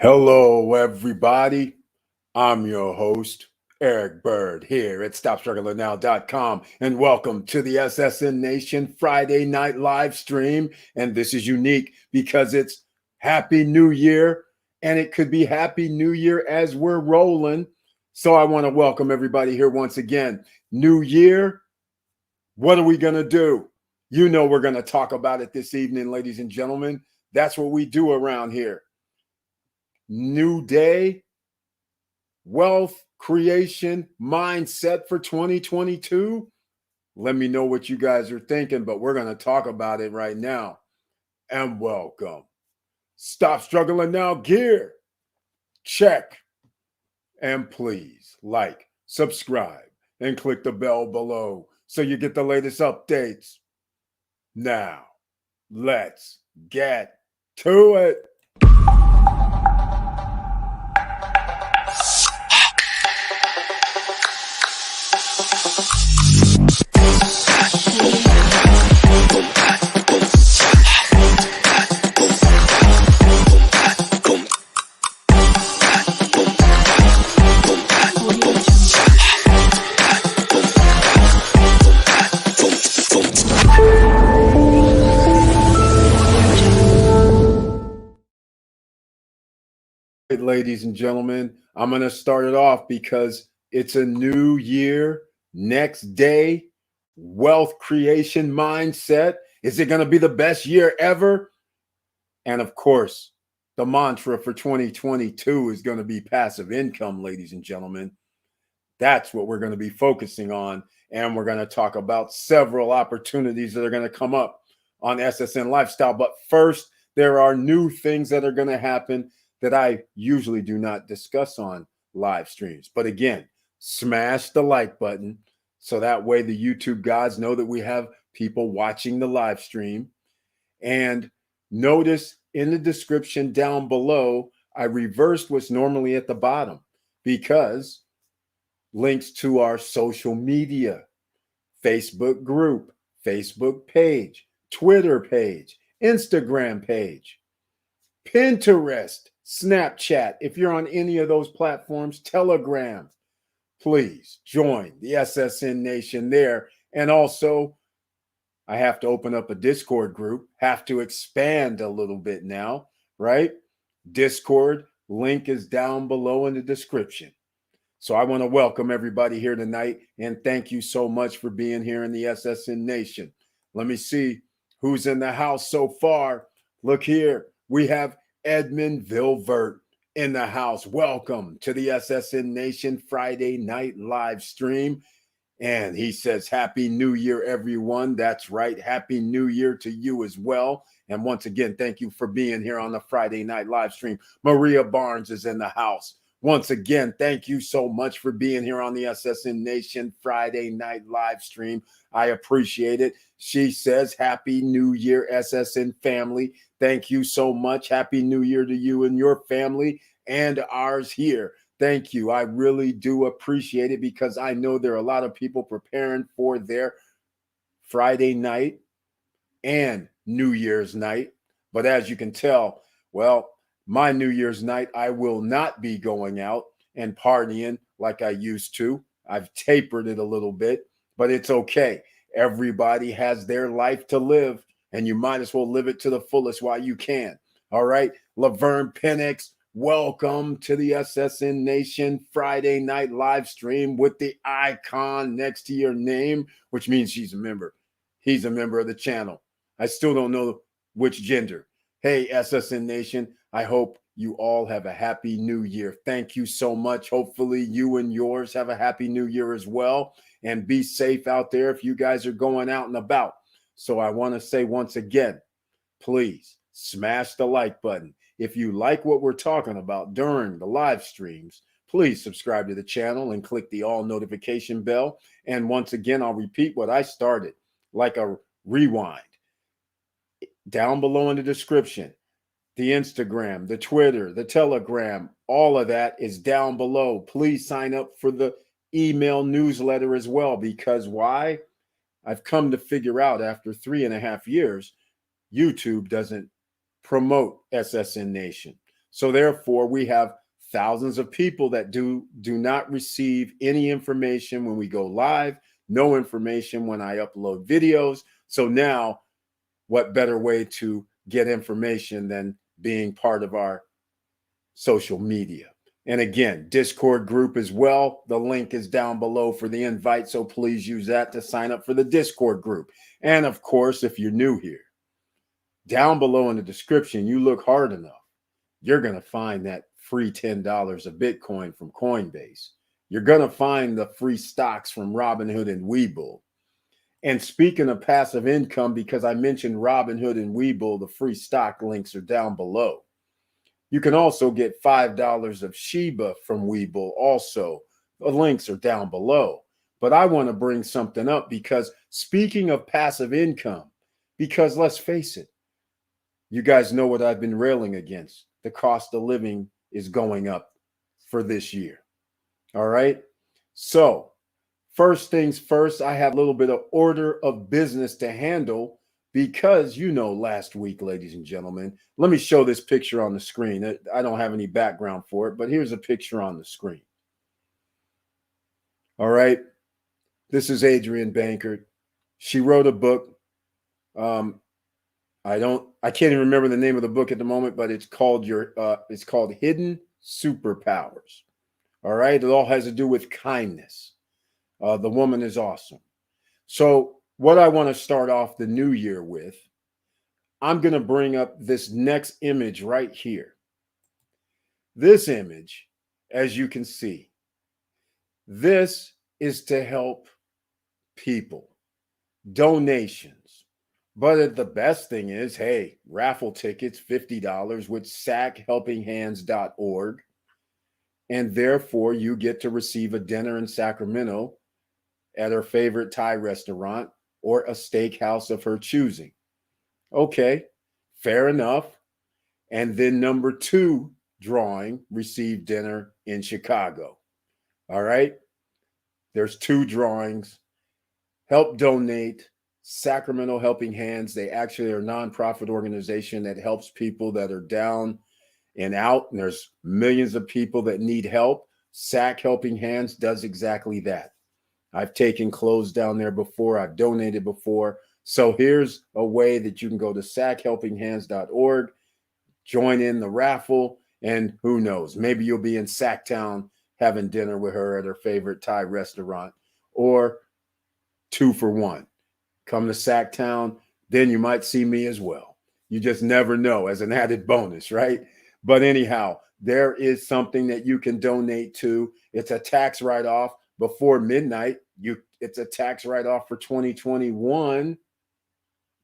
Hello, everybody. I'm your host, Eric Bird, here at StopStrugglingNow.com, and welcome to the SSN Nation Friday night live stream. And this is unique because it's Happy New Year, and it could be Happy New Year as we're rolling. So I want to welcome everybody here once again. New Year, what are we going to do? You know we're going to talk about it this evening, ladies and gentlemen. That's what we do around here. New day, wealth creation mindset for 2022. Let me know what you guys are thinking, but we're going to talk about it right now. And welcome. Stop struggling now gear. Check. And please like, subscribe, and click the bell below so you get the latest updates. Now, let's get to it. Ladies and gentlemen, I'm going to start it off because it's a new year, next day, wealth creation mindset. Is it going to be the best year ever? And of course, the mantra for 2022 is going to be passive income, ladies and gentlemen. That's what we're going to be focusing on. And we're going to talk about several opportunities that are going to come up on SSN Lifestyle. But first, there are new things that are going to happen that I usually do not discuss on live streams. But again, smash the like button so that way the YouTube gods know that we have people watching the live stream. And notice in the description down below, I reversed what's normally at the bottom because links to our social media, Facebook group, Facebook page, Twitter page, Instagram page, Pinterest, Snapchat. If you're on any of those platforms, Telegram, please join the SSN Nation there. And also, I have to open up a Discord group, have to expand a little bit now, right? Discord link is down below in the description. So I want to welcome everybody here tonight and thank you so much for being here in the SSN Nation. Let me see who's in the house so far. Look here. We have Edmund Vilvert in the house. Welcome to the SSN Nation Friday night live stream. And he says, Happy New Year, everyone. That's right. Happy New Year to you as well. And once again, thank you for being here on the Friday night live stream. Maria Barnes is in the house. Once again, thank you so much for being here on the SSN Nation Friday night live stream. I appreciate it. She says, Happy New Year, SSN family. Thank you so much. Happy New Year to you and your family and ours here. Thank you. I really do appreciate it because I know there are a lot of people preparing for their Friday night and New Year's night. But as you can tell, well, my New Year's night, I will not be going out and partying like I used to. I've tapered it a little bit, but it's okay. Everybody has their life to live, and you might as well live it to the fullest while you can. All right. Laverne Penix, welcome to the SSN Nation Friday night live stream with the icon next to your name, which means she's a member. He's a member of the channel. I still don't know which gender. Hey, SSN Nation, I hope you all have a happy new year. Thank you so much. Hopefully you and yours have a happy new year as well. And be safe out there if you guys are going out and about. So I want to say once again, please smash the like button. If you like what we're talking about during the live streams, please subscribe to the channel and click the all notification bell. And once again, I'll repeat what I started, like a rewind. Down below in the description, the Instagram, the Twitter, the Telegram, all of that is down below. Please sign up for the email newsletter as well, because why? I've come to figure out after 3.5 years, YouTube doesn't promote SSN Nation. So therefore, we have thousands of people that do not receive any information when we go live, no information when I upload videos. So now, what better way to get information than being part of our social media? And again, Discord group as well. The link is down below for the invite. So please use that to sign up for the Discord group. And of course, if you're new here, down below in the description, you look hard enough, you're going to find that free $10 of Bitcoin from Coinbase. You're going to find the free stocks from Robinhood and Webull. And speaking of passive income, because I mentioned Robinhood and Webull, the free stock links are down below. You can also get $5 of Shiba from Webull. Also, the links are down below. But I want to bring something up because speaking of passive income, because let's face it, you guys know what I've been railing against. The cost of living is going up for this year. All right. So first things first, I have a little bit of order of business to handle because, last week, ladies and gentlemen, let me show this picture on the screen. I don't have any background for it, but here's a picture on the screen. All right. This is Adrienne Bankert. She wrote a book. I can't even remember the name of the book at the moment, but it's called Hidden Superpowers. All right. It all has to do with kindness. The woman is awesome. So what I want to start off the new year with, I'm going to bring up this next image right here. This image, as you can see, this is to help people, donations. But the best thing is, hey, raffle tickets, $50 with SAChelpinghands.org. And therefore, you get to receive a dinner in Sacramento at her favorite Thai restaurant or a steakhouse of her choosing. Okay, fair enough. And then number 2 drawing, receive dinner in Chicago. All right, there's 2 drawings. Help donate. Sacramento Helping Hands. They actually are a nonprofit organization that helps people that are down and out. And there's millions of people that need help. SAC Helping Hands does exactly that. I've taken clothes down there before. I've donated before. So here's a way that you can go to SAChelpinghands.org, join in the raffle, and who knows, maybe you'll be in Sacktown having dinner with her at her favorite Thai restaurant, or 2 for 1. Come to Sacktown, then you might see me as well. You just never know, as an added bonus, right? But anyhow, there is something that you can donate to. It's a tax write-off before midnight. It's a tax write-off for 2021,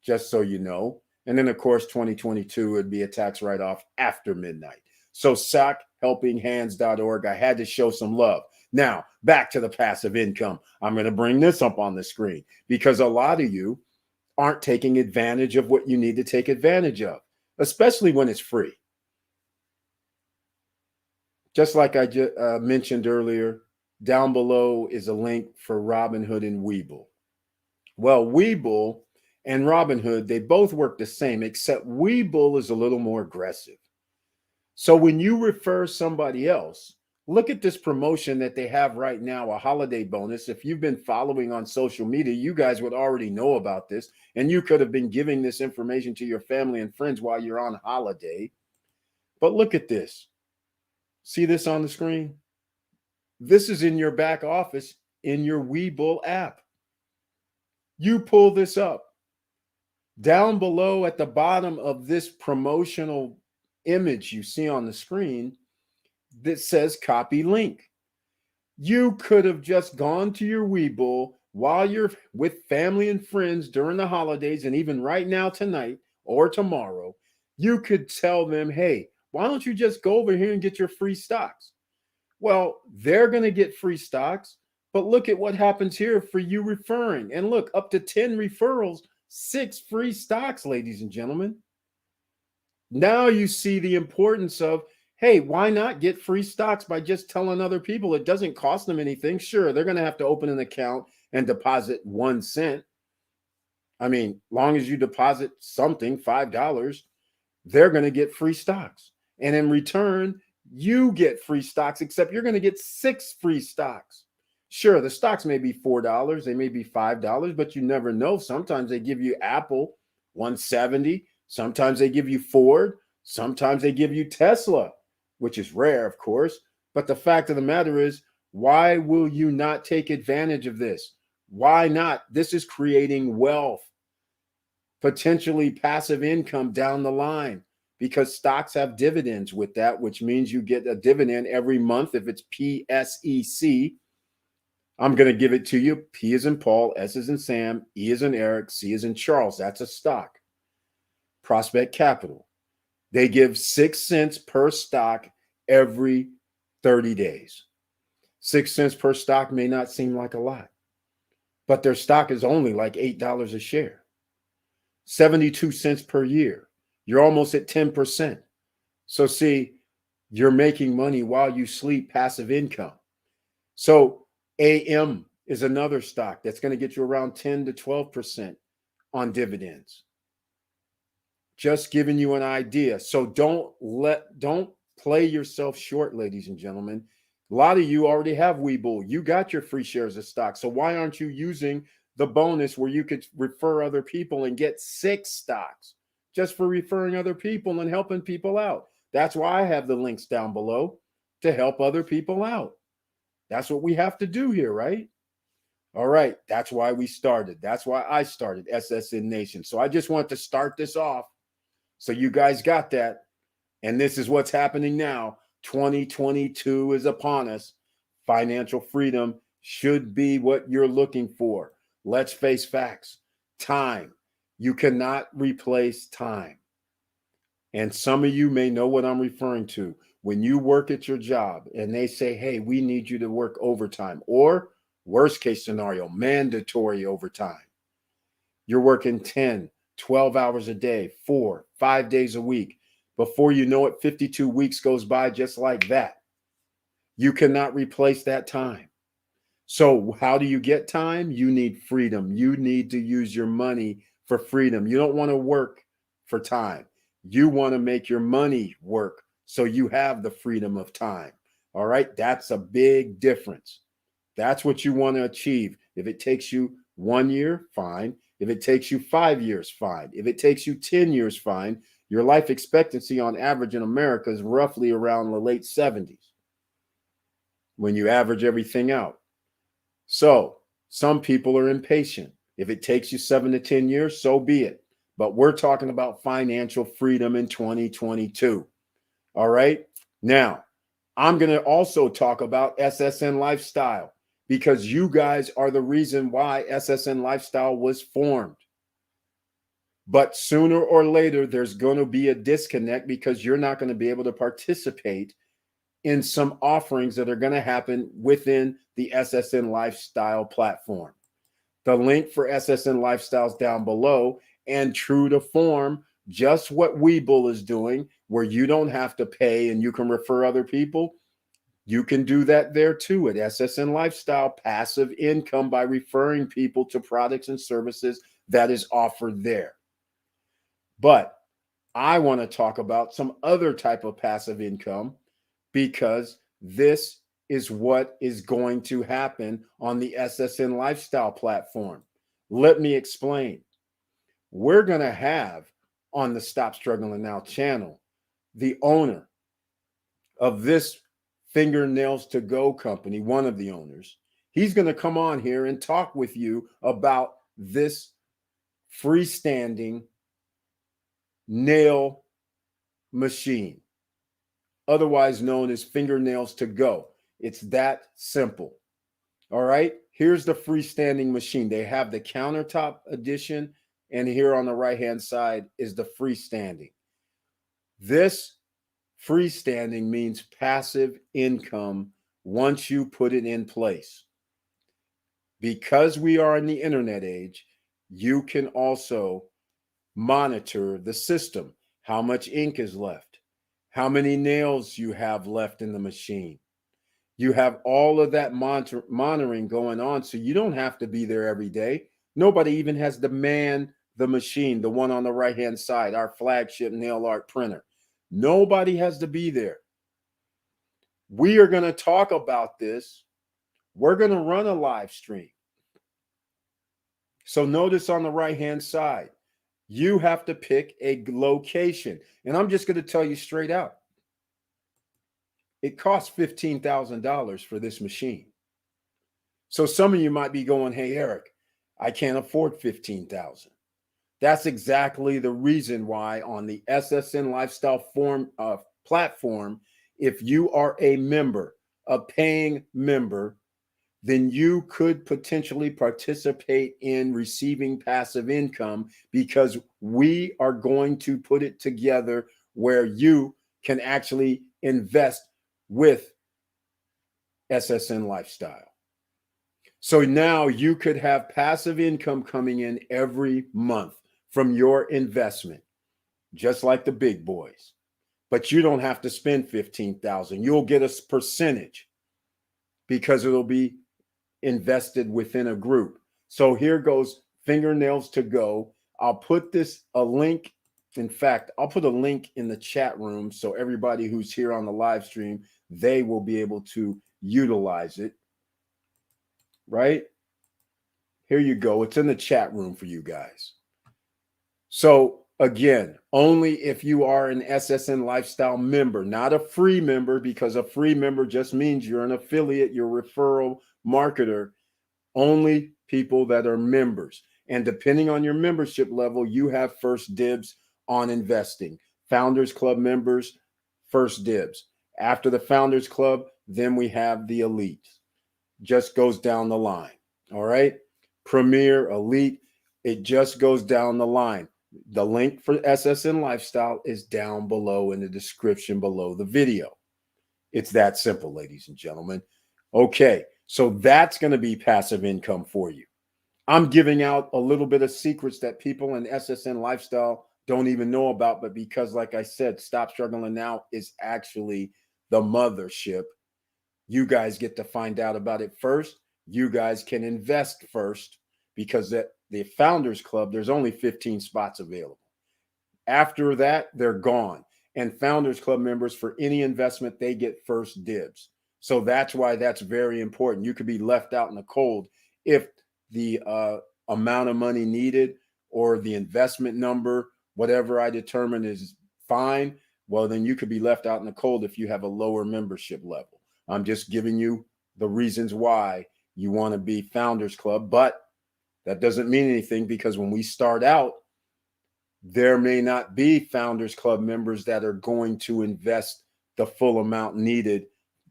just so you know. And then, of course, 2022 would be a tax write-off after midnight. So SAChelpinghands.org. I had to show some love. Now, back to the passive income. I'm going to bring this up on the screen because a lot of you aren't taking advantage of what you need to take advantage of, especially when it's free. Just like I mentioned earlier, down below is a link for Robinhood and Webull. Well, Webull and Robinhood, they both work the same, except Webull is a little more aggressive. So when you refer somebody else, look at this promotion that they have right now, a holiday bonus. If you've been following on social media, you guys would already know about this, and you could have been giving this information to your family and friends while you're on holiday. But look at this. See this on the screen? This is in your back office in your Webull app. You pull this up. Down below at the bottom of this promotional image you see on the screen that says copy link. You could have just gone to your Webull while you're with family and friends during the holidays, and even right now tonight or tomorrow, you could tell them, hey, why don't you just go over here and get your free stocks? Well, they're going to get free stocks, but look at what happens here for you referring. And look, up to 10 referrals, 6 free stocks, ladies and gentlemen. Now you see the importance of, hey, why not get free stocks by just telling other people? It doesn't cost them anything. Sure, they're going to have to open an account and deposit 1 cent. I mean, long as you deposit something, $5, they're going to get free stocks. And in return, you get free stocks, except you're going to get 6 free stocks. Sure, the stocks may be $4, they may be $5, but you never know. Sometimes they give you Apple 170, sometimes they give you Ford, sometimes they give you Tesla, which is rare, of course. But the fact of the matter is, why will you not take advantage of this? Why not? This is creating wealth, potentially passive income down the line, because stocks have dividends with that, which means you get a dividend every month. If it's PSEC, I'm going to give it to you. P is in Paul, S is in Sam, E is in Eric, C is in Charles. That's a stock. Prospect Capital. They give 6 cents per stock every 30 days. 6 cents per stock may not seem like a lot, but their stock is only like $8 a share. 72 cents per year. You're almost at 10%. So see, you're making money while you sleep, passive income. So AM is another stock that's going to get you around 10 to 12% on dividends. Just giving you an idea. So don't play yourself short, ladies and gentlemen. A lot of you already have Webull. You got your free shares of stock. So why aren't you using the bonus where you could refer other people and get 6 stocks just for referring other people and helping people out? That's why I have the links down below, to help other people out. That's what we have to do here, right? All right. That's why we started. That's why I started SSN Nation. So I just want to start this off. So you guys got that. And this is what's happening now. 2022 is upon us. Financial freedom should be what you're looking for. Let's face facts. Time. You cannot replace time. And some of you may know what I'm referring to. When you work at your job and they say, hey, we need you to work overtime, or worst case scenario, mandatory overtime. You're working 10, 12 hours a day, 4, 5 days a week. Before you know it, 52 weeks goes by just like that. You cannot replace that time. So how do you get time? You need freedom. You need to use your money for freedom. You don't want to work for time. You want to make your money work so you have the freedom of time. All right. That's a big difference. That's what you want to achieve. If it takes you 1 year, fine. If it takes you 5 years, fine. If it takes you 10 years, fine. Your life expectancy on average in America is roughly around the late 70s when you average everything out. So some people are impatient. If it takes you 7 to 10 years, so be it. But we're talking about financial freedom in 2022. All right. Now, I'm going to also talk about SSN Lifestyle, because you guys are the reason why SSN Lifestyle was formed. But sooner or later, there's going to be a disconnect, because you're not going to be able to participate in some offerings that are going to happen within the SSN Lifestyle platform. The link for SSN Lifestyle is down below, and true to form, just what Webull is doing, where you don't have to pay and you can refer other people. You can do that there too at SSN Lifestyle, passive income by referring people to products and services that is offered there. But I want to talk about some other type of passive income, because this is what is going to happen on the SSN Lifestyle platform. Let me explain. We're going to have on the Stop Struggling Now channel the owner of this Fingernails to Go company, one of the owners. He's going to come on here and talk with you about this freestanding nail machine, otherwise known as Fingernails to Go. It's that simple. All right. Here's the freestanding machine. They have the countertop edition, and here on the right-hand side is the freestanding. This freestanding means passive income once you put it in place. Because we are in the internet age, you can also monitor the system, how much ink is left, how many nails you have left in the machine. You have all of that monitoring going on, so you don't have to be there every day. Nobody even has to man the machine, the one on the right-hand side, our flagship nail art printer. Nobody has to be there. We are going to talk about this. We're going to run a live stream. So notice on the right-hand side, you have to pick a location. And I'm just going to tell you straight out. It costs $15,000 for this machine. So some of you might be going, hey, Eric, I can't afford $15,000. That's exactly the reason why on the SSN Lifestyle platform, if you are a member, a paying member, then you could potentially participate in receiving passive income, because we are going to put it together where you can actually invest with SSN Lifestyle. So now you could have passive income coming in every month from your investment, just like the big boys. But you don't have to spend $15,000. You'll get a percentage because it'll be invested within a group. So here goes Fingernails to Go. I'll put a link. In fact, I'll put a link in the chat room so everybody who's here on the live stream, they will be able to utilize it. Right? Here you go. It's in the chat room for you guys. So again, only if you are an SSN Lifestyle member, not a free member, because a free member just means you're an affiliate, you're a referral marketer. Only people that are members. And depending on your membership level, you have first dibs on investing. Founders Club members, first dibs. After the Founders Club, then we have the elite. Just goes down the line. All right. Premier, elite, it just goes down the line. The link for SSN Lifestyle is down below in the description below the video. It's that simple, ladies and gentlemen. Okay, so that's going to be passive income for you. I'm giving out a little bit of secrets that people in SSN Lifestyle don't even know about, but because, like I said, Stop Struggling Now is actually the mothership. You guys get to find out about it first. You guys can invest first, because at the Founders Club, there's only 15 spots available. After that, they're gone. And Founders Club members, for any investment, they get first dibs. So that's why that's very important. You could be left out in the cold if the amount of money needed or the investment number, whatever I determine is fine. Well, then you could be left out in the cold if you have a lower membership level. I'm just giving you the reasons why you want to be Founders Club, but that doesn't mean anything, because when we start out, there may not be Founders Club members that are going to invest the full amount needed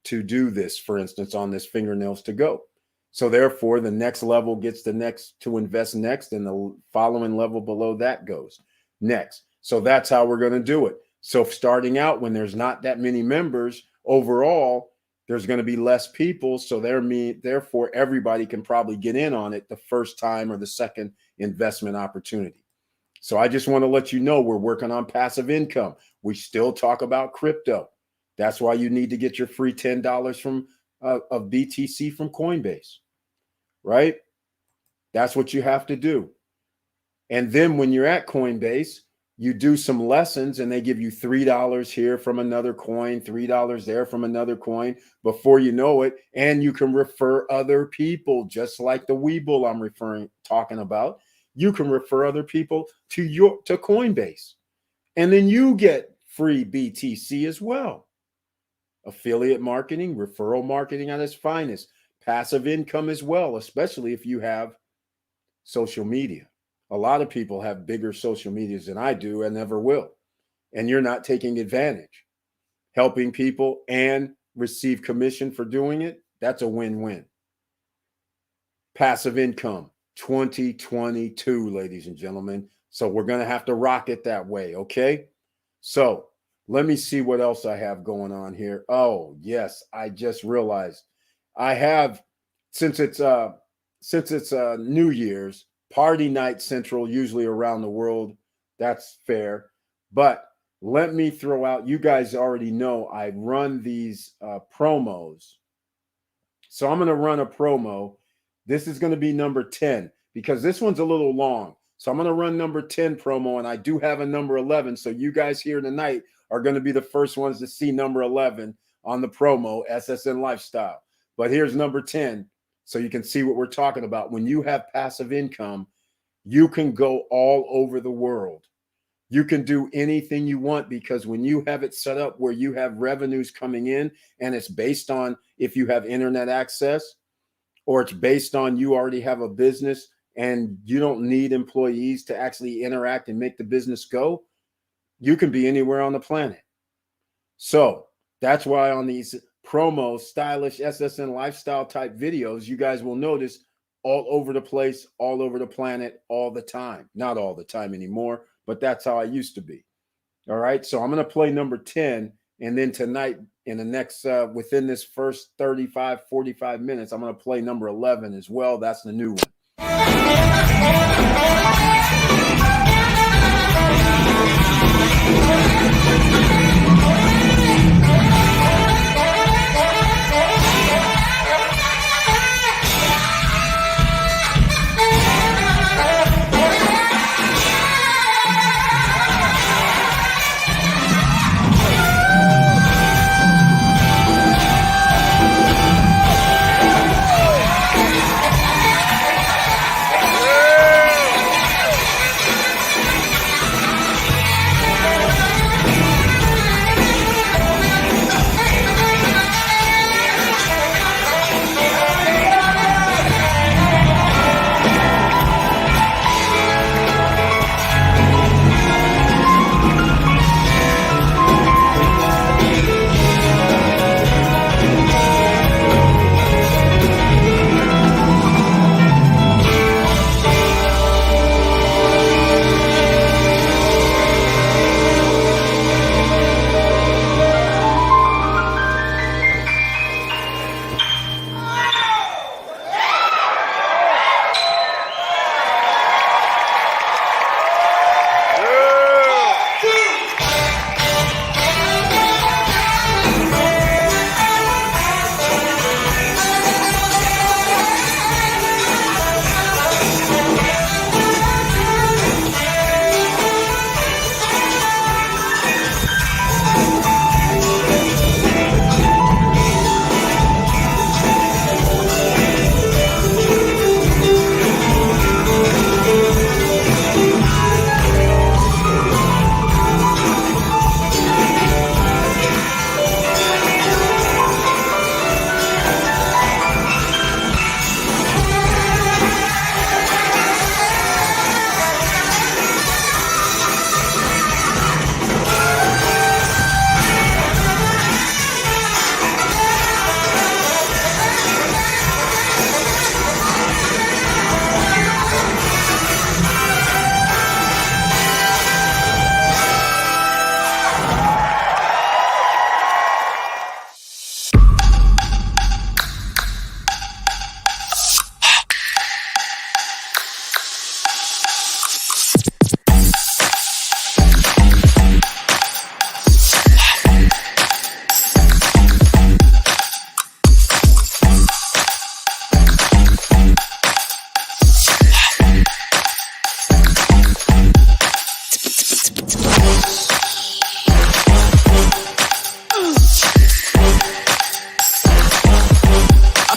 to do this, for instance, on this Fingernails to Go. So therefore, the next level gets the next to invest next, and the following level below that goes next. So that's how we're going to do it. So starting out, when there's not that many members overall, there's going to be less people. So therefore, everybody can probably get in on it the first time or the second investment opportunity. So I just want to let you know we're working on passive income. We still talk about crypto. That's why you need to get your free $10 from of BTC from Coinbase, right? That's what you have to do. And then when you're at Coinbase, you do some lessons and they give you $3 here from another coin, $3 there from another coin before you know it. And you can refer other people, just like the Webull I'm talking about. You can refer other people to Coinbase. And then you get free BTC as well. Affiliate marketing, referral marketing at its finest, passive income as well, especially if you have social media. A lot of people have bigger social medias than I do and never will. And you're not taking advantage. Helping people and receive commission for doing it, that's a win-win. Passive income 2022, ladies and gentlemen. So we're going to have to rock it that way, okay? So let me see what else I have going on here. Oh, yes, I just realized I have, since it's New Year's, Party Night Central, usually around the world. That's fair. But let me throw out, you guys already know I run these promos. So I'm going to run a promo. This is going to be number 10 because this one's a little long. So I'm going to run number 10 promo, and I do have a number 11. So you guys here tonight are going to be the first ones to see number 11 on the promo, SSN Lifestyle. But here's number 10, so you can see what we're talking about. When you have passive income, you can go all over the world. You can do anything you want, because when you have it set up where you have revenues coming in, and it's based on if you have internet access, or it's based on you already have a business and you don't need employees to actually interact and make the business go, you can be anywhere on the planet. So that's why on these promo, stylish SSN lifestyle type videos, you guys will notice all over the place, all over the planet, all the time. Not all the time anymore, but that's how I used to be. All right. So I'm going to play number 10. And then tonight, in the next, within this first 35, 45 minutes, I'm going to play number 11 as well. That's the new one.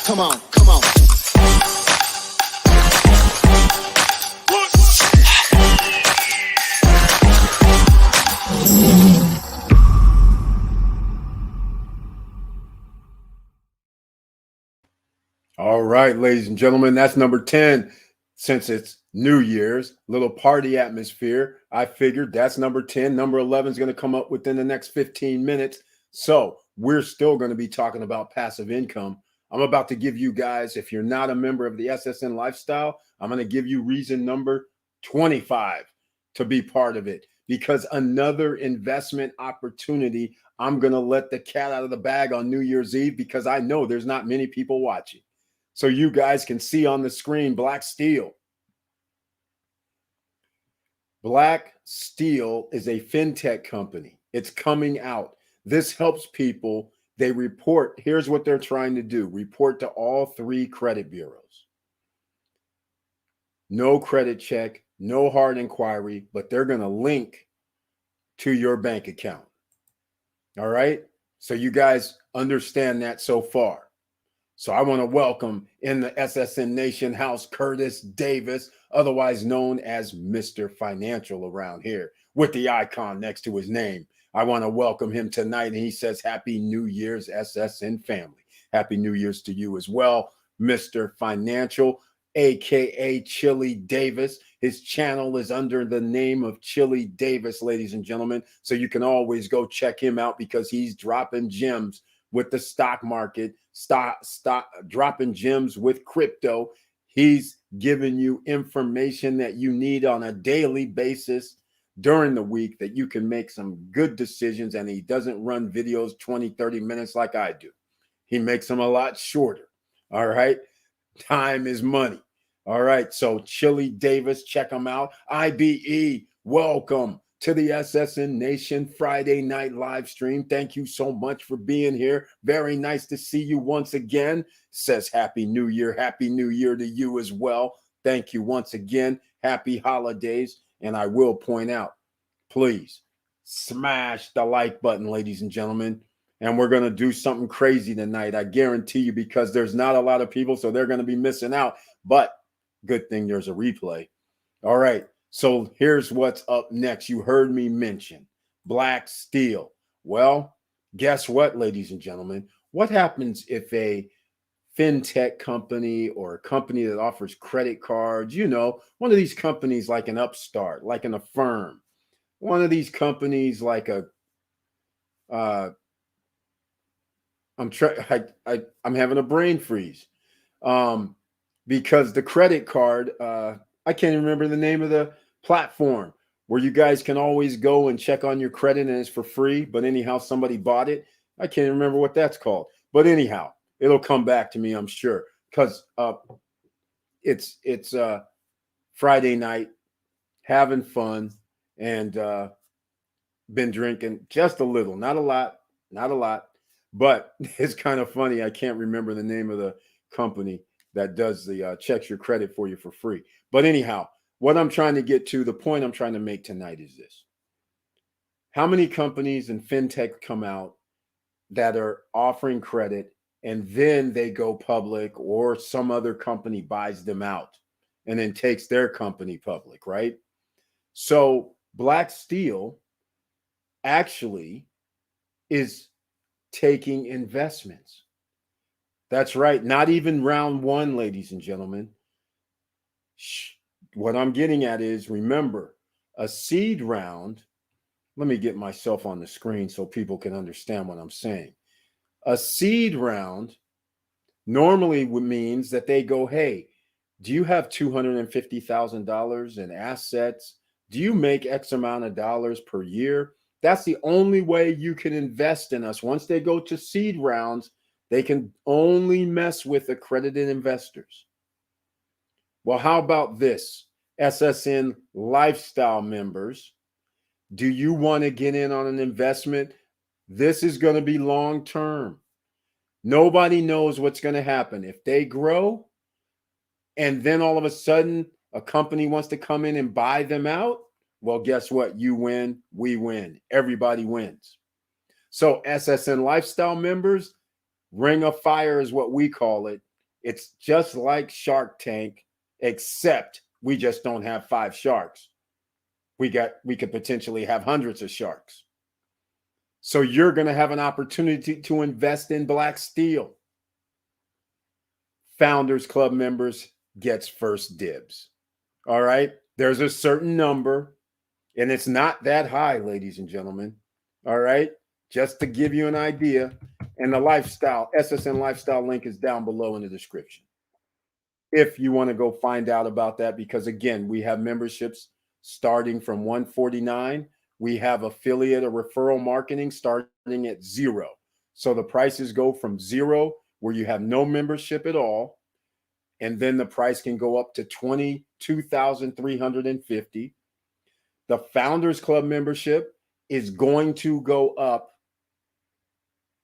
Come on, come on. All right, ladies and gentlemen, that's number 10. Since it's New Year's, little party atmosphere, I figured that's number 10. Number 11 is going to come up within the next 15 minutes. So we're still going to be talking about passive income. I'm about to give you guys, if you're not a member of the SSN Lifestyle, I'm going to give you reason number 25 to be part of it, because another investment opportunity. I'm going to let the cat out of the bag on New Year's Eve, because I know there's not many people watching. So you guys can see on the screen, Black Steel. Black Steel is a fintech company. It's coming out. This helps people. They report. Here's what they're trying to do. Report to all 3 credit bureaus. No credit check, no hard inquiry, but they're going to link to your bank account. All right. So you guys understand that so far. So I want to welcome in the SSN Nation house Curtis Davis, otherwise known as Mr. Financial around here, with the icon next to his name. I want to welcome him tonight, and he says, Happy New Year's, SSN family. Happy New Year's to you as well, Mr. Financial, aka Chili Davis. His channel is under the name of Chili Davis, ladies and gentlemen. So you can always go check him out because he's dropping gems with the stock market, stock dropping gems with crypto. He's giving you information that you need on a daily basis during the week that you can make some good decisions. And he doesn't run videos 20, 30 minutes like I do. He makes them a lot shorter. All right. Time is money. All right. So Chili Davis, check him out. IBE, welcome to the SSN Nation Friday night live stream. Thank you so much for being here. Very nice to see you once again. Says Happy New Year. Happy New Year to you as well. Thank you once again. Happy holidays. And I will point out, please smash the like button, ladies and gentlemen. And we're going to do something crazy tonight. I guarantee you, because there's not a lot of people, so they're going to be missing out. But good thing there's a replay. All right. So here's what's up next. You heard me mention Black Steel. Well, guess what, ladies and gentlemen? What happens if a fintech company or a company that offers credit cards, one of these companies like an Upstart, like an Affirm, one of these companies like a, I'm having a brain freeze, because the credit card, I can't even remember the name of the platform where you guys can always go and check on your credit and it's for free. But anyhow, somebody bought it. I can't remember what that's called. But anyhow, it'll come back to me, I'm sure, because it's Friday night, having fun, and been drinking just a little, not a lot, but it's kind of funny. I can't remember the name of the company that does the checks your credit for you for free. But anyhow, what I'm trying to get to, the point I'm trying to make tonight is this. How many companies and fintech come out that are offering credit and then they go public, or some other company buys them out and then takes their company public, right? So Black Steel actually is taking investments. That's right. Not even round one, ladies and gentlemen. What I'm getting at is, remember, a seed round. Let me get myself on the screen so people can understand what I'm saying. A seed round normally means that they go, hey, do you have $250,000 in assets? Do you make X amount of dollars per year? That's the only way you can invest in us. Once they go to seed rounds, they can only mess with accredited investors. Well, how about this? SSN Lifestyle members, do you want to get in on an investment? This is going to be long term. Nobody knows what's going to happen. If they grow and then all of a sudden a company wants to come in and buy them out, well, guess what? You win, we win. Everybody wins. So SSN Lifestyle members, Ring of Fire is what we call it. It's just like Shark Tank, except we just don't have 5 sharks. We could potentially have hundreds of sharks. So you're going to have an opportunity to invest in Black Steel. Founders Club members gets first dibs. All right. There's a certain number, and it's not that high, ladies and gentlemen. All right. Just to give you an idea. And the lifestyle, SSN Lifestyle link is down below in the description, if you want to go find out about that, because again, we have memberships starting from $149. We have affiliate or referral marketing starting at $0. So the prices go from $0, where you have no membership at all, and then the price can go up to $22,350. The Founders Club membership is going to go up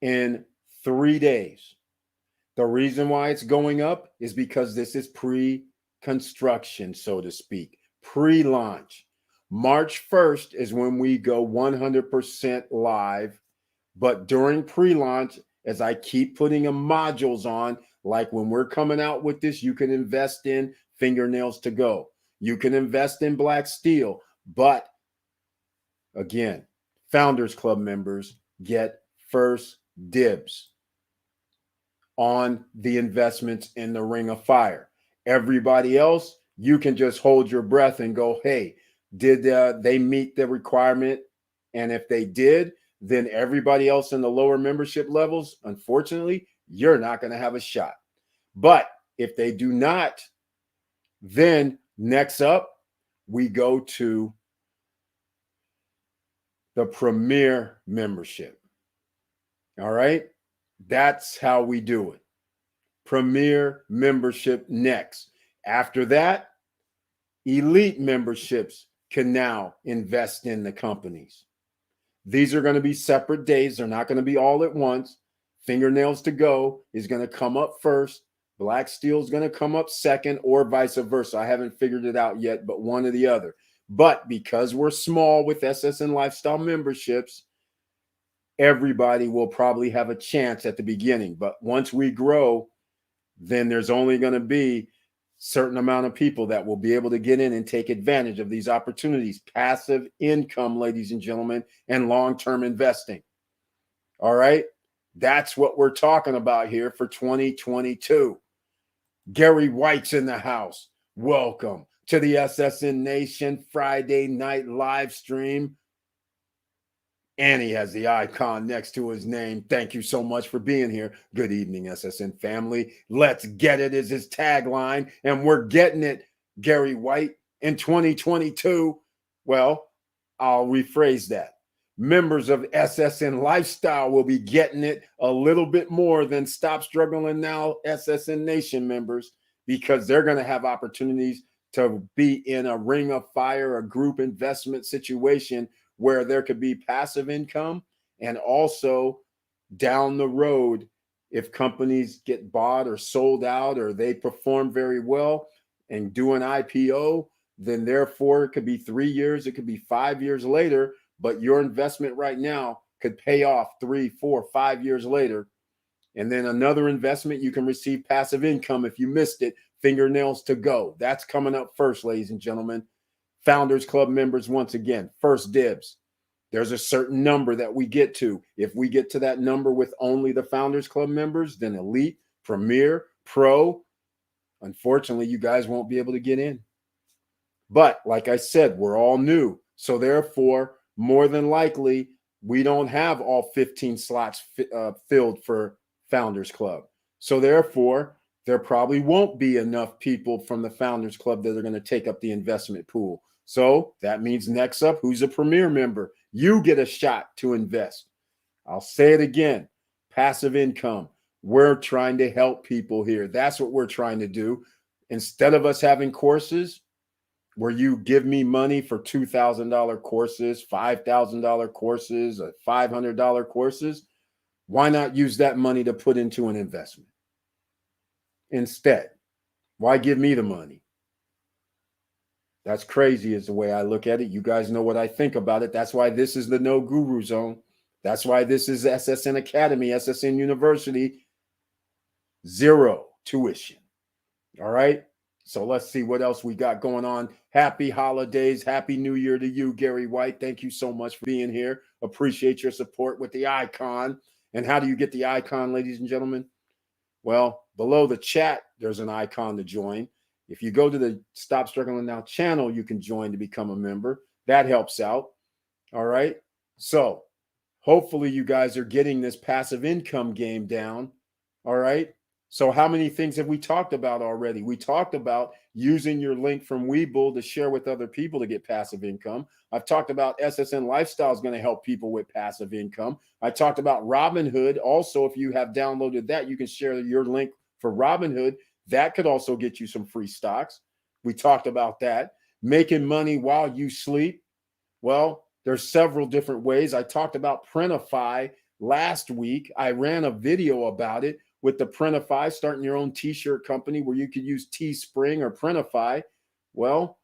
in 3 days. The reason why it's going up is because this is pre-construction, so to speak. pre-launch. March 1st is when we go 100% live. But during pre-launch, as I keep putting modules on, like when we're coming out with this, you can invest in Fingernails to Go. You can invest in Black Steel. But again, Founders Club members get first dibs on the investments in the Ring of Fire. Everybody else, you can just hold your breath and go, hey, did they meet the requirement? And if they did, then everybody else in the lower membership levels, unfortunately, you're not going to have a shot. But if they do not, then next up, we go to the Premier membership. All right? That's how we do it. Premier membership next. After that, elite memberships can now invest in the companies. These are going to be separate days. They're not going to be all at once. Fingernails to Go is going to come up first. Black Steel is going to come up second, or vice versa. I haven't figured it out yet, but one or the other. But because we're small with SSN Lifestyle memberships, everybody will probably have a chance at the beginning. But once we grow, then there's only going to be certain amount of people that will be able to get in and take advantage of these opportunities. Passive income, ladies and gentlemen, and long-term investing. All right? That's what we're talking about here for 2022. Gary White's in the house. Welcome to the SSN Nation Friday night live stream. And he has the icon next to his name. Thank you so much for being here. Good evening, SSN family. Let's get it is his tagline. And we're getting it, Gary White, in 2022. Well, I'll rephrase that. Members of SSN Lifestyle will be getting it a little bit more than Stop Struggling Now SSN Nation members, because they're going to have opportunities to be in a Ring of Fire, a group investment situation where there could be passive income, and also down the road, if companies get bought or sold out or they perform very well and do an IPO, then therefore it could be 3 years, it could be 5 years later, but your investment right now could pay off 3, 4, 5 years later. And then another investment, you can receive passive income if you missed it. Fingernails to Go. That's coming up first, ladies and gentlemen. Founders Club members, once again, first dibs. There's a certain number that we get to. If we get to that number with only the Founders Club members, then Elite, Premier, Pro, unfortunately, you guys won't be able to get in. But like I said, we're all new. So therefore, more than likely, we don't have all 15 slots filled for Founders Club. So therefore, there probably won't be enough people from the Founders Club that are going to take up the investment pool. So that means next up, who's a Premier member? You get a shot to invest. I'll say it again, passive income. We're trying to help people here. That's what we're trying to do. Instead of us having courses where you give me money for $2,000 courses, $5,000 courses, $500 courses, why not use that money to put into an investment? Instead, why give me the money? That's crazy is the way I look at it. You guys know what I think about it. That's why this is the No Guru Zone. That's why this is SSN Academy, SSN University, zero tuition. All right? So let's see what else we got going on. Happy holidays. Happy New Year to you, Gary White. Thank you so much for being here. Appreciate your support with the icon. And how do you get the icon, ladies and gentlemen? Well, below the chat, there's an icon to join. If you go to the Stop Struggling Now channel, you can join to become a member. That helps out. All right. So hopefully you guys are getting this passive income game down. All right. So how many things have we talked about already? We talked about using your link from Webull to share with other people to get passive income. I've talked about SSN Lifestyle is going to help people with passive income. I talked about Robinhood. Also, if you have downloaded that, you can share your link for Robinhood. That could also get you some free stocks. We talked about that. Making money while you sleep. Well, there's several different ways. I talked about Printify last week. I ran a video about it with the Printify, starting your own t-shirt company where you could use Teespring or Printify. Well,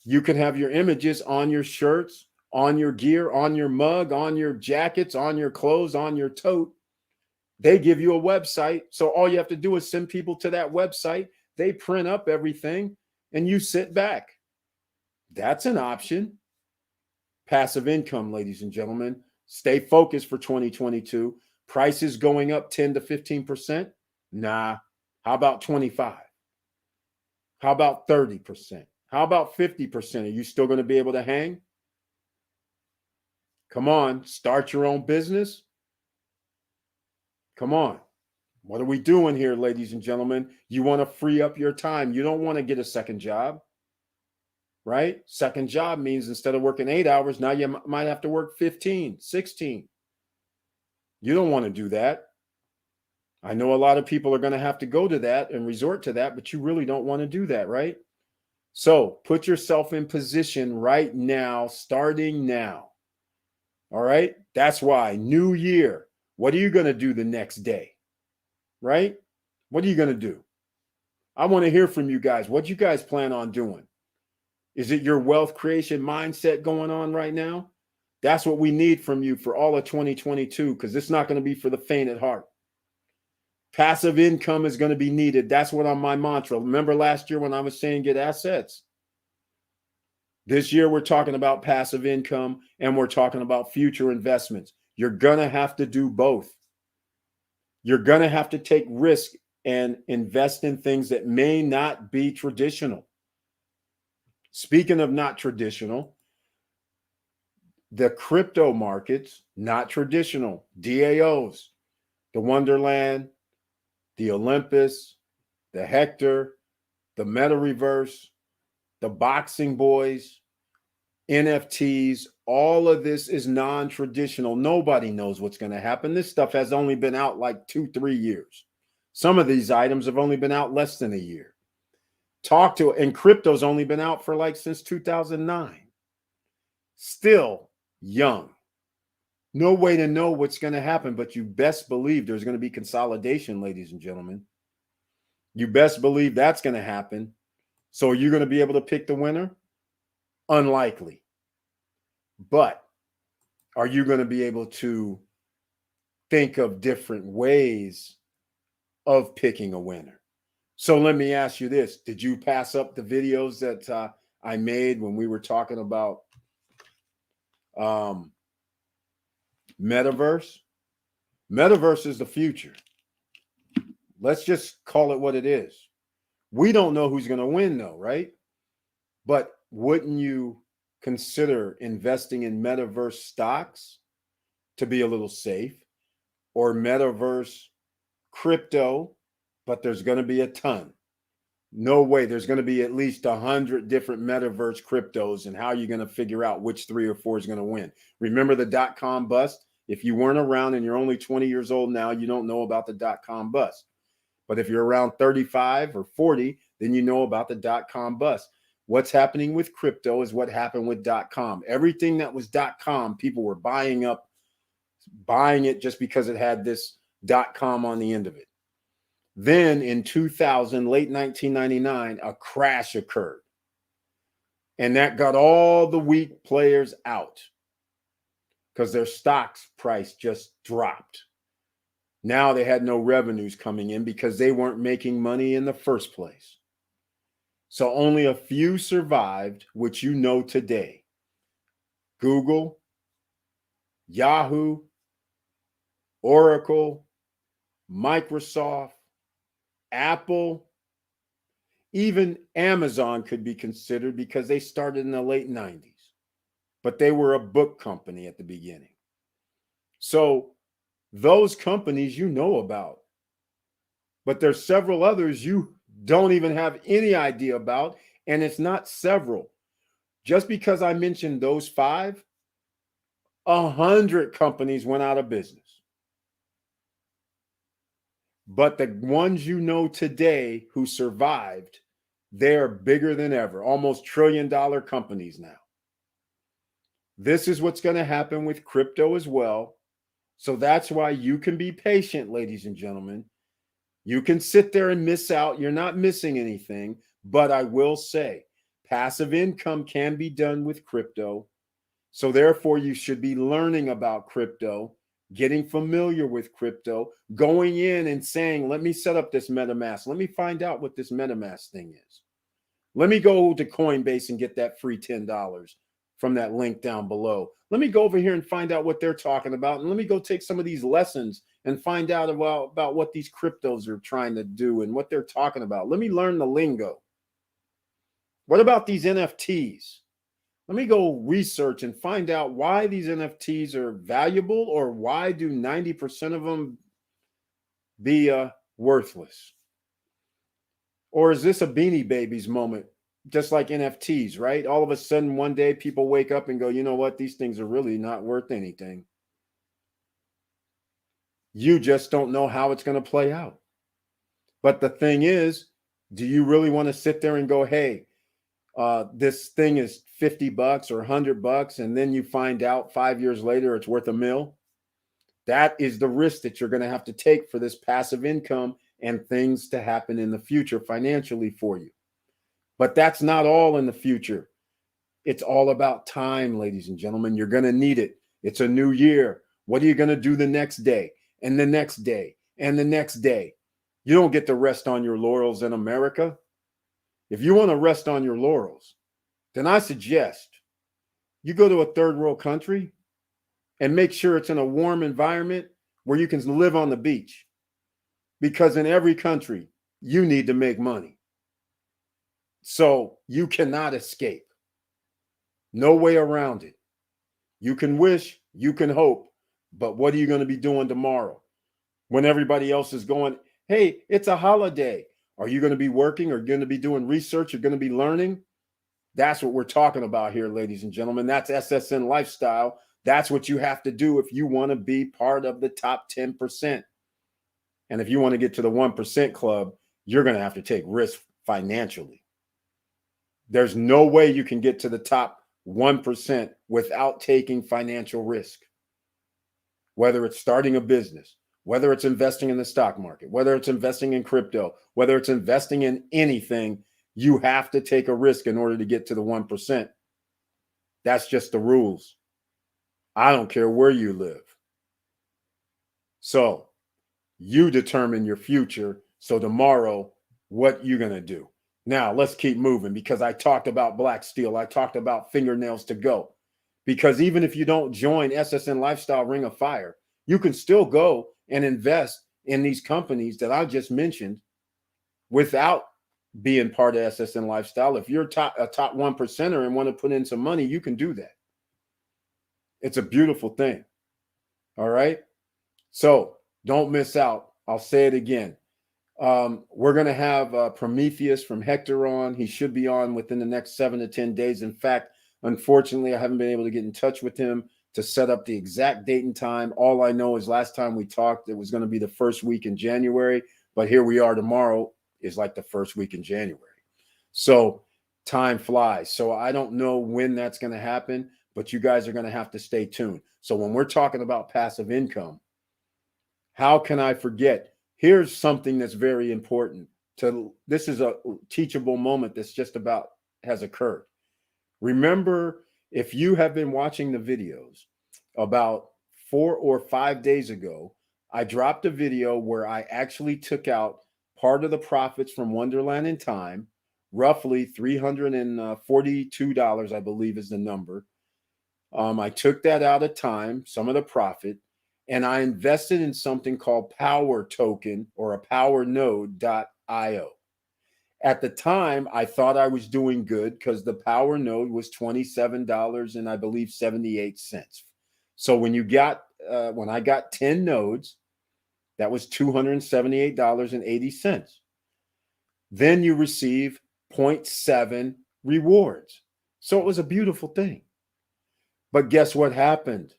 You can have your images on your shirts, on your gear, on your mug, on your jackets, on your clothes, on your tote. They give you a website. So all you have to do is send people to that website. They print up everything and you sit back. That's an option. Passive income, ladies and gentlemen. Stay focused for 2022. Prices going up 10 to 15%. Nah. How about 25? How about 30%? How about 50%? Are you still going to be able to hang? Come on, start your own business. Come on. What are we doing here, ladies and gentlemen? You want to free up your time. You don't want to get a second job, right? Second job means instead of working 8 hours, now you might have to work 15, 16. You don't want to do that. I know a lot of people are going to have to go to that and resort to that, but you really don't want to do that, right? So put yourself in position right now, starting now. All right. That's why new year. What are you going to do the next day? Right? What are you going to do? I want to hear from you guys. What you guys plan on doing? Is it your wealth creation mindset going on right now? That's what we need from you for all of 2022, because it's not going to be for the faint at heart. Passive income is going to be needed. That's what on my mantra. Remember last year when I was saying get assets? This year we're talking about passive income and we're talking about future investments. You're going to have to do both. You're going to have to take risk and invest in things that may not be traditional. Speaking of not traditional, the crypto markets, not traditional, DAOs, the Wonderland, the Olympus, the Hector, the Meta Reverse, the Boxing Boys, NFTs, all of this is non-traditional. Nobody knows what's going to happen. This stuff has only been out like 2-3 years. Some of these items have only been out less than a year. And crypto's only been out for like since 2009. Still young. No way to know what's going to happen, but you best believe there's going to be consolidation, ladies and gentlemen. You best believe that's going to happen. So you're going to be able to pick the winner? Unlikely. But are you going to be able to think of different ways of picking a winner? So let me ask you this. Did you pass up the videos that I made when we were talking about metaverse? Metaverse is the future. Let's just call it what it is. We don't know who's going to win though, right? But wouldn't you consider investing in metaverse stocks to be a little safe, or metaverse crypto? But there's going to be a ton. No way. There's going to be at least 100 different metaverse cryptos, and how are you going to figure out which 3 or 4 is going to win? Remember the dot-com bust? If you weren't around and you're only 20 years old now, you don't know about the dot-com bust. But if you're around 35 or 40, then you know about the dot-com bust. What's happening with crypto is what happened with .com. Everything that was .com, people were buying it just because it had this .com on the end of it. Then in 2000, late 1999, a crash occurred. And that got all the weak players out because their stocks price just dropped. Now they had no revenues coming in because they weren't making money in the first place. So only a few survived, which you know today. Google, Yahoo, Oracle, Microsoft, Apple, even Amazon could be considered because they started in the late 90s. But they were a book company at the beginning. So those companies you know about. But there's several others you don't even have any idea about, and it's not several. Just because I mentioned those 5, 100 companies went out of business. But the ones you know today who survived, they're bigger than ever, almost $1 trillion companies now. This is what's going to happen with crypto as well. So that's why you can be patient, ladies and gentlemen. You can sit there and miss out. You're not missing anything. But I will say, Passive income can be done with crypto. So therefore, you should be learning about crypto, getting familiar with crypto, going in and saying, let me set up this MetaMask. Let me find out what this MetaMask thing is. Let me go to Coinbase and get that free $10 from that link down below. Let me go over here and find out what they're talking about. And let me go take some of these lessons and find out about what these cryptos are trying to do and what they're talking about. Let me learn the lingo. What about these NFTs? Let me go research and find out why these NFTs are valuable, or why do 90% of them be worthless? Or is this a Beanie Babies moment, just like NFTs, right? All of a sudden, one day, people wake up and go, you know what? These things are really not worth anything. You just don't know how it's going to play out. But the thing is, do you really want to sit there and go, hey, this thing is $50 or $100, and then you find out 5 years later it's worth $1 million? That is the risk that you're going to have to take for this passive income and things to happen in the future financially for you. But that's not all in the future. It's all about time, ladies and gentlemen. You're going to need it. It's a new year. What are you going to do the next day and the next day and the next day? You don't get to rest on your laurels in America. If you want to rest on your laurels, then I suggest you go to a third world country and make sure it's in a warm environment where you can live on the beach. Because in every country, you need to make money. So you cannot escape. No way around it. You can wish, you can hope, but what are you going to be doing tomorrow when everybody else is going, hey, it's a holiday? Are you going to be working, or going to be doing research? You're going to be learning? That's what we're talking about here, ladies and gentlemen. That's SSN lifestyle. That's what you have to do if you want to be part of the top 10%. And if you want to get to the 1% club, you're going to have to take risk financially. There's no way you can get to the top 1% without taking financial risk. Whether it's starting a business, whether it's investing in the stock market, whether it's investing in crypto, whether it's investing in anything, you have to take a risk in order to get to the 1%. That's just the rules. I don't care where you live. So you determine your future. So tomorrow, what you're going to do. Now, let's keep moving, because I talked about Black Steel. I talked about fingernails to go. Because even if you don't join SSN Lifestyle Ring of Fire, you can still go and invest in these companies that I just mentioned without being part of SSN Lifestyle. If you're a top 1%er and want to put in some money, you can do that. It's a beautiful thing. All right. So don't miss out. I'll say it again. We're going to have Prometheus from Hector on. He should be on within the next 7 to 10 days. In fact, unfortunately, I haven't been able to get in touch with him to set up the exact date and time. All I know is last time we talked, it was going to be the first week in January. But here we are. Tomorrow is like the first week in January. So time flies. So I don't know when that's going to happen, but you guys are going to have to stay tuned. So when we're talking about passive income, how can I forget? Here's something that's very important. This is a teachable moment that's just about has occurred. Remember, if you have been watching the videos, about 4 or 5 days ago, I dropped a video where I actually took out part of the profits from Wonderland in Time, roughly $342, I believe is the number. I took that out of Time, some of the profit, and I invested in something called Power Token, or a PowerNode.io. At the time, I thought I was doing good because the Power Node was $27 and I believe 78 cents. So when I got 10 nodes, that was $278.80. Then you receive 0.7 rewards. So it was a beautiful thing. But guess what happened?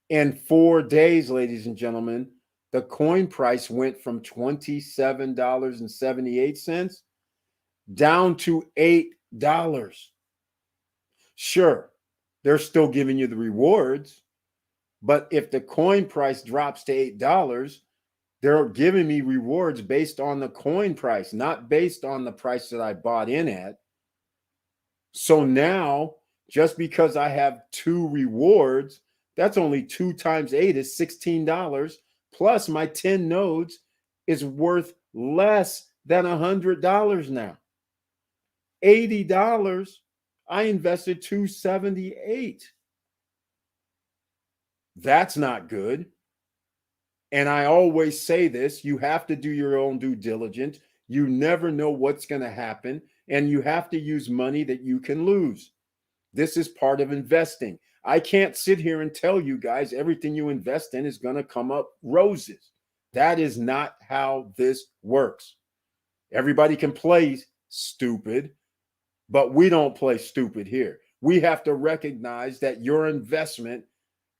In 4 days, ladies and gentlemen, the coin price went from $27.78 down to $8. Sure, they're still giving you the rewards, but if the coin price drops to $8, they're giving me rewards based on the coin price, not based on the price that I bought in at. So now, just because I have 2 rewards, that's only 2 times 8 is $16. Plus my 10 nodes is worth less than $100 now. $80. I invested 278. That's not good. And I always say this, you have to do your own due diligence. You never know what's going to happen, and you have to use money that you can lose. This is part of investing. I can't sit here and tell you guys everything you invest in is going to come up roses. That is not how this works. Everybody can play stupid, but we don't play stupid here. We have to recognize that your investment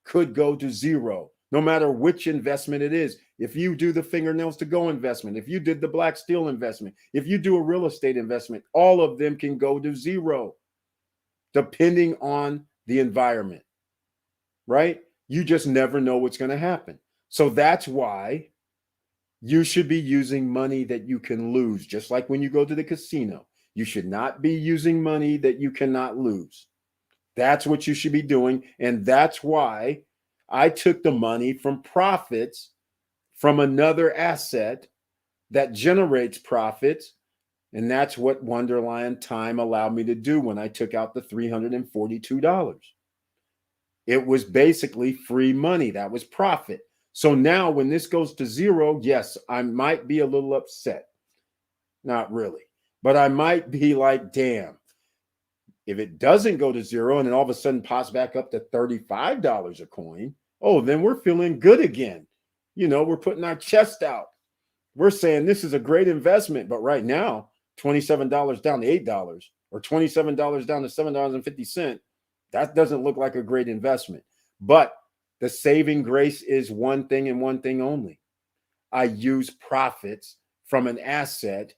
could go to zero, no matter which investment it is. If you do the fingernails to go investment, if you did the black steel investment, if you do a real estate investment, all of them can go to zero, depending on the environment, right? You just never know what's going to happen. So that's why you should be using money that you can lose, just like when you go to the casino. You should not be using money that you cannot lose. That's what you should be doing. And that's why I took the money from profits from another asset that generates profits. And that's what Wonderland Time allowed me to do when I took out the $342. It was basically free money. That was profit. So now when this goes to zero, yes, I might be a little upset. Not really. But I might be like, damn. If it doesn't go to zero and then all of a sudden pops back up to $35 a coin, oh, then we're feeling good again. You know, we're putting our chest out. We're saying this is a great investment. But right now, $27 down to $8 or $27 down to $7.50, that doesn't look like a great investment. But the saving grace is one thing and one thing only. I use profits from an asset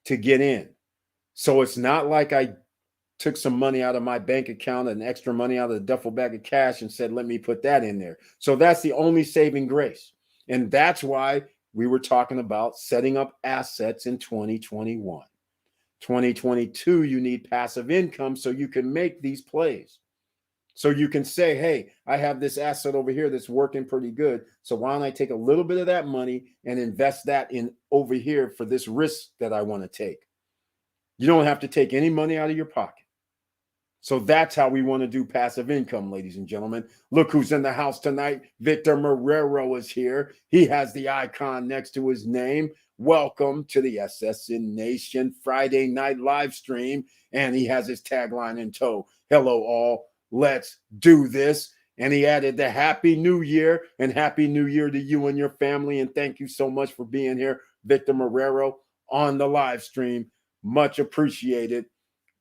to get in. So it's not like I took some money out of my bank account and extra money out of the duffel bag of cash and said, let me put that in there. So that's the only saving grace. And that's why we were talking about setting up assets in 2021. 2022, you need passive income so you can make these plays. So you can say, hey, I have this asset over here that's working pretty good. So why don't I take a little bit of that money and invest that in over here for this risk that I want to take? You don't have to take any money out of your pocket. So that's how we want to do passive income, ladies and gentlemen. Look who's in the house tonight. Victor Marrero is here. He has the icon next to his name. Welcome to the SSN Nation Friday night live stream. And he has his tagline in tow. Hello, all. Let's do this. And he added the Happy New Year, and Happy New Year to you and your family. And thank you so much for being here, Victor Marrero, on the live stream. Much appreciated.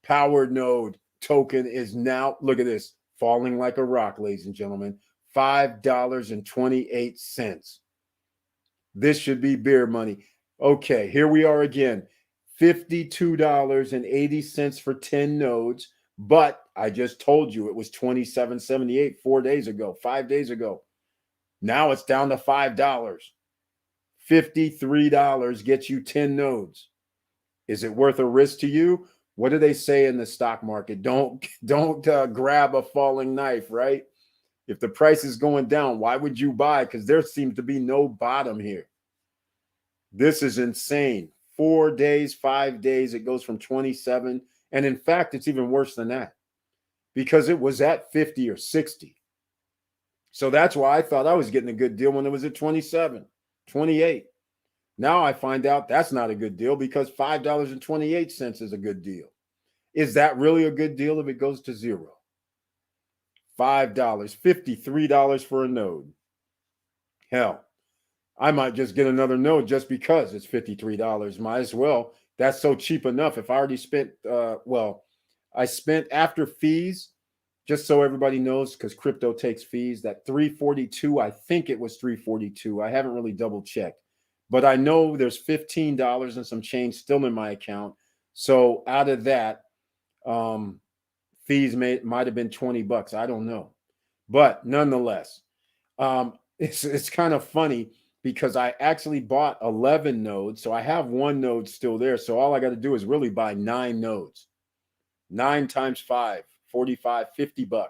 Power node token is now, look at this, falling like a rock, ladies and gentlemen, $5.28. This should be beer money. Okay, here we are again, $52.80 for 10 nodes, but I just told you it was $27.78 5 days ago. Now it's down to $5. $53 gets you 10 nodes. Is it worth a risk to you? What do they say in the stock market? Don't grab a falling knife, right? If the price is going down, why would you buy? Because there seems to be no bottom here. This is insane. 4 days, 5 days, it goes from 27. And in fact, it's even worse than that because it was at 50 or 60. So that's why I thought I was getting a good deal when it was at 27, 28. Now I find out that's not a good deal because $5.28 is a good deal. Is that really a good deal if it goes to zero? $5, $53 for a node. Hell, I might just get another node just because it's $53. Might as well. That's so cheap enough. If I already spent, I spent after fees, just so everybody knows, because crypto takes fees, that 342, I think it was 342. I haven't really double checked. But I know there's $15 and some change still in my account. So out of that, fees might have been $20. I don't know. But nonetheless, it's kind of funny because I actually bought 11 nodes. So I have one node still there. So all I got to do is really buy 9 nodes. 9 times 5, 45, $50.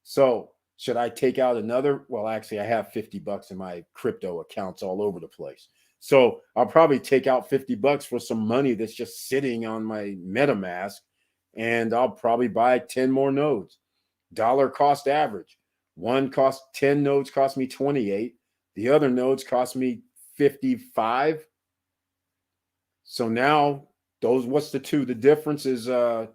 So should I take out another? Well, actually, I have $50 in my crypto accounts all over the place. So I'll probably take out $50 for some money that's just sitting on my MetaMask, and I'll probably buy 10 more nodes. Dollar cost average. 10 nodes cost me 28. The other nodes cost me 55. So now what's the two? The difference is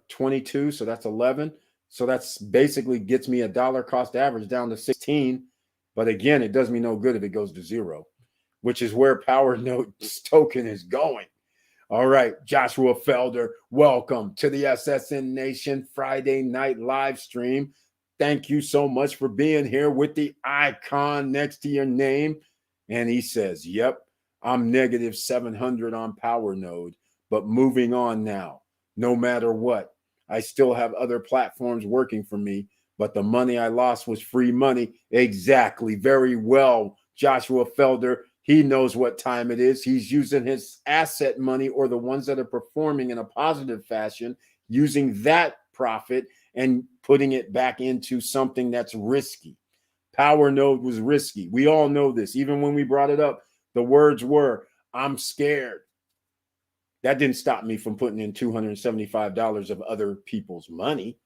22. So that's 11. So that's basically gets me a dollar cost average down to 16. But again, it does me no good if it goes to zero, which is where Power Node's token is going. All right, Joshua Felder, welcome to the SSN Nation Friday night live stream. Thank you so much for being here with the icon next to your name. And he says, yep, I'm negative 700 on Power Node, but moving on now. No matter what, I still have other platforms working for me, but the money I lost was free money. Exactly. Very well, Joshua Felder. He knows what time it is. He's using his asset money, or the ones that are performing in a positive fashion, using that profit and putting it back into something that's risky. Power Node was risky. We all know this. Even when we brought it up, the words were, I'm scared. That didn't stop me from putting in $275 of other people's money.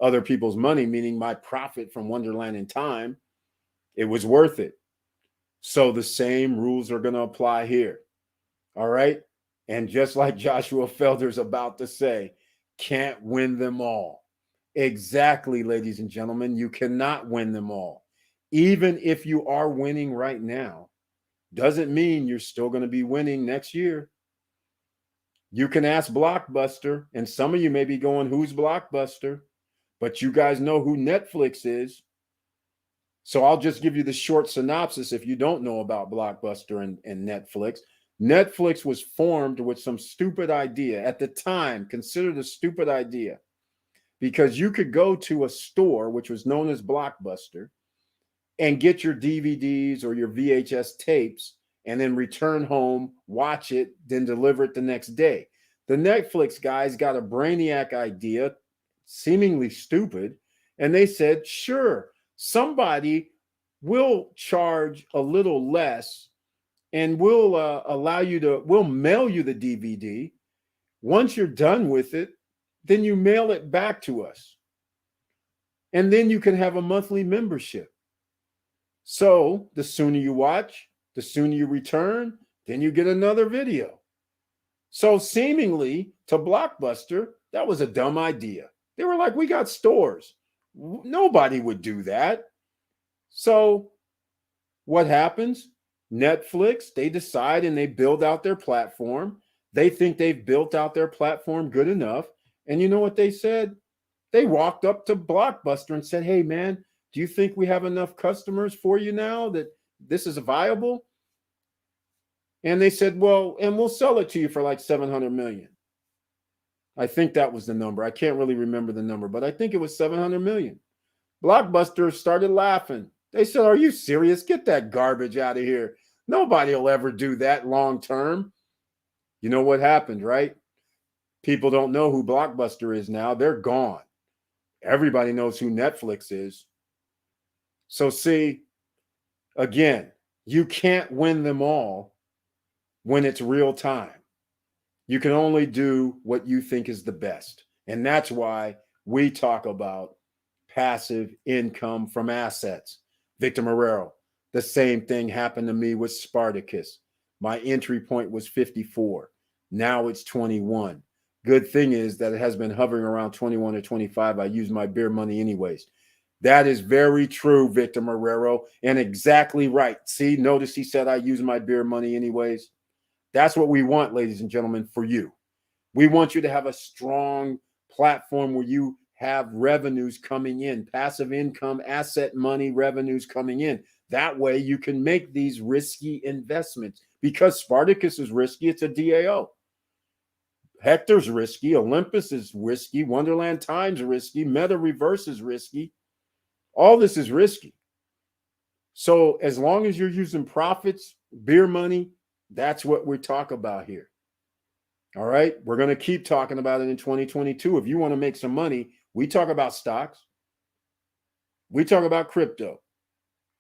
Other people's money, meaning my profit from Wonderland in time. It was worth it. So the same rules are going to apply here. All right. And just like Joshua Felder's about to say, can't win them all. Exactly, ladies and gentlemen, you cannot win them all. Even if you are winning right now, doesn't mean you're still going to be winning next year. You can ask Blockbuster, and some of you may be going, who's Blockbuster? But you guys know who Netflix is. So I'll just give you the short synopsis if you don't know about Blockbuster and Netflix. Netflix was formed with some stupid idea at the time, considered a stupid idea, because you could go to a store, which was known as Blockbuster, and get your DVDs or your VHS tapes and then return home, watch it, then deliver it the next day. The Netflix guys got a brainiac idea, seemingly stupid, and they said, sure, somebody will charge a little less and we'll we'll mail you the DVD. Once you're done with it, then you mail it back to us. And then you can have a monthly membership. So the sooner you watch, the sooner you return, then you get another video. So seemingly to Blockbuster, that was a dumb idea. They were like, we got stores. Nobody would do that. So what happens? Netflix, they decide and they build out their platform. They think they've built out their platform good enough. And you know what they said? They walked up to Blockbuster and said, hey, man, do you think we have enough customers for you now that this is viable? And they said, well, and we'll sell it to you for like 700 million. I think that was the number. I can't really remember the number, but I think it was 700 million. Blockbuster started laughing. They said, are you serious? Get that garbage out of here. Nobody will ever do that long term. You know what happened, right? People don't know who Blockbuster is now. They're gone. Everybody knows who Netflix is. So see, again, you can't win them all when it's real time. You can only do what you think is the best. And that's why we talk about passive income from assets. Victor Marrero, the same thing happened to me with Spartacus. My entry point was 54. Now it's 21. Good thing is that it has been hovering around 21 or 25. I use my beer money anyways. That is very true, Victor Marrero, and exactly right. See, notice he said I use my beer money anyways. That's what we want, ladies and gentlemen, for you. We want you to have a strong platform where you have revenues coming in, passive income, asset money revenues coming in. That way you can make these risky investments. Because Spartacus is risky, it's a DAO. Hector's risky, Olympus is risky, Wonderland Times is risky, Meta Reverse is risky. All this is risky. So as long as you're using profits, beer money, that's what we talk about here. All right. We're going to keep talking about it in 2022. If you want to make some money, we talk about stocks. We talk about crypto.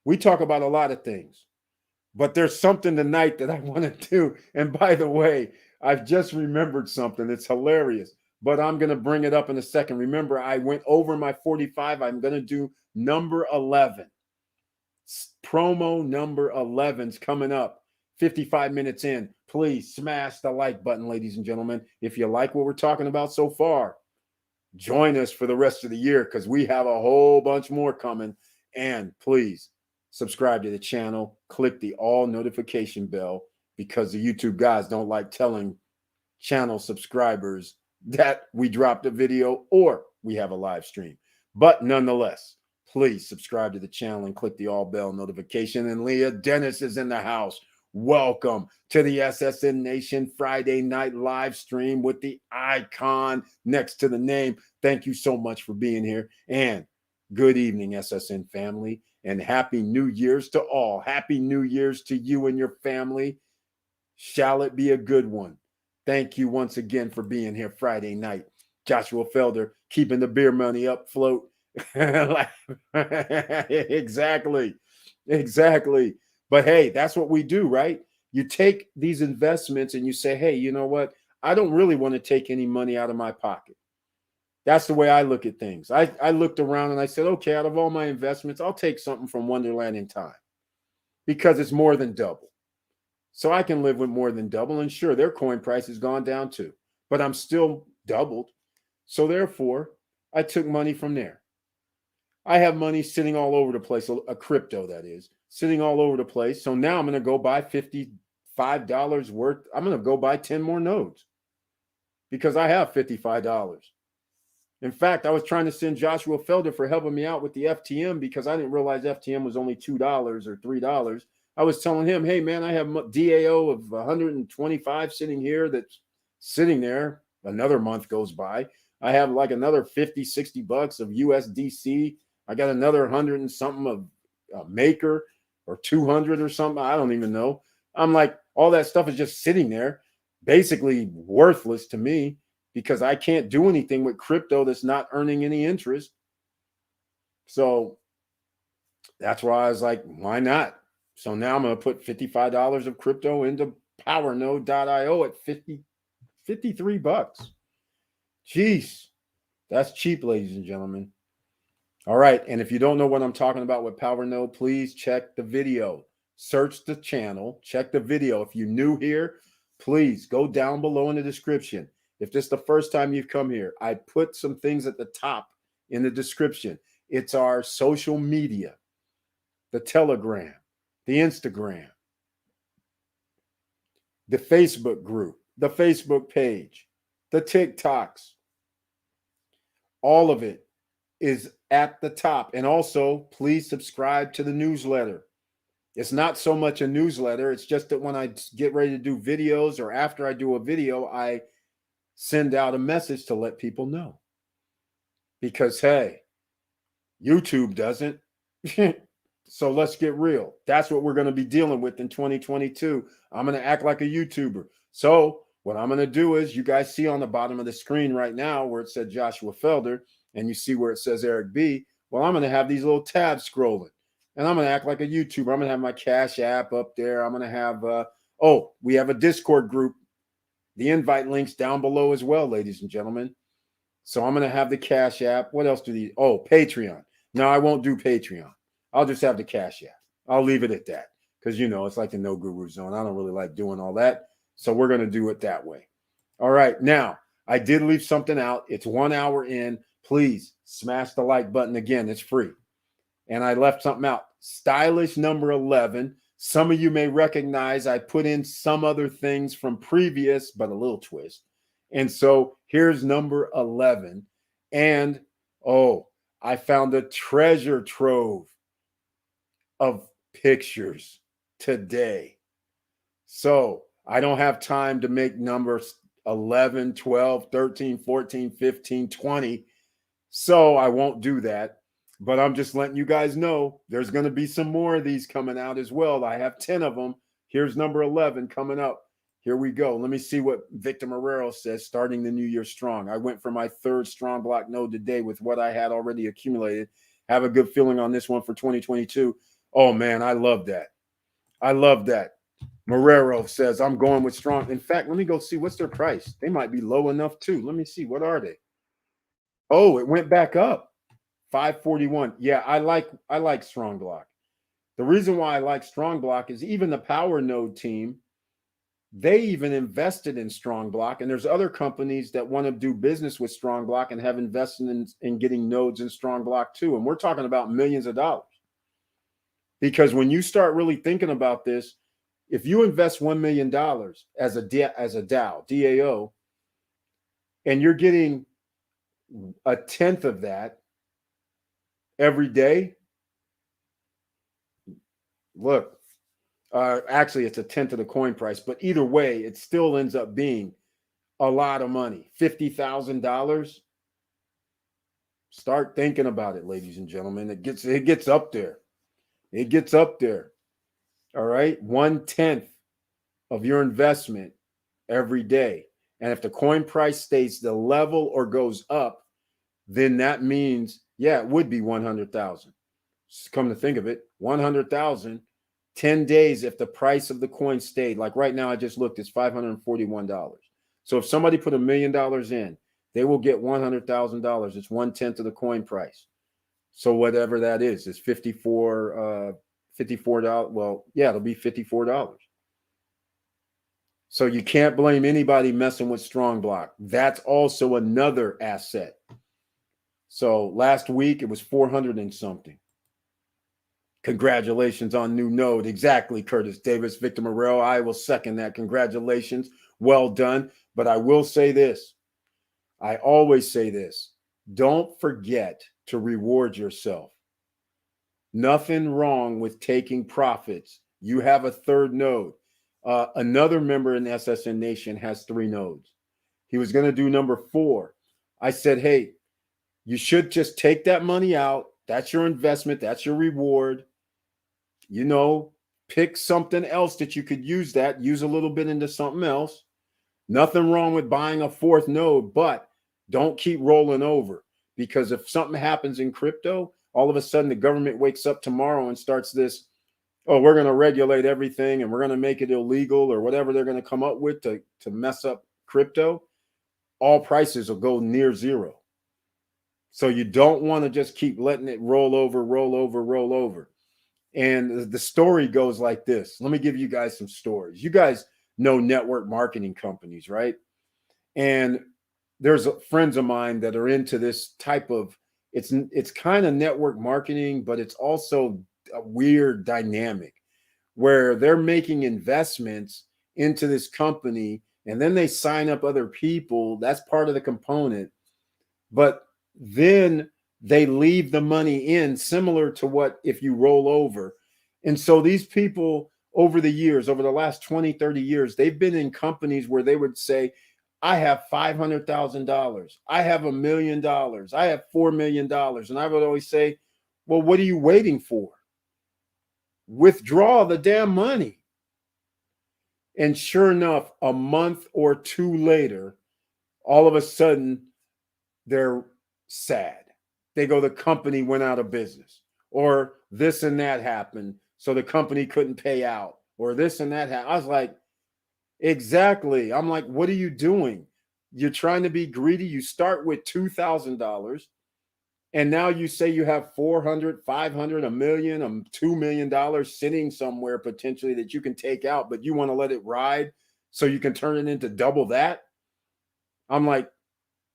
We talk about a lot of things. But there's something tonight that I want to do. And by the way, I've just remembered something. It's hilarious, but I'm going to bring it up in a second. Remember, I went over my 45. I'm going to do number 11. Promo number 11's coming up 55 minutes in. Please smash the like button, ladies and gentlemen. If you like what we're talking about so far, join us for the rest of the year because we have a whole bunch more coming. And please subscribe to the channel, click the all notification bell because the YouTube guys don't like telling channel subscribers that we dropped a video or we have a live stream. But nonetheless, please subscribe to the channel and click the all bell notification. And Leah Dennis is in the house. Welcome to the SSN Nation Friday night live stream with the icon next to the name. Thank you so much for being here. And good evening, SSN family. And happy New Year's to all. Happy New Year's to you and your family. Shall it be a good one? Thank you once again for being here Friday night. Joshua Felder, keeping the beer money up float. Exactly. But hey, that's what we do, right? You take these investments and you say, hey, you know what? I don't really want to take any money out of my pocket. That's the way I look at things. I looked around and I said, okay, out of all my investments, I'll take something from Wonderland in Time because it's more than double. So I can live with more than double. And sure, their coin price has gone down too, but I'm still doubled. So therefore, I took money from there. I have money sitting all over the place, a crypto that is, sitting all over the place. So now I'm going to go buy $55 worth. I'm going to go buy 10 more nodes because I have $55. In fact, I was trying to send Joshua Felder for helping me out with the FTM because I didn't realize FTM was only $2 or $3. I was telling him, hey, man, I have DAO of 125 sitting here that's sitting there. Another month goes by. I have like another 50, 60 bucks of USDC. I got another 100 and something of Maker or 200 or something. I don't even know. I'm like, all that stuff is just sitting there, basically worthless to me because I can't do anything with crypto that's not earning any interest. So that's why I was like, why not? So now I'm going to put $55 of crypto into powernode.io at 53 bucks. Jeez, that's cheap, ladies and gentlemen. All right. And if you don't know what I'm talking about with PowerNode, please check the video. Search the channel. Check the video. If you're new here, please go down below in the description. If this is the first time you've come here, I put some things at the top in the description. It's our social media, the Telegram, the Instagram, the Facebook group, the Facebook page, the TikToks. All of it is at the top. And also, please subscribe to the newsletter. It's not so much a newsletter. It's just that when I get ready to do videos or after I do a video, I send out a message to let people know. Because, hey, YouTube doesn't. So let's get real. That's what we're going to be dealing with in 2022. I'm going to act like a YouTuber. So what I'm going to do is you guys see on the bottom of the screen right now where it said Joshua Felder and you see where it says Eric B. Well, I'm going to have these little tabs scrolling and I'm going to act like a YouTuber. I'm going to have my Cash App up there. I'm going to have, we have a Discord group. The invite link's down below as well, ladies and gentlemen. So I'm going to have the Cash App. What else do these? Oh, Patreon. No, I won't do Patreon. I'll just have the Cash App. I'll leave it at that because, it's like the no guru zone. I don't really like doing all that. So we're going to do it that way. All right. Now, I did leave something out. It's 1 hour in. Please smash the like button again. It's free. And I left something out. Stylish number 11. Some of you may recognize I put in some other things from previous, but a little twist. And so here's number 11. And, I found a treasure trove of pictures today. So I don't have time to make numbers 11, 12, 13, 14, 15, 20. So I won't do that. But I'm just letting you guys know there's going to be some more of these coming out as well. I have 10 of them. Here's number 11 coming up Here we go. Let me see what Victor Marrero says, starting the new year strong. I went for my third strong block node today with what I had already accumulated. Have a good feeling on this one for 2022. Oh, man, I love that. I love that. Marrero says, I'm going with strong. In fact, let me go see what's their price. They might be low enough too. Let me see. What are they? Oh, it went back up. 541. Yeah, I like strong block. The reason why I like strong block is even the power node team, they even invested in strong block. And there's other companies that want to do business with strong block and have invested in getting nodes in strong block too. And we're talking about millions of dollars. Because when you start really thinking about this, if you invest $1 million as a DAO, DAO, and you're getting a tenth of that every day, look, actually it's a tenth of the coin price, but either way, it still ends up being a lot of money. $50,000. Start thinking about it, ladies and gentlemen. It gets up there. It gets up there. All right. 1/10 of your investment every day. And if the coin price stays the level or goes up, then that means, yeah, it would be 100,000. Come to think of it, 100,000, 10 days if the price of the coin stayed. Like right now, I just looked, it's $541. So if somebody put $1 million in, they will get $100,000. It's 1/10 of the coin price. So whatever that is, it's $54. Well, yeah, it'll be $54. So you can't blame anybody messing with strong block. That's also another asset. So last week it was 400 and something. Congratulations on new node. Exactly, Curtis Davis, Victor Marrero. I will second that. Congratulations. Well done. But I will say this. I always say this. Don't forget to reward yourself. Nothing wrong with taking profits. You have a third node. Another member in SSN Nation has 3 nodes. He was going to do number 4. I said, hey, you should just take that money out. That's your investment. That's your reward. You know, pick something else that you could use a little bit into something else. Nothing wrong with buying a 4th node, but don't keep rolling over, because if something happens in crypto, all of a sudden the government wakes up tomorrow and starts this, oh, we're going to regulate everything and we're going to make it illegal or whatever they're going to come up with to mess up crypto, all prices will go near zero. So you don't want to just keep letting it roll over. And the story goes like this. Let me give you guys some stories. You guys know network marketing companies, right? And there's friends of mine that are into this type of, it's kind of network marketing, but it's also a weird dynamic where they're making investments into this company and then they sign up other people. That's part of the component. But then they leave the money in, similar to what if you roll over. And so these people over the years, over the last 20, 30 years, they've been in companies where they would say, I have $500,000. I have $1 million. I have $4 million. And I would always say, well, what are you waiting for? Withdraw the damn money. And sure enough, a month or 2 later, all of a sudden, they're sad. They go, the company went out of business, or this and that happened, so the company couldn't pay out, or this and that happened. I was like, exactly. I'm like, what are you doing? You're trying to be greedy. You start with $2,000, and now you say you have 400, 500, $1 million, $2 million sitting somewhere potentially that you can take out, but you want to let it ride so you can turn it into double that. I'm like,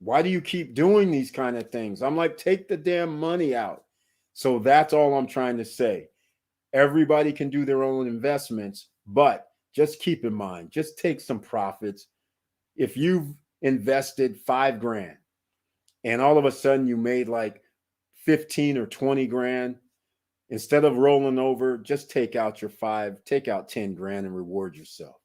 why do you keep doing these kind of things? I'm like, take the damn money out. So that's all I'm trying to say. Everybody can do their own investments, but just keep in mind, just take some profits. If you've invested $5,000 and all of a sudden you made like 15 or 20 grand, instead of rolling over, just take out your 5, take out 10 grand and reward yourself.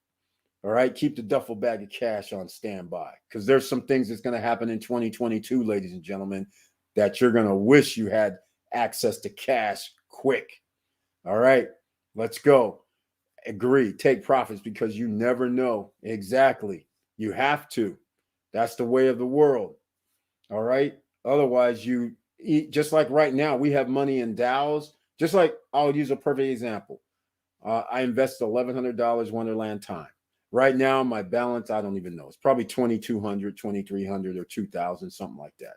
All right. Keep the duffel bag of cash on standby, because there's some things that's going to happen in 2022, ladies and gentlemen, that you're going to wish you had access to cash quick. All right, let's go. Agree. Take profits because you never know. Exactly. You have to. That's the way of the world. All right. Otherwise, you eat just like right now, we have money in Dows. Just like I'll use a perfect example. I invested $1,100 Wonderland time. Right now, my balance, I don't even know. It's probably 2,200, 2,300, or 2,000, something like that.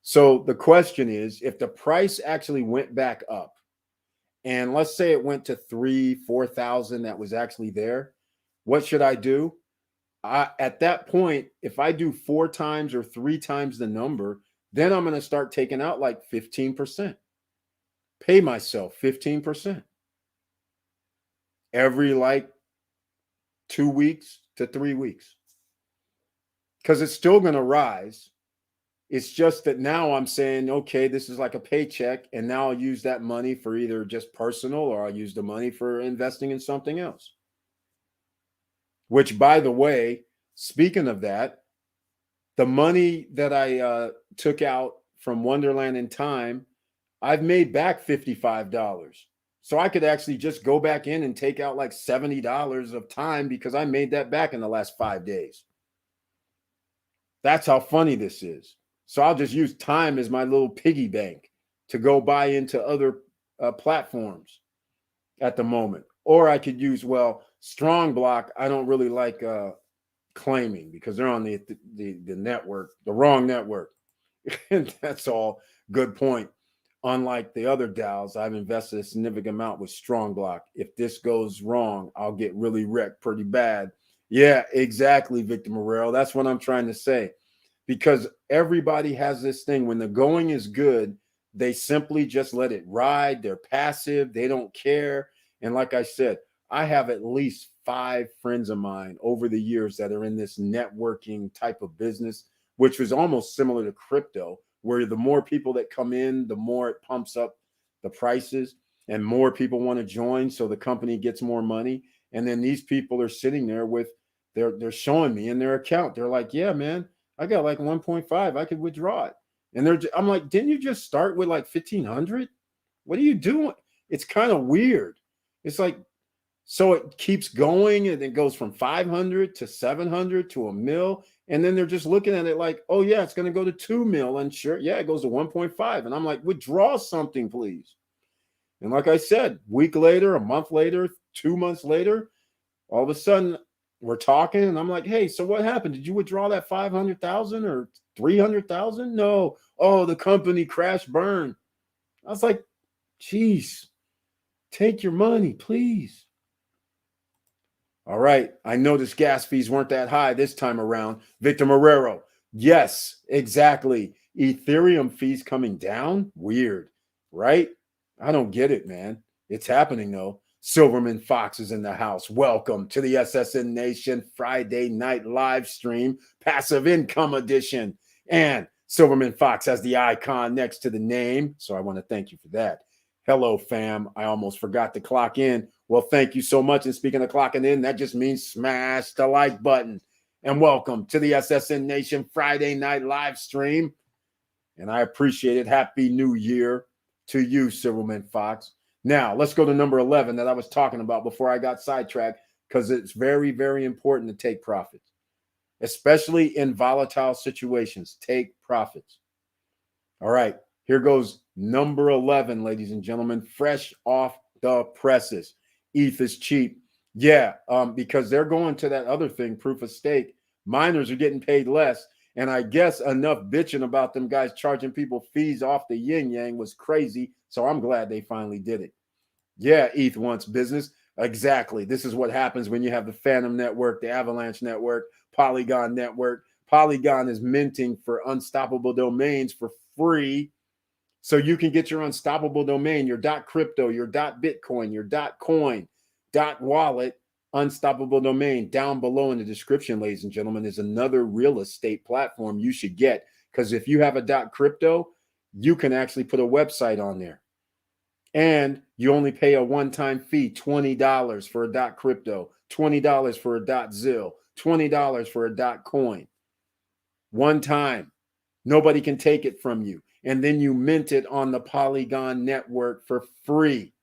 So the question is, if the price actually went back up, and let's say it went to 3,000, 4,000 that was actually there, what should I do? At that point, if I do 4 times or 3 times the number, then I'm going to start taking out like 15%. Pay myself 15% every like 2 weeks to 3 weeks because it's still going to rise. It's just that now I'm saying, okay, this is like a paycheck, and now I'll use that money for either just personal or I'll use the money for investing in something else. Which, by the way, speaking of that, the money that I took out from Wonderland in time, I've made back $55. So I could actually just go back in and take out like $70 of time because I made that back in the last 5 days. That's how funny this is. So I'll just use time as my little piggy bank to go buy into other platforms at the moment. Or I could use, well, Strong Block, I don't really like claiming because they're on the network, the wrong network. And that's all. Good point. Unlike the other DAOs, I've invested a significant amount with Strong Block. If this goes wrong, I'll get really wrecked pretty bad. Yeah, exactly, Victor Morero. That's what I'm trying to say. Because everybody has this thing. When the going is good, they simply just let it ride. They're passive. They don't care. And like I said, I have at least 5 friends of mine over the years that are in this networking type of business, which was almost similar to crypto, where the more people that come in, the more it pumps up the prices and more people want to join. So the company gets more money. And then these people are sitting there with, they're showing me in their account. They're like, yeah, man, I got like 1.5. I could withdraw it. And I'm like, didn't you just start with like 1,500? What are you doing? It's kind of weird. It's like, so it keeps going and it goes from 500 to 700 to a mil. And then they're just looking at it like, oh, yeah, it's going to go to 2 mil. And sure, yeah, it goes to 1.5. And I'm like, withdraw something, please. And like I said, week later, a month later, 2 months later, all of a sudden we're talking and I'm like, hey, so what happened? Did you withdraw that 500,000 or 300,000? No. Oh, the company crash burn. I was like, geez, take your money, please. All right. I noticed gas fees weren't that high this time around. Victor Morero. Yes, exactly. Ethereum fees coming down? Weird, right? I don't get it, man. It's happening, though. Silverman Fox is in the house. Welcome to the SSN Nation Friday night live stream, Passive Income Edition. And Silverman Fox has the icon next to the name. So I want to thank you for that. Hello, fam. I almost forgot to clock in. Well, thank you so much. And speaking of clocking in, that just means smash the like button. And welcome to the SSN Nation Friday night live stream. And I appreciate it. Happy New Year to you, Silverman Fox. Now, let's go to number 11 that I was talking about before I got sidetracked, because it's very, very important to take profits, especially in volatile situations. Take profits. All right, here goes number 11, ladies and gentlemen, fresh off the presses. ETH is cheap. Yeah, because they're going to that other thing, proof of stake. Miners are getting paid less. And I guess enough bitching about them guys charging people fees off the yin yang was crazy. So I'm glad they finally did it. Yeah, ETH wants business. Exactly. This is what happens when you have the Phantom Network, the Avalanche Network, Polygon Network. Polygon is minting for unstoppable domains for free. So you can get your unstoppable domain, your .crypto, your .bitcoin, your .coin, .wallet, unstoppable domain. Down below in the description, ladies and gentlemen, is another real estate platform you should get. Because if you have a .crypto, you can actually put a website on there. And you only pay a one-time fee, $20 for a .crypto, $20 for a .zil, $20 for a .coin. One time. Nobody can take it from you. And then you mint it on the Polygon network for free.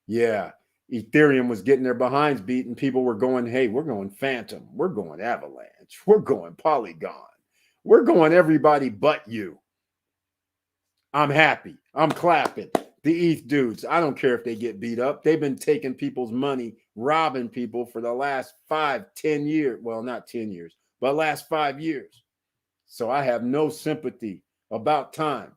Yeah. Ethereum was getting their behinds beat, and people were going, hey, we're going Phantom, we're going Avalanche, we're going Polygon, we're going everybody but you. I'm happy. I'm clapping. The ETH dudes, I don't care if they get beat up. They've been taking people's money, robbing people for the last 5-10 years. Well, not 10 years, but last 5 years. So I have no sympathy. About time.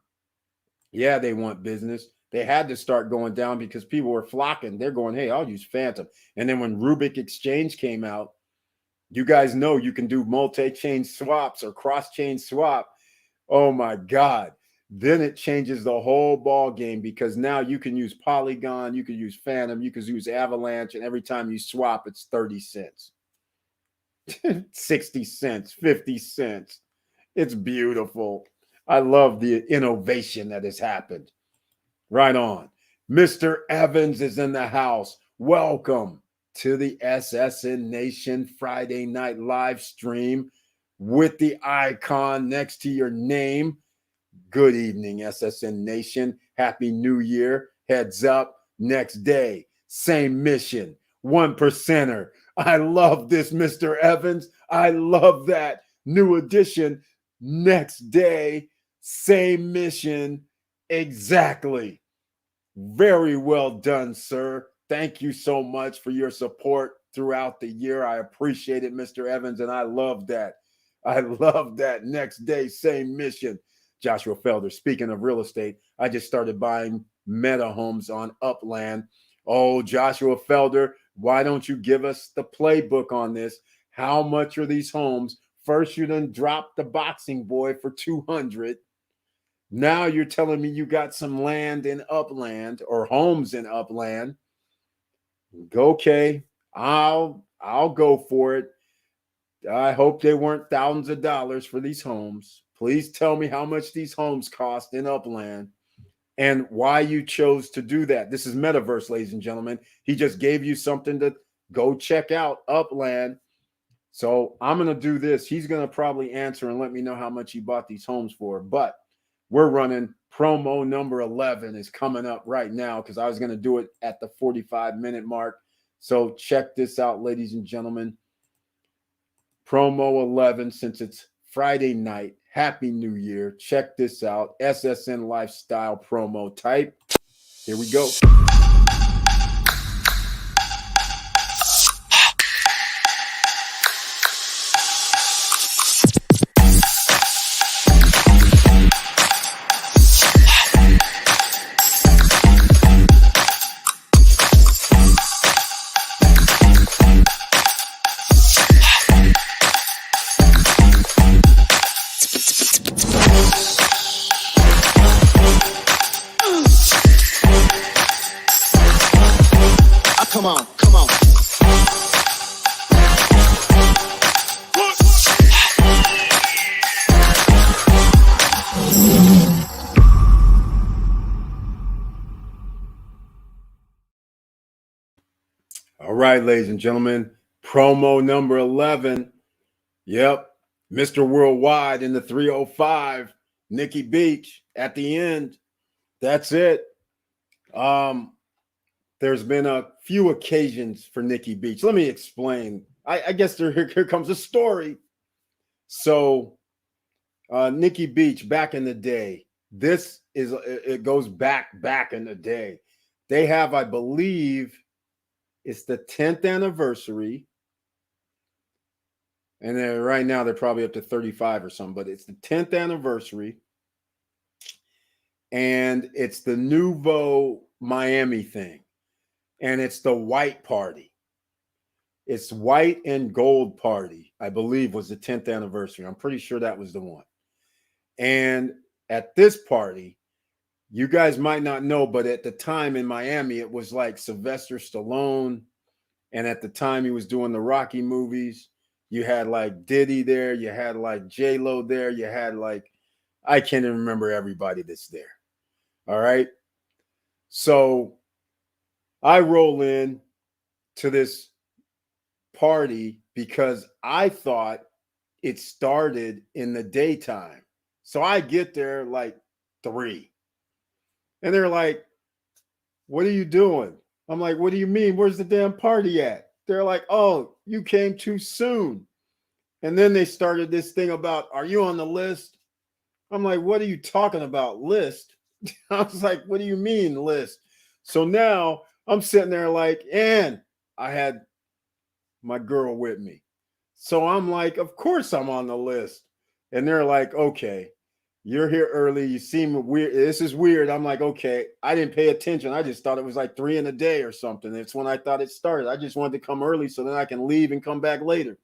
Yeah, they want business. They had to start going down because people were flocking. They're going, hey, I'll use Phantom. And then when Rubik Exchange came out, you guys know you can do multi-chain swaps or cross-chain swap. Oh my God. Then it changes the whole ball game because now you can use Polygon, you can use Phantom, you can use Avalanche, and every time you swap, it's 30 cents, 60 cents, 50 cents. It's beautiful. I love the innovation that has happened. Right on. Mr. Evans is in the house. Welcome to the SSN Nation Friday night live stream with the icon next to your name. Good evening, SSN Nation. Happy New Year. Heads up. Next day. Same mission. 1%er. I love this, Mr. Evans. I love that. New edition. Next day. Same mission. Exactly. Very well done, sir. Thank you so much for your support throughout the year. I appreciate it, Mr. Evans, and I love that. I love that. Next day, same mission. Joshua Felder, speaking of real estate, I just started buying meta homes on Upland. Oh, Joshua Felder, why don't you give us the playbook on this? How much are these homes? First, you done dropped the boxing boy for 200. Now you're telling me you got some land in Upland or homes in Upland. Okay, I'll go for it. I hope they weren't thousands of dollars for these homes. Please tell me how much these homes cost in Upland and why you chose to do that. This is Metaverse, ladies and gentlemen. He just gave you something to go check out, Upland. So I'm going to do this. He's going to probably answer and let me know how much he bought these homes for. But we're running promo number 11 is coming up right now because I was going to do it at the 45-minute mark. So check this out, ladies and gentlemen. Promo 11, since it's Friday night. Happy New Year. Check this out. SSN Lifestyle promo type. Here we go. Come on, come on. All right, ladies and gentlemen, promo number 11. Yep, Mr. Worldwide in the 305, Nikki Beach at the end. That's it. There's been a few occasions for Nikki Beach. Let me explain. I guess here comes a story. So Nikki Beach, back in the day, it goes back in the day. They have, I believe, it's the 10th anniversary. And then right now they're probably up to 35 or something, but it's the 10th anniversary. And it's the Nouveau Miami thing. And it's the white party. It's white and gold party, I believe, was the 10th anniversary. I'm pretty sure that was the one. And at this party, you guys might not know, but at the time in Miami, it was like Sylvester Stallone. And at the time he was doing the Rocky movies, you had like Diddy there. You had like J-Lo there. You had like, I can't even remember everybody that's there. All right. So I roll in to this party because I thought it started in the daytime. So I get there like 3. And they're like, what are you doing? I'm like, what do you mean? Where's the damn party at? They're like, oh, you came too soon. And then they started this thing about, are you on the list? I'm like, what are you talking about, list? I was like, what do you mean, list? So now I'm sitting there like, and I had my girl with me. So I'm like, of course I'm on the list. And they're like, okay, you're here early. You seem weird. This is weird. I'm like, okay, I didn't pay attention. I just thought it was like 3 in a day or something. It's when I thought it started. I just wanted to come early so then I can leave and come back later.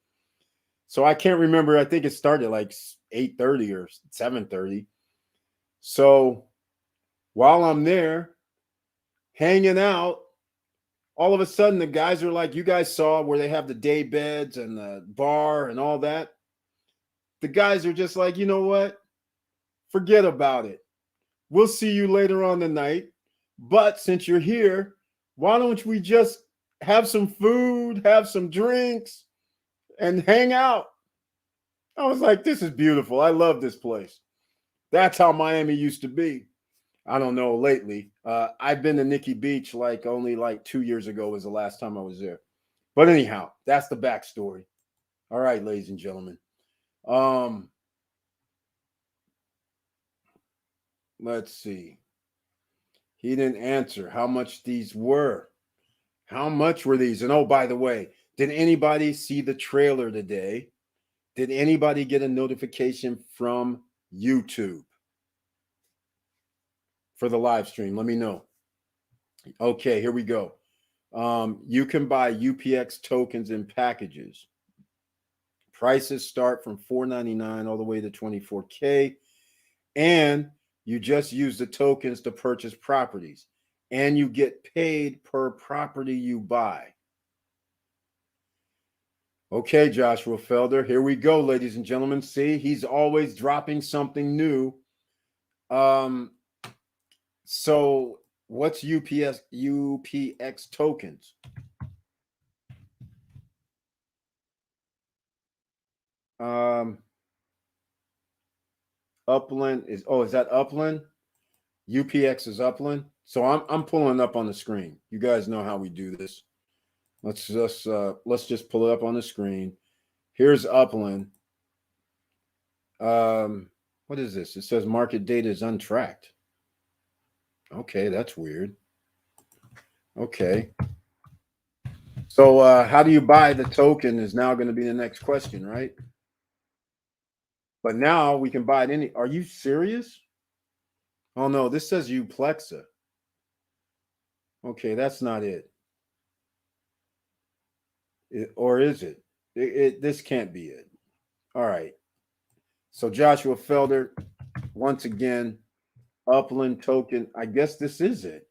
So I can't remember. I think it started like 8:30 or 7:30. So while I'm there hanging out, all of a sudden the guys are like, you guys saw where they have the day beds and the bar and all that. The guys are just like, you know what? Forget about it. We'll see you later on the night. But since you're here, why don't we just have some food, have some drinks, and hang out? I was like, this is beautiful. I love this place. That's how Miami used to be. I don't know lately. I've been to Nikki Beach like only like 2 years ago was the last time I was there. But anyhow, that's the backstory. All right, ladies and gentlemen. Let's see. He didn't answer how much these were. How much were these? And oh, by the way, did anybody see the trailer today? Did anybody get a notification from YouTube for the live stream? Let me know. Okay, here we go. You can buy UPX tokens in packages. Prices start from $4.99 all the way to $24K. And you just use the tokens to purchase properties. And you get paid per property you buy. Okay, Joshua Felder, here we go, ladies and gentlemen. See, he's always dropping something new. So what's UPX tokens? Upland is that Upland? UPX is Upland. So I'm pulling up on the screen. You guys know how we do this. Let's just pull it up on the screen. Here's Upland. What is this? It says market data is untracked. Okay, that's weird. Okay. So how do you buy the token is now going to be the next question, right? But now we can buy it any. Are you serious? Oh no, this says Uplexa. Okay, that's not it. Or is it? This can't be it. All right. So Joshua Felder, once again, Upland token. I guess this is it.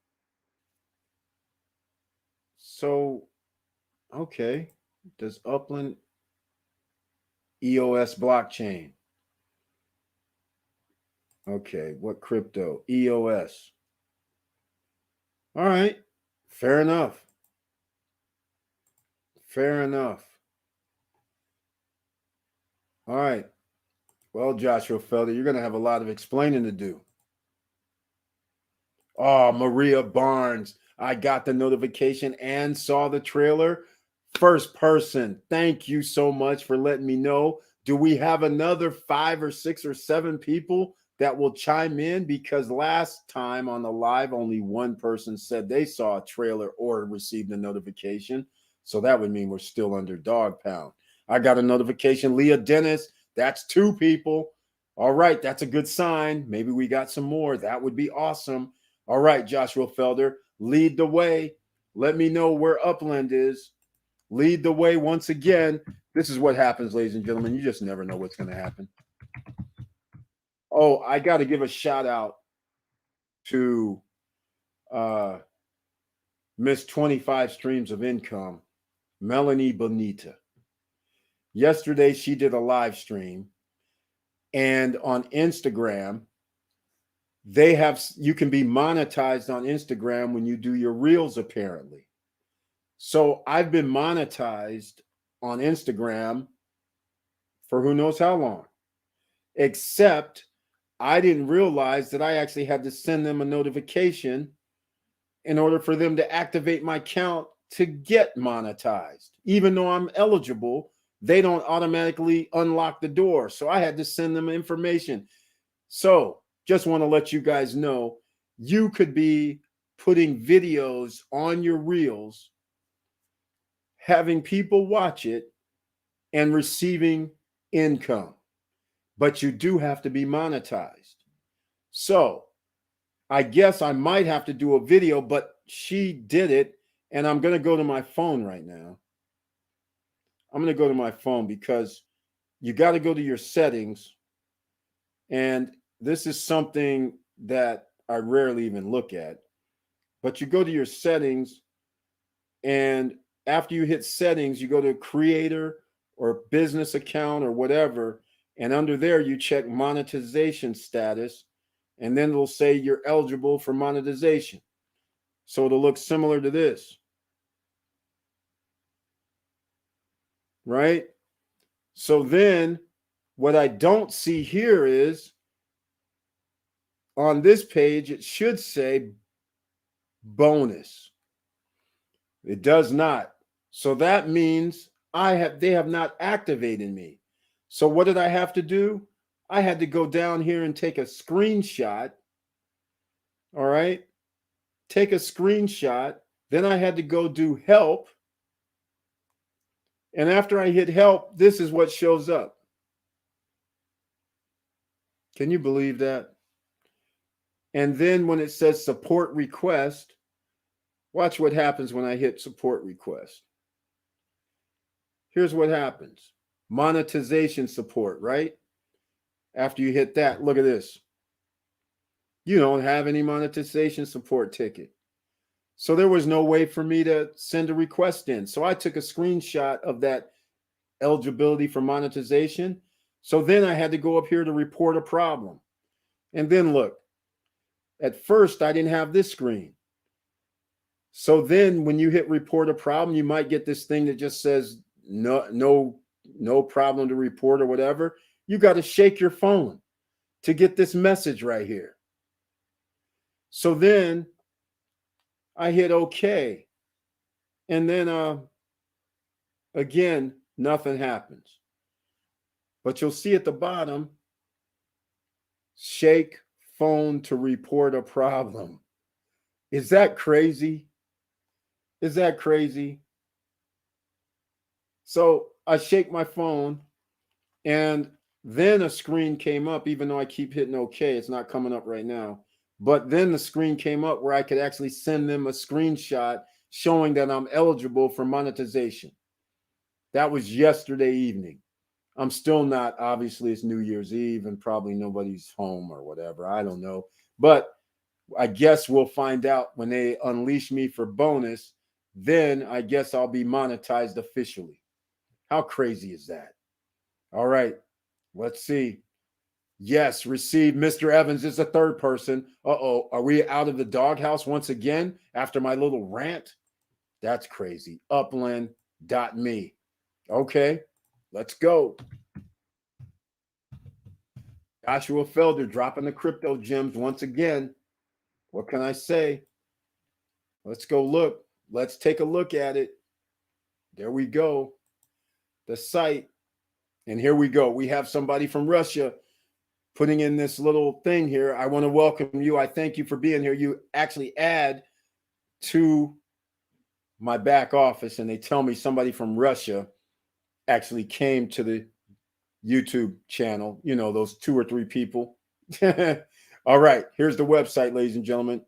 So, okay. Does Upland EOS blockchain? Okay. What crypto? EOS. All right. Fair enough. Fair enough. All right. Well, Joshua Felder, you're going to have a lot of explaining to do. Oh, Maria Barnes. I got the notification and saw the trailer. First person. Thank you so much for letting me know. Do we have another 5 or 6 or 7 people that will chime in? Because last time on the live, only one person said they saw a trailer or received a notification. So that would mean we're still under dog pound. I got a notification. Leah Dennis. That's 2 people. All right. That's a good sign. Maybe we got some more. That would be awesome. All right, Joshua Felder, lead the way. Let me know where Upland is. Lead the way once again. This is what happens, ladies and gentlemen. You just never know what's going to happen. Oh, I got to give a shout out to Miss 25 Streams of Income, Melanie Bonita. Yesterday, she did a live stream. And on Instagram, you can be monetized on Instagram when you do your reels, apparently. So I've been monetized on Instagram for who knows how long, except I didn't realize that I actually had to send them a notification in order for them to activate my account to get monetized. Even though I'm eligible, they don't automatically unlock the door. So I had to send them information. So just want to let you guys know, you could be putting videos on your reels, having people watch it, and receiving income. But you do have to be monetized. So I guess I might have to do a video, but she did it. And I'm going to go to my phone right now. I'm going to go to my phone because you got to go to your settings. And this is something that I rarely even look at. But you go to your settings, and after you hit settings, you go to creator or business account or whatever. And under there, you check monetization status. And then it'll say you're eligible for monetization. So it'll look similar to this. Right? So then what I don't see here is on this page, it should say bonus. It does not. So that means they have not activated me. So what did I have to do? I had to go down here and take a screenshot. All right. Take a screenshot. Then I had to go do help. And after I hit help, this is what shows up. Can you believe that? And then when it says support request, watch what happens when I hit support request. Here's what happens. Monetization support, right? After you hit that, look at this. You don't have any monetization support ticket. So there was no way for me to send a request in. So I took a screenshot of that eligibility for monetization. So then I had to go up here to report a problem. And then look, at first I didn't have this screen. So then when you hit report a problem, you might get this thing that just says no problem to report or whatever. You got to shake your phone to get this message right here. So then I hit OK. And then again, nothing happens. But you'll see at the bottom, shake phone to report a problem. Is that crazy? Is that crazy? So I shake my phone, and then a screen came up, even though I keep hitting OK. It's not coming up right now. But then the screen came up where I could actually send them a screenshot showing that I'm eligible for monetization. That was yesterday evening. I'm still not, obviously it's New Year's Eve and probably nobody's home or whatever. I don't know. But I guess we'll find out when they unleash me for bonus. Then I guess I'll be monetized officially. How crazy is that? All right, let's see. Yes, received. Mr. Evans is a third person. Uh-oh, are we out of the doghouse once again after my little rant? That's crazy. Upland.me. Okay, let's go. Joshua Felder dropping the crypto gems once again. What can I say? Let's go look. Let's take a look at it. There we go. The site. And here we go. We have somebody from Russia putting in this little thing here. I want to welcome you. I thank you for being here. You actually add to my back office, and they tell me somebody from Russia actually came to the YouTube channel. You know, those 2 or 3 people. All right. Here's the website, ladies and gentlemen.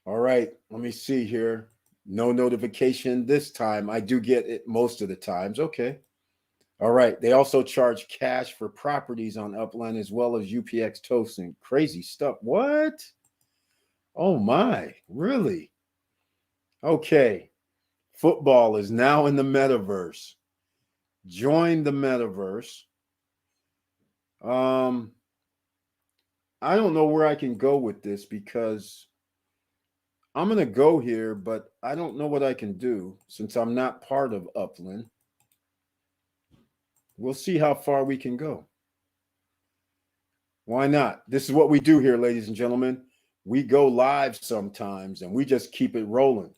All right. Let me see here. No notification this time. I do get it most of the times. Okay. All right. They also charge cash for properties on Upland as well as UPX toasting. Crazy stuff. What? Oh my, really? Okay. Football is now in the metaverse. Join the metaverse. I don't know where I can go with this because I'm going to go here, but I don't know what I can do since I'm not part of Upland. We'll see how far we can go. Why not? This is what we do here, ladies and gentlemen. we go live sometimes and we just keep it rolling.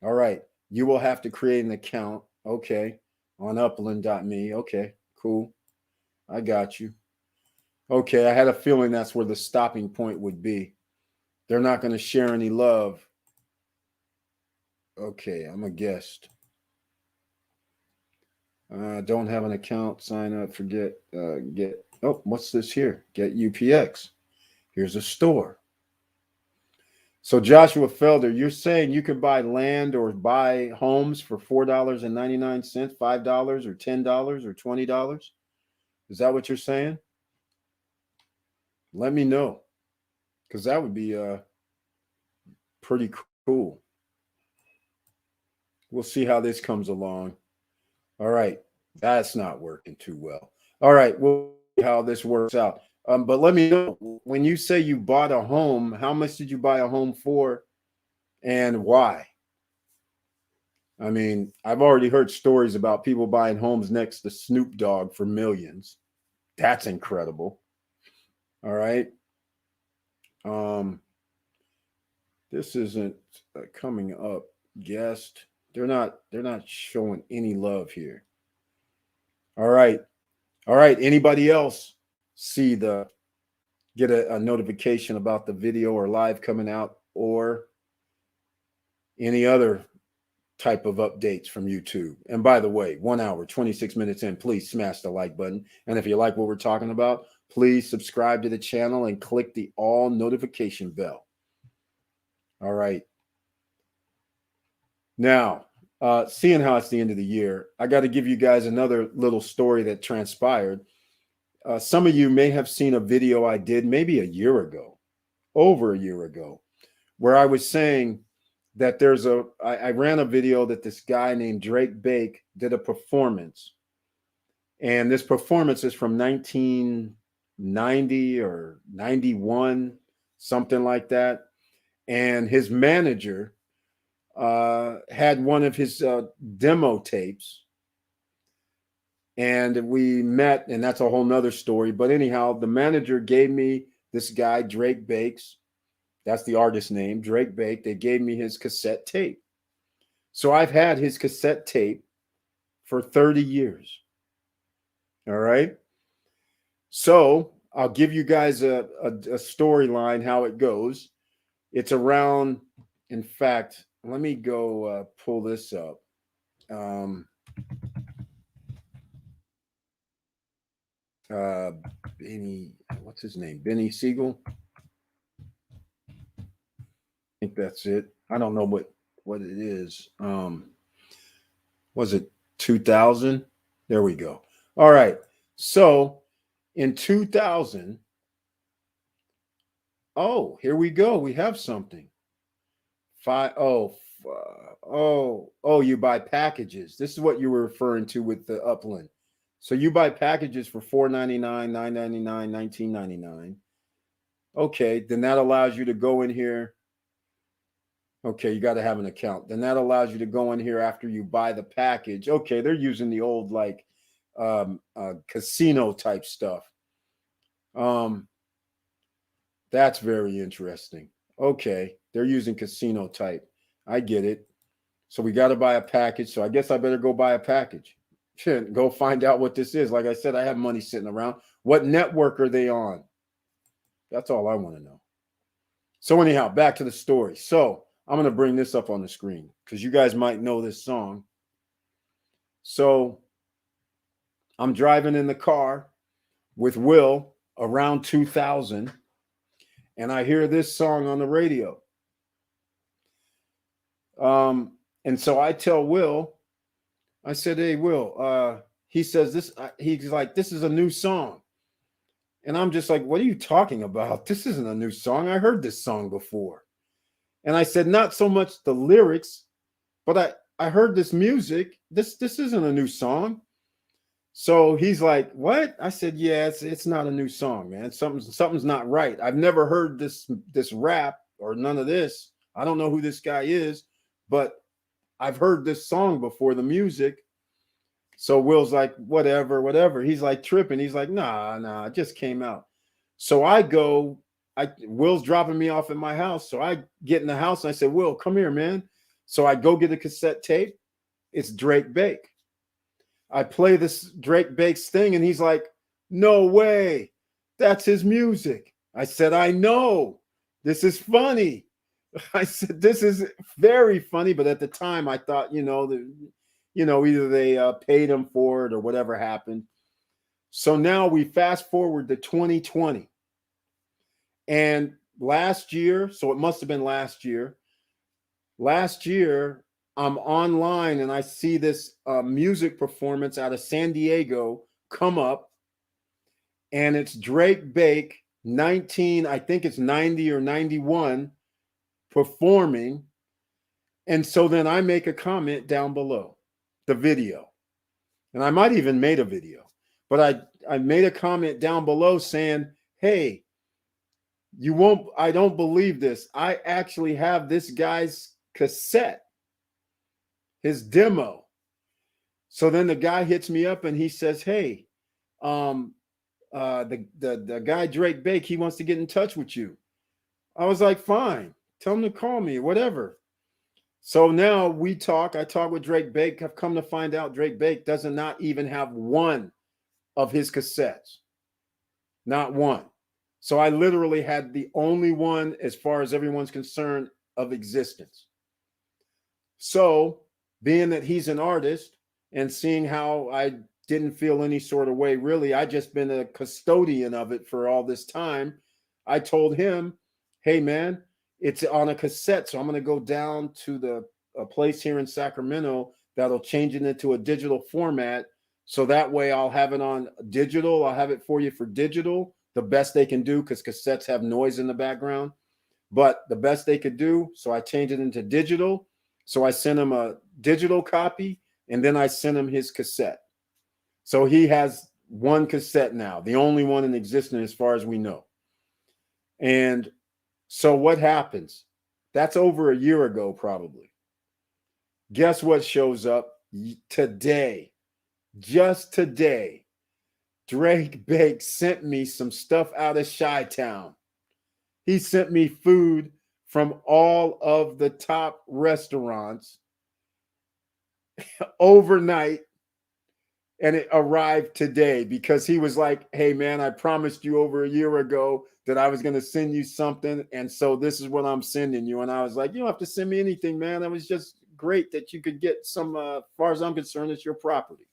All right. You will have to create an account. Okay. On upland.me. Okay. Cool. I got you. Okay. I had a feeling that's where the stopping point would be. They're not going to share any love. Okay. I'm a guest. Don't have an account. Sign up. Forget. Get. Oh, what's this here? Get UPX. Here's a store. So Joshua Felder, you're saying you can buy land or buy homes for $4.99, $5 or $10 or $20? Is that what you're saying? Let me know, because that would be pretty cool. We'll see how this comes along. All right, that's not working too well. All right, we'll see how this works out. But let me know, when you say you bought a home, how much did you buy a home for and why? I mean, I've already heard stories about people buying homes next to Snoop Dogg for millions. That's incredible. All right. This isn't coming up. Guest. They're not showing any love here. All right. All right. Anybody else get a notification about the video or live coming out or any other type of updates from YouTube? And by the way, 1 hour, 26 minutes in, please smash the like button. And if you like what we're talking about, please subscribe to the channel and click the all notification bell. All right. Now, seeing how it's the end of the year, I got to give you guys another little story that transpired. Some of you may have seen a video I did maybe over a year ago, where I was saying that I ran a video that this guy named Drake Bake did a performance. And this performance is from 1990 or 91, something like that. And his manager had one of his demo tapes. And we met, and that's a whole nother story. But anyhow, the manager gave me this guy, Drake Bakes. That's the artist name, Drake Bake. They gave me his cassette tape. So I've had his cassette tape for 30 years. All right. So I'll give you guys a storyline, how it goes. It's around, in fact, let me go pull this up. Benny, what's his name? Benny Siegel. I think that's it. I don't know what it is. Was it 2000? There we go. All right. So in 2000, oh, here we go. We have something. You buy packages. This is what you were referring to with the Upland. So you buy packages for $4.99, $9.99, $19.99. Okay, then that allows you to go in here. Okay, you got to have an account. Then that allows you to go in here after you buy the package. Okay, they're using the old like casino type stuff. That's very interesting. Okay, they're using casino type. I get it. So we got to buy a package. So I guess I better go buy a package. Go find out what this is. Like I said, I have money sitting around. What network are they on? That's all I want to know. So anyhow, back to the story. So I'm going to bring this up on the screen because you guys might know this song. So I'm driving in the car with Will around 2000, and I hear this song on the radio. And so I tell Will, I said, hey, Will, he says this, he's like, this is a new song. And I'm just like, what are you talking about? This isn't a new song. I heard this song before. And I said, not so much the lyrics, but I heard this music. This isn't a new song. So he's like, what? I said, yeah, it's not a new song, man. Something's not right. I've never heard this rap or none of this. I don't know who this guy is, but I've heard this song before, the music. So Will's like, whatever. He's like tripping. He's like, nah, it just came out. So I go Will's dropping me off at my house. So I get in the house and I said, Will, come here, man. So I go get a cassette tape. It's Drake Bake. I play this Drake Bake's thing, and he's like, no way. That's his music. I said, I know. This is funny. I said, this is very funny. But at the time, I thought, either they paid him for it or whatever happened. So now we fast forward to 2020. And last year, so it must have been last year, I'm online and I see this music performance out of San Diego come up, and it's Drake Bake 19, I think it's 90 or 91 performing. And so then I make a comment down below the video, and I might even made a video, but I made a comment down below saying, hey, I don't believe this. I actually have this guy's cassette, his demo. So then the guy hits me up and he says, hey, the guy Drake Bake, he wants to get in touch with you. I was like, fine, tell him to call me, whatever. So now I talk with Drake Bake. I've come to find out Drake Bake does not even have one of his cassettes. Not one. So I literally had the only one, as far as everyone's concerned, of existence. So being that he's an artist and seeing how I didn't feel any sort of way, really, I just been a custodian of it for all this time. I told him, hey, man, it's on a cassette. So I'm going to go down to a place here in Sacramento that'll change it into a digital format. So that way I'll have it on digital. I'll have it for you for digital, the best they can do, because cassettes have noise in the background. But the best they could do, so I changed it into digital. So I sent him a digital copy, and then I sent him his cassette. So he has one cassette now, the only one in existence as far as we know. And so what happens? That's over a year ago, probably. Guess what shows up today? Just today, Drake Bake sent me some stuff out of Chi-Town. He sent me food from all of the top restaurants overnight, and it arrived today because he was like, hey, man, I promised you over a year ago that I was going to send you something, and so this is what I'm sending you. And I was like, you don't have to send me anything, man. It was just great that you could get some, as far as I'm concerned, it's your property.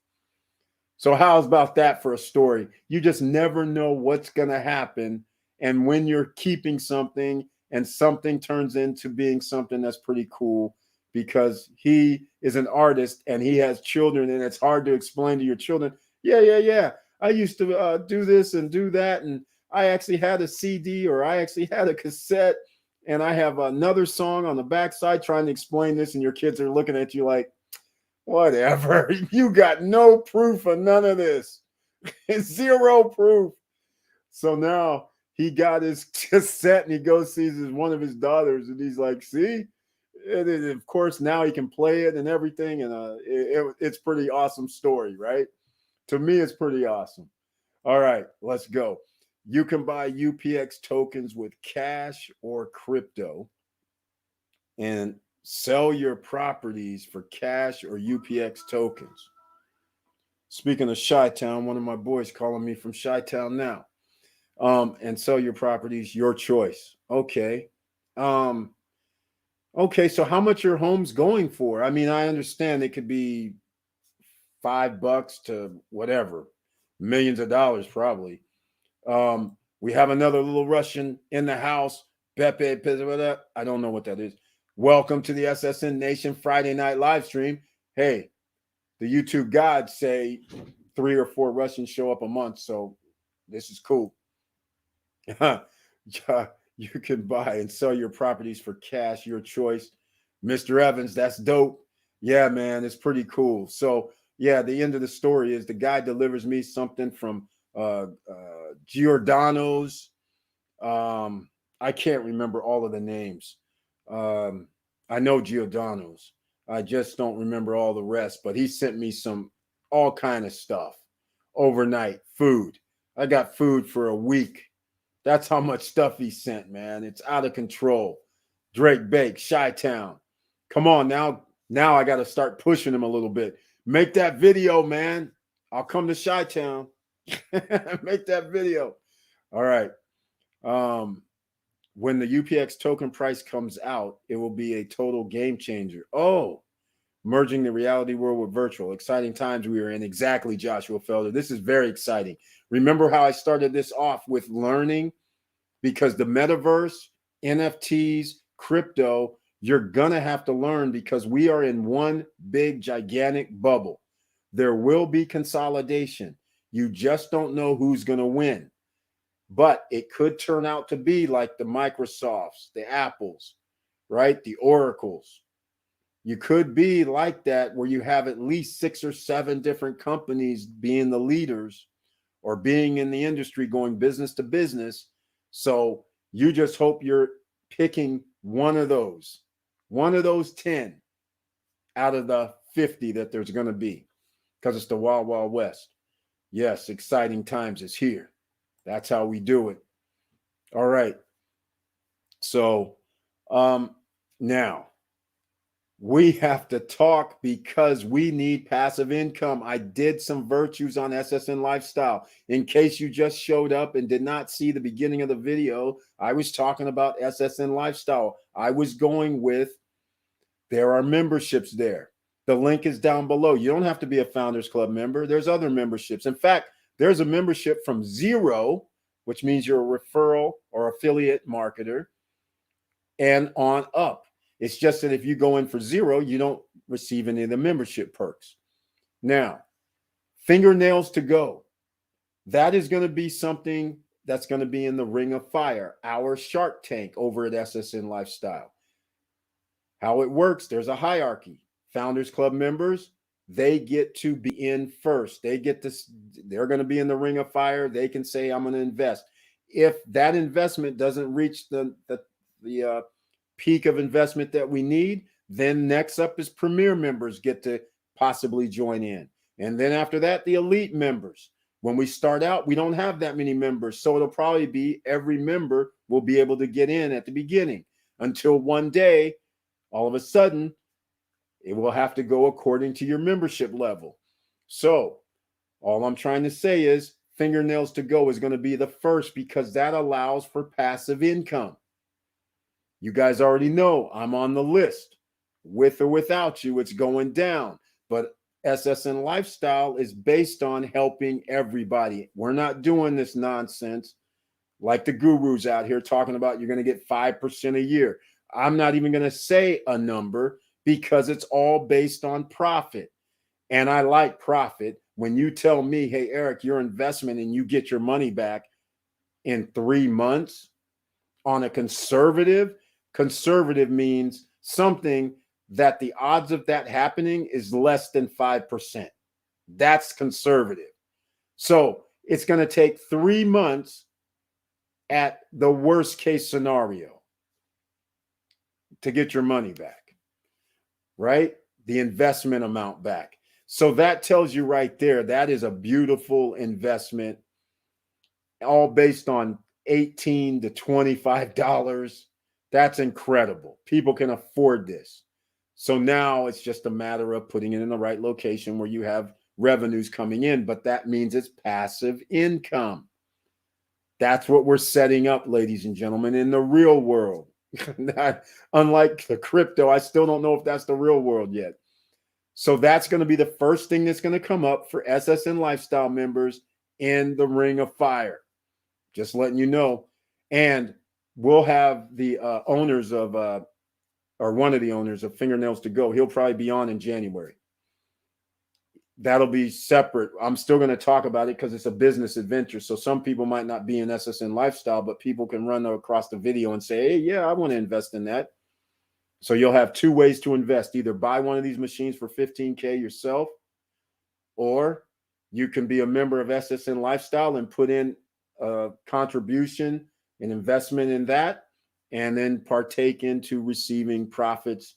So how's about that for a story? You just never know what's going to happen. And when you're keeping something and something turns into being something that's pretty cool, because he is an artist and he has children, and it's hard to explain to your children, yeah. I used to do this and do that. And I actually had a CD, or I actually had a cassette, and I have another song on the backside trying to explain this. And your kids are looking at you like, whatever. You got no proof of none of this. Zero proof. So now he got his cassette and he goes sees one of his daughters, and he's like, see? And of course, now he can play it and everything. And it's pretty awesome story, right? To me, it's pretty awesome. All right, let's go. You can buy UPX tokens with cash or crypto and sell your properties for cash or UPX tokens. Speaking of Chi-Town, one of my boys calling me from Chi-Town now. And sell your properties, your choice. Okay. Okay, so how much your home's going for? I mean, I understand it could be $5 to whatever, millions of dollars probably. We have another little Russian in the house. Pepe, I don't know what that is. Welcome to the SSN Nation Friday night live stream. Hey, the YouTube gods say 3 or 4 Russians show up a month, so this is cool. You can buy and sell your properties for cash, your choice. Mr. Evans, that's dope. Yeah, man, it's pretty cool. So, yeah, the end of the story is the guy delivers me something from Giordano's. I can't remember all of the names. I know Giordano's. I just don't remember all the rest, but he sent me all kind of stuff overnight, food. I got food for a week. That's how much stuff he sent, man. It's out of control. Drake Bake, Chi-Town. Come on now. Now I got to start pushing him a little bit. Make that video, man. I'll come to Chi-Town. Make that video. All right. When the UPX token price comes out, it will be a total game changer. Oh, merging the reality world with virtual. Exciting times we are in. Exactly, Joshua Felder. This is very exciting. Remember how I started this off with learning? Because the metaverse, NFTs, crypto, you're going to have to learn because we are in one big, gigantic bubble. There will be consolidation. You just don't know who's going to win. But it could turn out to be like the Microsofts, the Apples, right? The Oracles. You could be like that where you have at least 6 or 7 different companies being the leaders or being in the industry going business to business. So you just hope you're picking one of those 10 out of the 50 that there's going to be, because it's the Wild Wild West. Yes, exciting times is here. That's how we do it. All right. So now we have to talk because we need passive income. I did some virtues on SSN Lifestyle. In case you just showed up and did not see the beginning of the video, I was talking about SSN Lifestyle. I was going with, there are memberships there. The link is down below. You don't have to be a Founders Club member. There's other memberships. In fact, there's a membership from 0, which means you're a referral or affiliate marketer, and on up. It's just that if you go in for 0, you don't receive any of the membership perks. Now, fingernails to go. That is going to be something that's going to be in the ring of fire. Our Shark Tank over at SSN Lifestyle. How it works, there's a hierarchy. Founders Club members, they get to be in first. They're going to be in the ring of fire. They can say, I'm going to invest. If that investment doesn't reach the peak of investment that we need, then next up is Premier members get to possibly join in. And then after that, the elite members. When we start out, we don't have that many members. So it'll probably be every member will be able to get in at the beginning until one day, all of a sudden, it will have to go according to your membership level. So all I'm trying to say is fingernails to go is going to be the first because that allows for passive income. You guys already know I'm on the list. With or without you, it's going down. But SSN Lifestyle is based on helping everybody. We're not doing this nonsense like the gurus out here talking about you're going to get 5% a year. I'm not even going to say a number because it's all based on profit. And I like profit. When you tell me, hey, Eric, your investment and you get your money back in 3 months on a conservative means something that the odds of that happening is less than 5%. That's conservative. So it's going to take 3 months at the worst case scenario to get your money back, right? The investment amount back. So that tells you right there, that is a beautiful investment, all based on $18 to $25. That's incredible. People can afford this. So now it's just a matter of putting it in the right location where you have revenues coming in, but that means it's passive income. That's what we're setting up, ladies and gentlemen, in the real world. Unlike the crypto, I still don't know if that's the real world yet. So that's going to be the first thing that's going to come up for SSN Lifestyle members in the ring of fire. Just letting you know. And we'll have the owners of, or one of the owners of Fingernails to Go. He'll probably be on in January. That'll be separate. I'm still going to talk about it because it's a business adventure. So some people might not be in SSN Lifestyle, but people can run across the video and say, hey, yeah, I want to invest in that. So you'll have 2 ways to invest. Either buy one of these machines for $15K yourself, or you can be a member of SSN Lifestyle and put in a contribution, an investment in that, and then partake into receiving profits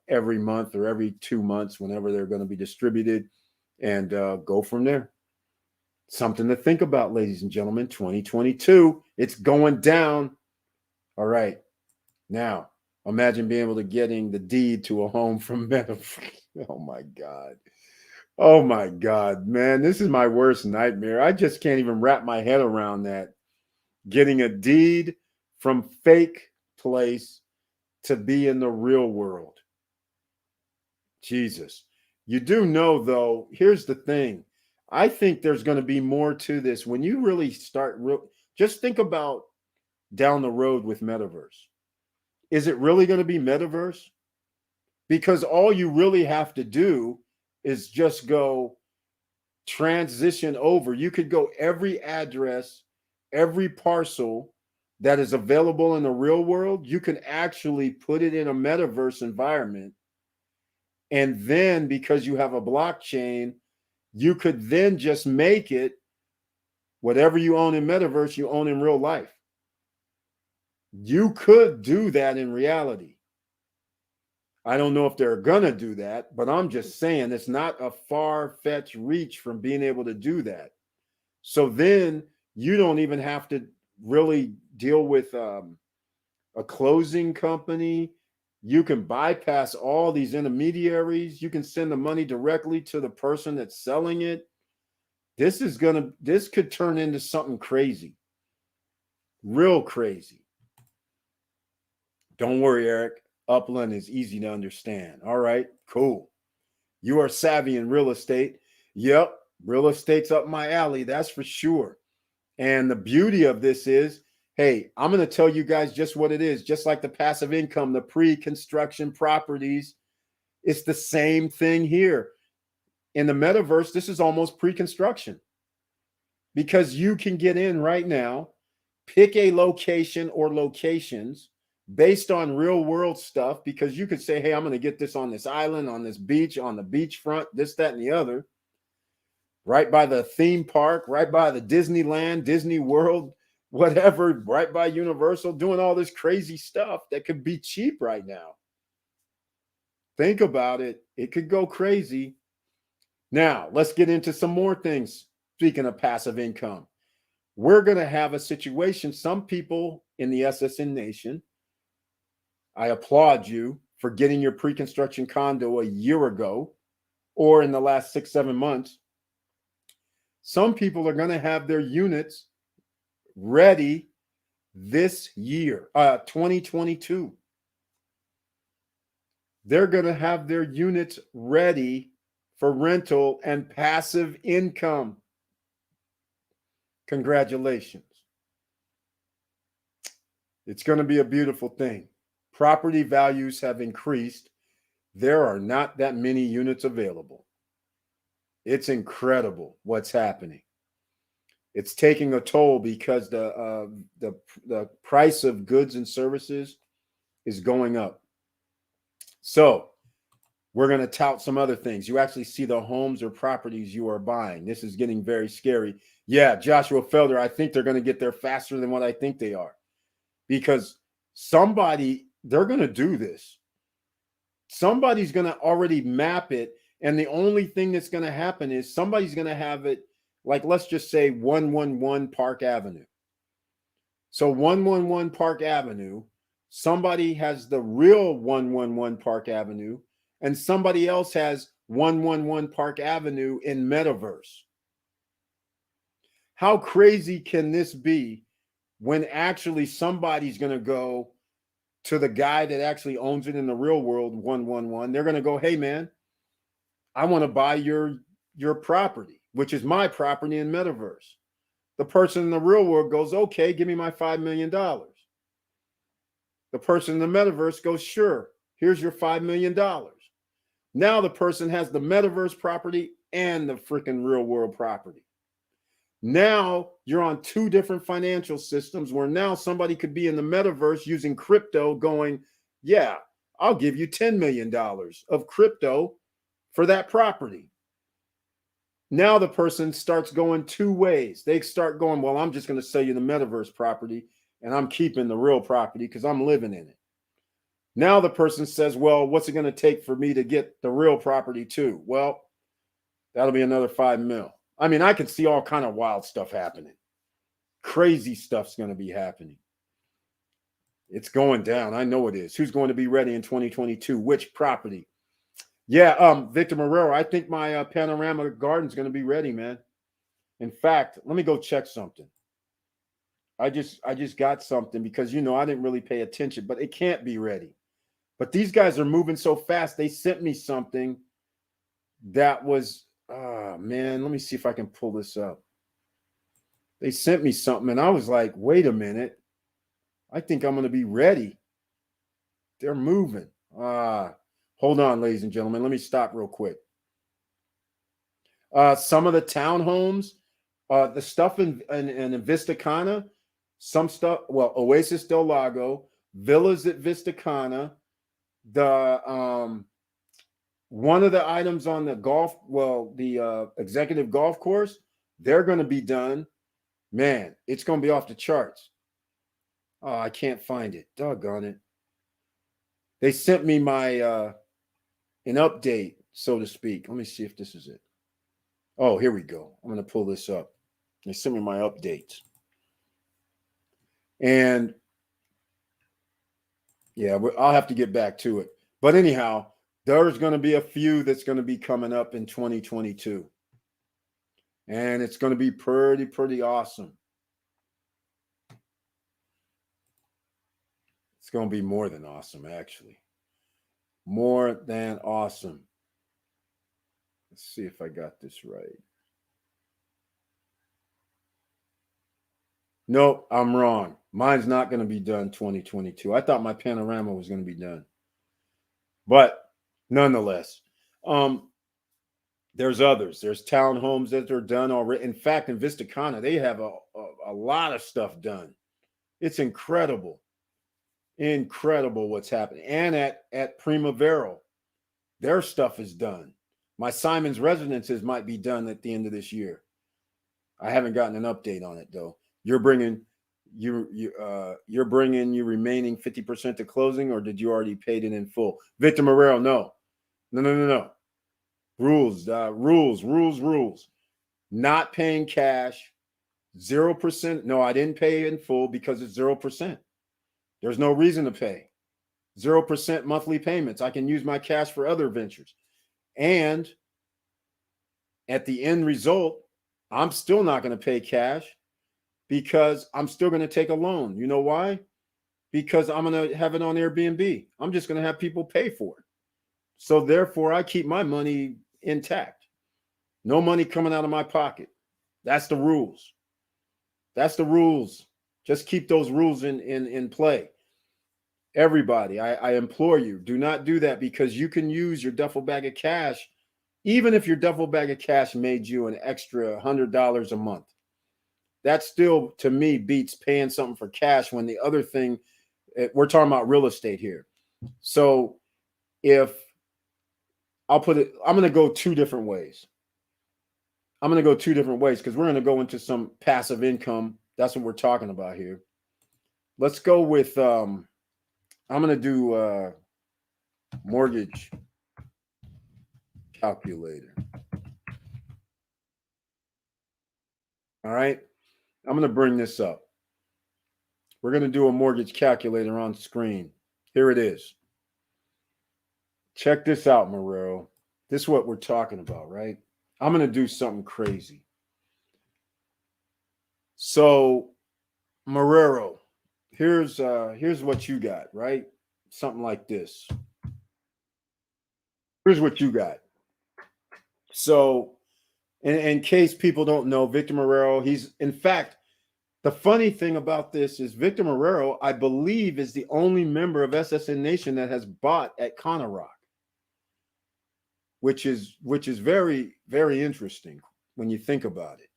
every month or every 2 months, whenever they're going to be distributed, and go from there. Something to think about, ladies and gentlemen. 2022, it's going down. All right. Now, imagine being able to getting the deed to a home from Meta. Oh my God. Oh my God, man. This is my worst nightmare. I just can't even wrap my head around that. Getting a deed from fake place to be in the real world. Jesus. You do know, though, here's the thing. I think there's going to be more to this. When you really start, just think about down the road with metaverse. Is it really going to be metaverse? Because all you really have to do is just go transition over. You could go every address, every parcel that is available in the real world, you can actually put it in a metaverse environment. And then because you have a blockchain, you could then just make it whatever you own in metaverse, you own in real life. You could do that in reality. I don't know if they're going to do that, but I'm just saying it's not a far-fetched reach from being able to do that. So then you don't even have to really deal with a closing company. You can bypass all these intermediaries. You can send the money directly to the person that's selling it. This could turn into something crazy, real crazy. Don't worry, Eric. Upland is easy to understand. All right, cool. You are savvy in real estate. Yep, real estate's up my alley, that's for sure. And the beauty of this is, hey, I'm going to tell you guys just what it is. Just like the passive income, the pre-construction properties, it's the same thing here. In the metaverse, this is almost pre-construction because you can get in right now, pick a location or locations based on real world stuff, because you could say, hey, I'm going to get this on this island, on this beach, on the beachfront, this, that, and the other, right by the theme park, right by the Disneyland, Disney World, whatever, right by Universal, doing all this crazy stuff that could be cheap right now. Think about it. It could go crazy. Now, let's get into some more things. Speaking of passive income, we're going to have a situation. Some people in the SSN Nation, I applaud you for getting your pre-construction condo a year ago or in the last 6-7 months. Some people are going to have their units ready this year, 2022. They're going to have their units ready for rental and passive income. Congratulations. It's going to be a beautiful thing. Property values have increased. There are not that many units available. It's incredible what's happening. It's taking a toll because the price of goods and services is going up. So we're going to tout some other things. You actually see the homes or properties you are buying. This is getting very scary. Yeah, Joshua Felder, I think they're going to get there faster than what I think they are, because they're going to do this. Somebody's going to already map it. And the only thing that's going to happen is somebody's going to have it, like, let's just say 111 Park Avenue. So 111 Park Avenue, somebody has the real 111 Park Avenue, and somebody else has 111 Park Avenue in metaverse. How crazy can this be when actually somebody's going to go to the guy that actually owns it in the real world, 111? They're going to go, hey, man, I want to buy your property, which is my property in metaverse. The person in the real world goes, okay, give me my $5 million. The person in the metaverse goes, sure, here's your $5 million. Now the person has the metaverse property and the freaking real world property. Now you're on two different financial systems where now somebody could be in the metaverse using crypto going, yeah, I'll give you $10 million of crypto for that property. Now the person starts going two ways. They start going, well, I'm just going to sell you the metaverse property and I'm keeping the real property because I'm living in it. Now the person says, well, what's it going to take for me to get the real property too? Well, that'll be another $5 million. I mean, I can see all kind of wild stuff happening. Crazy stuff's going to be happening. It's going down. I know it is. Who's going to be ready in 2022? Which property? Yeah, Victor Marrero, I think my Panorama Garden's going to be ready, man. In fact, let me go check something. I just got something because, I didn't really pay attention, but it can't be ready. But these guys are moving so fast. They sent me something that was, man, let me see if I can pull this up. They sent me something and I was like, wait a minute. I think I'm going to be ready. They're moving. Hold on, ladies and gentlemen. Let me stop real quick. Some of the townhomes, the stuff in Vista Cana, some stuff, well, Oasis del Lago, villas at Vista Cana, the one of the items on the executive golf course, they're going to be done. Man, it's going to be off the charts. Oh, I can't find it. Doggone it. They sent me my an update, so to speak. Let me see if this is it. Oh, here we go. I'm going to pull this up. They sent me my updates. And yeah, I'll have to get back to it. But anyhow, there's going to be a few that's going to be coming up in 2022. And it's going to be pretty awesome. It's going to be more than awesome, actually. More than awesome. Let's see if I got this right. Nope, I'm wrong. Mine's not going to be done 2022. I thought my Panorama was going to be done. But nonetheless, there's others. There's townhomes that are done already. In fact, in Vista Cana, they have a lot of stuff done. It's incredible. Incredible what's happening. And at Primavera, their stuff is done. My Simon's Residences might be done at the end of this year. I haven't gotten an update on it though. You're bringing your remaining 50% to closing, or did you already paid it in full? Victor Marrero, no. Rules. Not paying cash, 0%. No, I didn't pay in full because it's 0%. There's no reason to pay. 0% monthly payments. I can use my cash for other ventures. And at the end result, I'm still not going to pay cash because I'm still going to take a loan. You know why? Because I'm going to have it on Airbnb. I'm just going to have people pay for it. So therefore, I keep my money intact. No money coming out of my pocket. That's the rules. That's the rules. Just keep those rules in play. Everybody, I implore you, do not do that because you can use your duffel bag of cash, even if your duffel bag of cash made you an extra $100 a month. That still, to me, beats paying something for cash when the other thing, we're talking about real estate here. So if I'll put it, I'm going to go two different ways. Because we're going to go into some passive income. That's what we're talking about here. Let's go with, I'm going to do mortgage calculator. All right. I'm going to bring this up. We're going to do a mortgage calculator on screen. Here it is. Check this out, Marrero. This is what we're talking about, right? I'm going to do something crazy. So, Marrero, here's what you got, right? Something like this. Here's what you got. So, in case people don't know, Victor Marrero, he's, in fact, the funny thing about this is Victor Marrero, I believe, is the only member of SSN Nation that has bought at Cana Rock, which is very, very interesting when you think about it.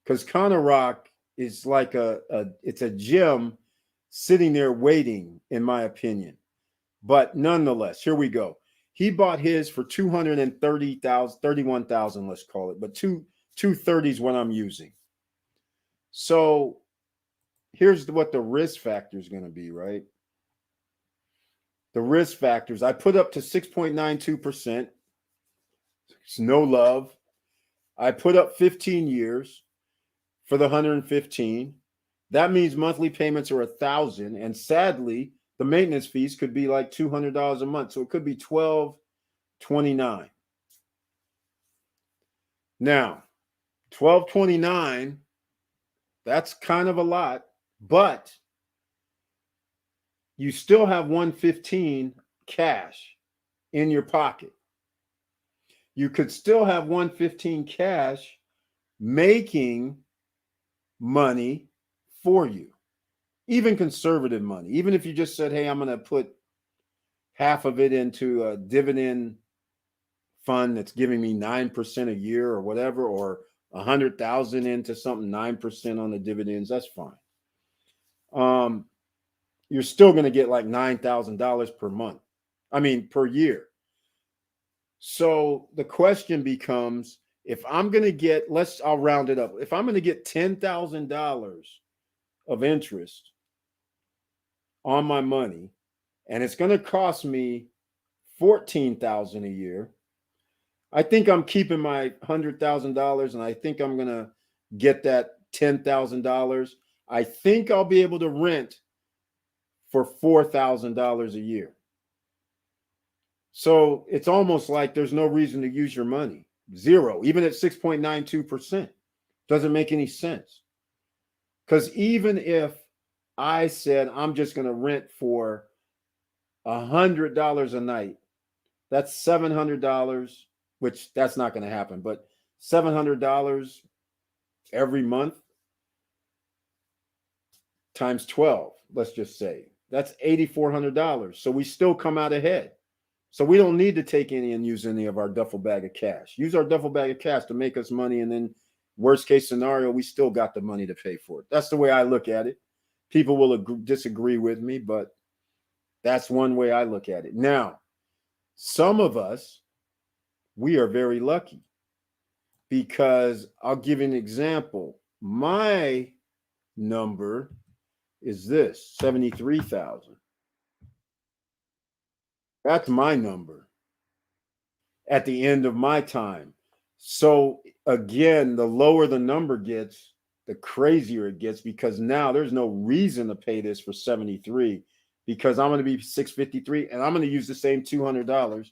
Because Cana Rock is like it's a gym sitting there waiting, in my opinion. But nonetheless, here we go. He bought his for $230,000, $31,000, let's call it, but 230 is what I'm using. So here's what the risk factor is going to be, right? The risk factors, I put up to 6.92%. It's no love. I put up 15 years for the 115. That means monthly payments are $1,000, and sadly, the maintenance fees could be like $200 a month, so it could be $1,229. Now, $1,229, that's kind of a lot, but you still have 115 cash in your pocket. You could still have 115 cash making money for you, even conservative money. Even if you just said, hey, I'm going to put half of it into a dividend fund that's giving me 9% a year or whatever, or 100,000 into something 9% on the dividends, that's fine. You're still going to get like $9,000 per month. Per year. So the question becomes, if I'm going to get, I'll round it up. If I'm going to get $10,000 of interest on my money, and it's going to cost me $14,000 a year, I think I'm keeping my $100,000, and I think I'm going to get that $10,000. I think I'll be able to rent for $4,000 a year. So it's almost like there's no reason to use your money. Zero, even at 6.92%. Doesn't make any sense. Because even if I said I'm just going to rent for $100 a night, that's $700, which that's not going to happen, but $700 every month times 12, let's just say, that's $8,400. So we still come out ahead. So we don't need to take any and use any of our duffel bag of cash. Use our duffel bag of cash to make us money, and then worst case scenario, we still got the money to pay for it. That's the way I look at it. People will disagree with me, but that's one way I look at it. Now, some of us, we are very lucky, because I'll give you an example. My number is this, 73,000. That's my number at the end of my time. So again, the lower the number gets, the crazier it gets, because now there's no reason to pay this for 73, because I'm going to be 653 and I'm going to use the same $200.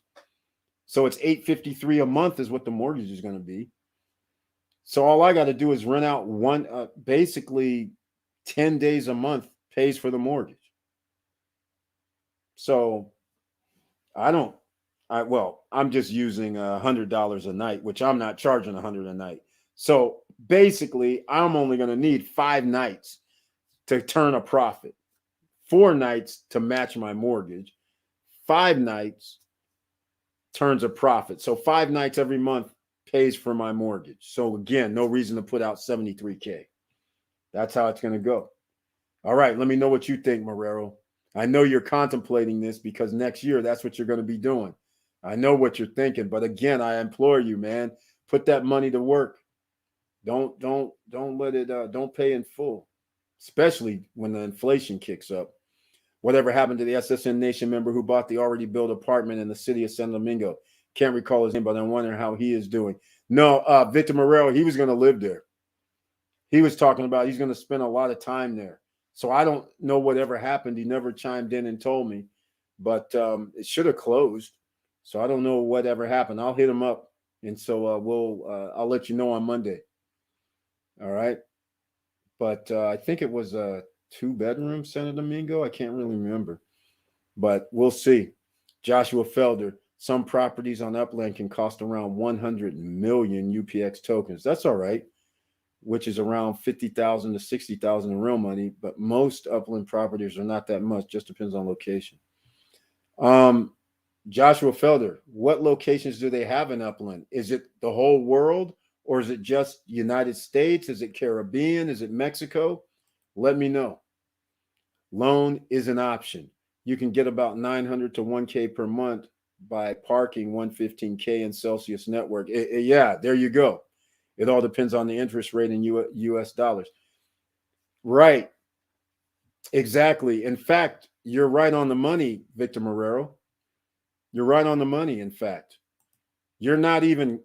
So it's $853 a month is what the mortgage is going to be. So all I got to do is rent out basically 10 days a month pays for the mortgage. So I'm just using $100 a night, which I'm not charging $100 a night. So basically, I'm only going to need 5 nights to turn a profit, 4 nights to match my mortgage, 5 nights turns a profit. So 5 nights every month pays for my mortgage. So again, no reason to put out $73K. That's how it's going to go. All right, let me know what you think, Marrero. I know you're contemplating this, because next year that's what you're going to be doing. I know what you're thinking, but again, I implore you, man, put that money to work. Don't let it don't pay in full, especially when the inflation kicks up. Whatever happened to the SSN Nation member who bought the already built apartment in the city of San Domingo? Can't recall his name, but I'm wondering how he is doing. No, Victor Morel, he was going to live there. He was talking about he's going to spend a lot of time there. So I don't know whatever happened. He never chimed in and told me, but it should have closed. So I don't know whatever happened. I'll hit him up, and so I'll let you know on Monday. All right, but I think it was a 2-bedroom Santo Domingo. I can't really remember, but we'll see. Joshua Felder. Some properties on Upland can cost around 100 million UPX tokens. That's all right, which is around 50,000 to 60,000 in real money. But most Upland properties are not that much. Just depends on location. Joshua Felder, what locations do they have in Upland? Is it the whole world, or is it just United States? Is it Caribbean? Is it Mexico? Let me know. Loan is an option. You can get about 900 to 1K per month by parking 115K in Celsius network. Yeah, there you go. It all depends on the interest rate in US dollars. Right. Exactly. In fact, you're right on the money, Victor Marrero. You're right on the money, in fact. You're not even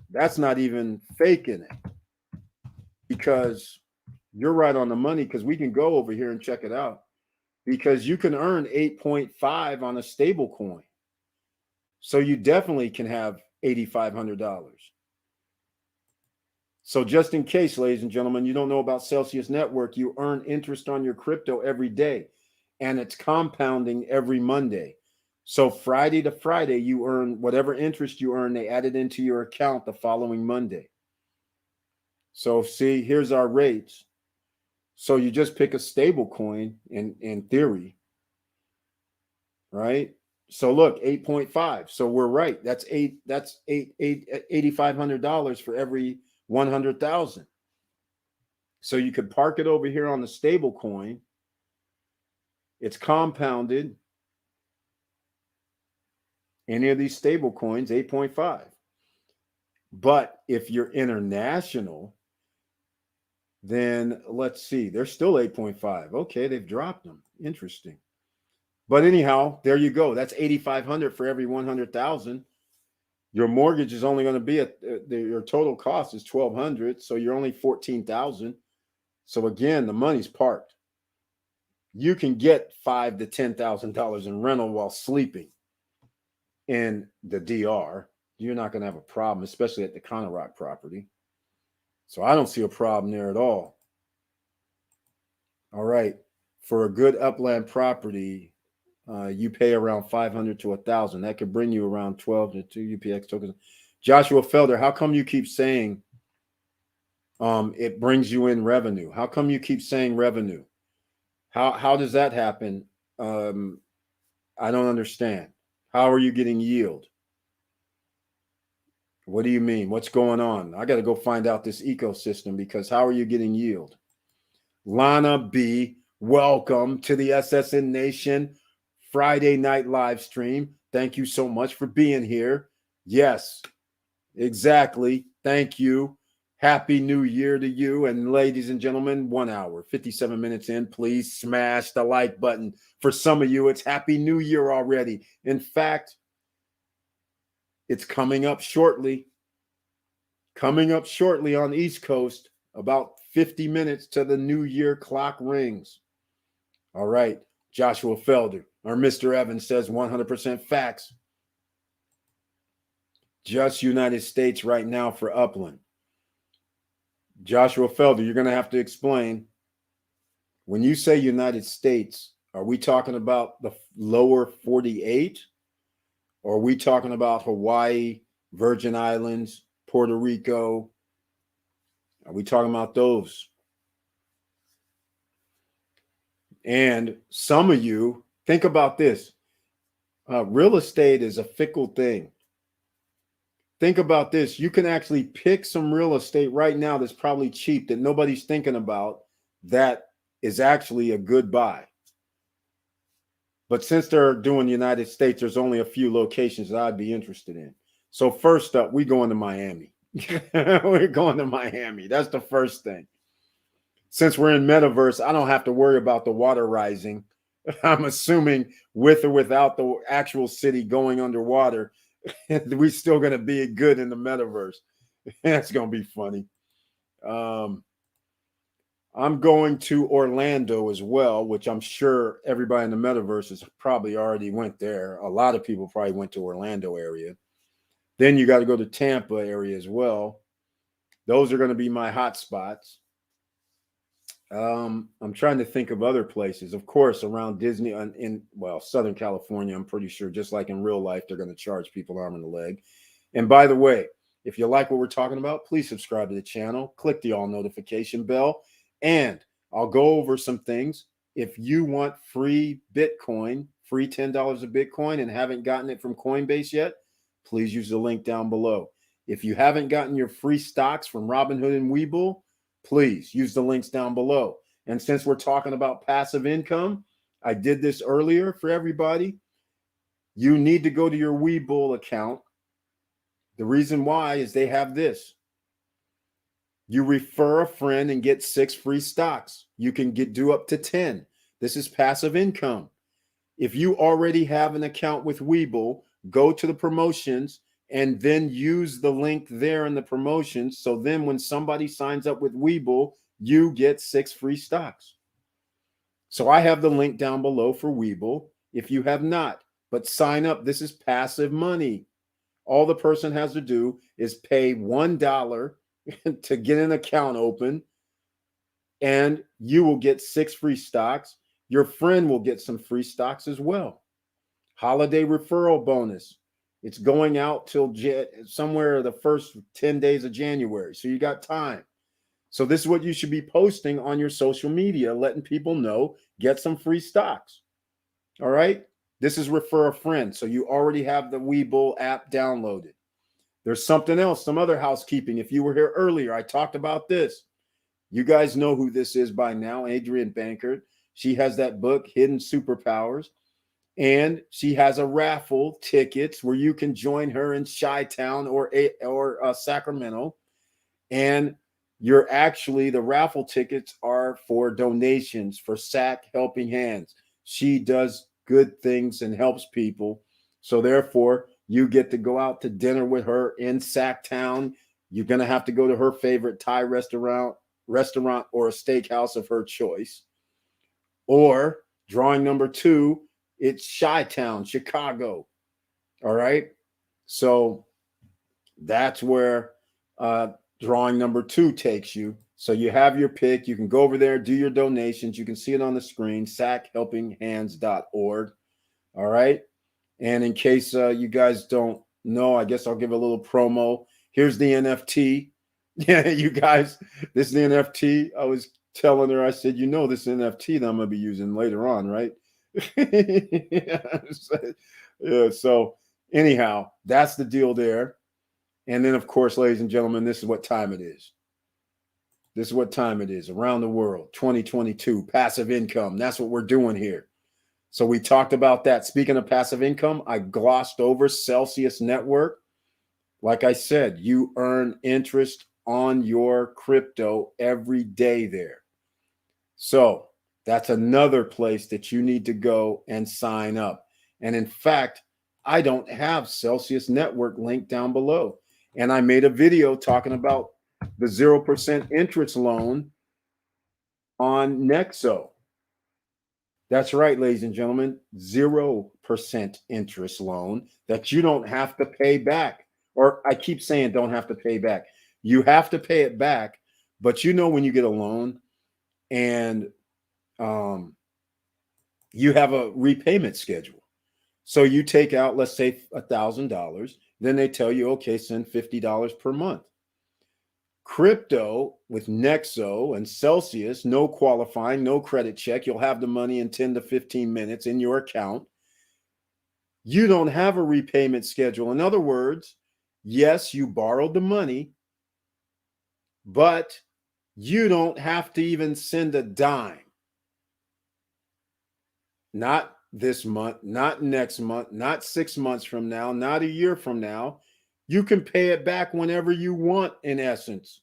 That's not even faking it, because you're right on the money, because we can go over here and check it out, because you can earn 8.5 on a stable coin. So you definitely can have $8,500. So just in case, ladies and gentlemen, you don't know about Celsius Network, you earn interest on your crypto every day, and it's compounding every Monday. So Friday to Friday, you earn whatever interest you earn, they add it into your account the following Monday. So see, here's our rates. So you just pick a stable coin in theory, right? So look, 8.5. So we're right. That's $8,500 for every 100,000. So you could park it over here on the stable coin. It's compounded. Any of these stable coins, 8.5. But if you're international, then let's see, they're still 8.5. Okay, they've dropped them. Interesting. But anyhow, there you go. That's 8,500 for every 100,000. Your mortgage is only going to be your total cost is 1,200, so you're only 14,000. So again, the money's parked. You can get $5,000 to $10,000 in rental while sleeping in the DR. You're not going to have a problem, especially at the Conarock property. So I don't see a problem there at all. All right, for a good upland property, you pay around 500 to 1,000. That could bring you around 12 to 2 UPX tokens. Joshua Felder, how come you keep saying it brings you in revenue? How come you keep saying revenue? How does that happen? I don't understand. How are you getting yield? What do you mean? What's going on? I got to go find out this ecosystem, because how are you getting yield? Lana B, welcome to the SSN Nation Friday night live stream. Thank you so much for being here. Yes, exactly. Thank you. Happy New Year to you. And ladies and gentlemen, 1 hour, 57 minutes in. Please smash the like button. For some of you, it's Happy New Year already. In fact, it's coming up shortly. Coming up shortly on the East Coast, about 50 minutes to the New Year clock rings. All right, Joshua Felder, or Mr. Evans says 100% facts. Just United States right now for Upland. Joshua Felder, you're going to have to explain. When you say United States, are we talking about the lower 48? Or are we talking about Hawaii, Virgin Islands, Puerto Rico? Are we talking about those? And some of you, think about this. Real estate is a fickle thing. Think about this. You can actually pick some real estate right now that's probably cheap, that nobody's thinking about, that is actually a good buy. But since they're doing the United States, there's only a few locations that I'd be interested in. So first up, we going to Miami. We're going to Miami. That's the first thing. Since we're in metaverse, I don't have to worry about the water rising. I'm assuming with or without the actual city going underwater, we're still going to be good in the metaverse. That's going to be funny. I'm going to Orlando as well, which I'm sure everybody in the metaverse has probably already went there. A lot of people probably went to Orlando area. Then you got to go to Tampa area as well. Those are going to be my hot spots. I'm trying to think of other places. Of course, around Disney in Southern California, I'm pretty sure, just like in real life, they're going to charge people arm and a leg. And by the way, if you like what we're talking about, please subscribe to the channel, click the all notification bell, and I'll go over some things. If you want free Bitcoin, free $10 of Bitcoin, and haven't gotten it from Coinbase yet, please use the link down below. If you haven't gotten your free stocks from Robinhood and Webull, please use the links down below. And since we're talking about passive income, I did this earlier for everybody. You need to go to your Webull account. The reason why is they have this. You refer a friend and get 6 free stocks. You can do up to 10. This is passive income. If you already have an account with Webull, go to the promotions, and then use the link there in the promotion. So then when somebody signs up with Webull, you get 6 free stocks. So I have the link down below for Webull if you have not, but sign up. This is passive money. All the person has to do is pay $1 to get an account open, and you will get 6 free stocks. Your friend will get some free stocks as well. Holiday referral bonus. It's going out till somewhere the first 10 days of January. So you got time. So this is what you should be posting on your social media, letting people know, get some free stocks. All right. This is refer a friend. So you already have the Webull app downloaded. There's something else, some other housekeeping. If you were here earlier, I talked about this. You guys know who this is by now, Adrienne Bankert. She has that book, Hidden Superpowers. And she has a raffle tickets where you can join her in Chi-Town or Sacramento. And the raffle tickets are for donations for SAC Helping Hands. She does good things and helps people. So therefore, you get to go out to dinner with her in Sacktown. You're going to have to go to her favorite Thai restaurant or a steakhouse of her choice. Or drawing number 2, it's Chi-Town, Chicago. All right. So that's where drawing number 2 takes you. So you have your pick. You can go over there, do your donations. You can see it on the screen, sachelpinghands.org. All right. And in case you guys don't know, I guess I'll give a little promo. Here's the NFT. Yeah, you guys, this is the NFT. I was telling her, I said, this NFT that I'm going to be using later on, right? Yeah, so anyhow, that's the deal there. And then, of course, ladies and gentlemen, this is what time it is. This is what time it is around the world, 2022, passive income. That's what we're doing here. So we talked about that. Speaking of passive income, I glossed over Celsius Network. Like I said, you earn interest on your crypto every day there. So that's another place that you need to go and sign up. And in fact, I don't have Celsius Network linked down below. And I made a video talking about the 0% interest loan on Nexo. That's right, ladies and gentlemen, 0% interest loan that you don't have to pay back. Or I keep saying don't have to pay back. You have to pay it back. But when you get a loan and you have a repayment schedule. So you take out, let's say, $1,000. Then they tell you, okay, send $50 per month. Crypto with Nexo and Celsius, no qualifying, no credit check. You'll have the money in 10 to 15 minutes in your account. You don't have a repayment schedule. In other words, yes, you borrowed the money, but you don't have to even send a dime. Not this month, not next month, not 6 months from now, not a year from now. You can pay it back whenever you want, in essence.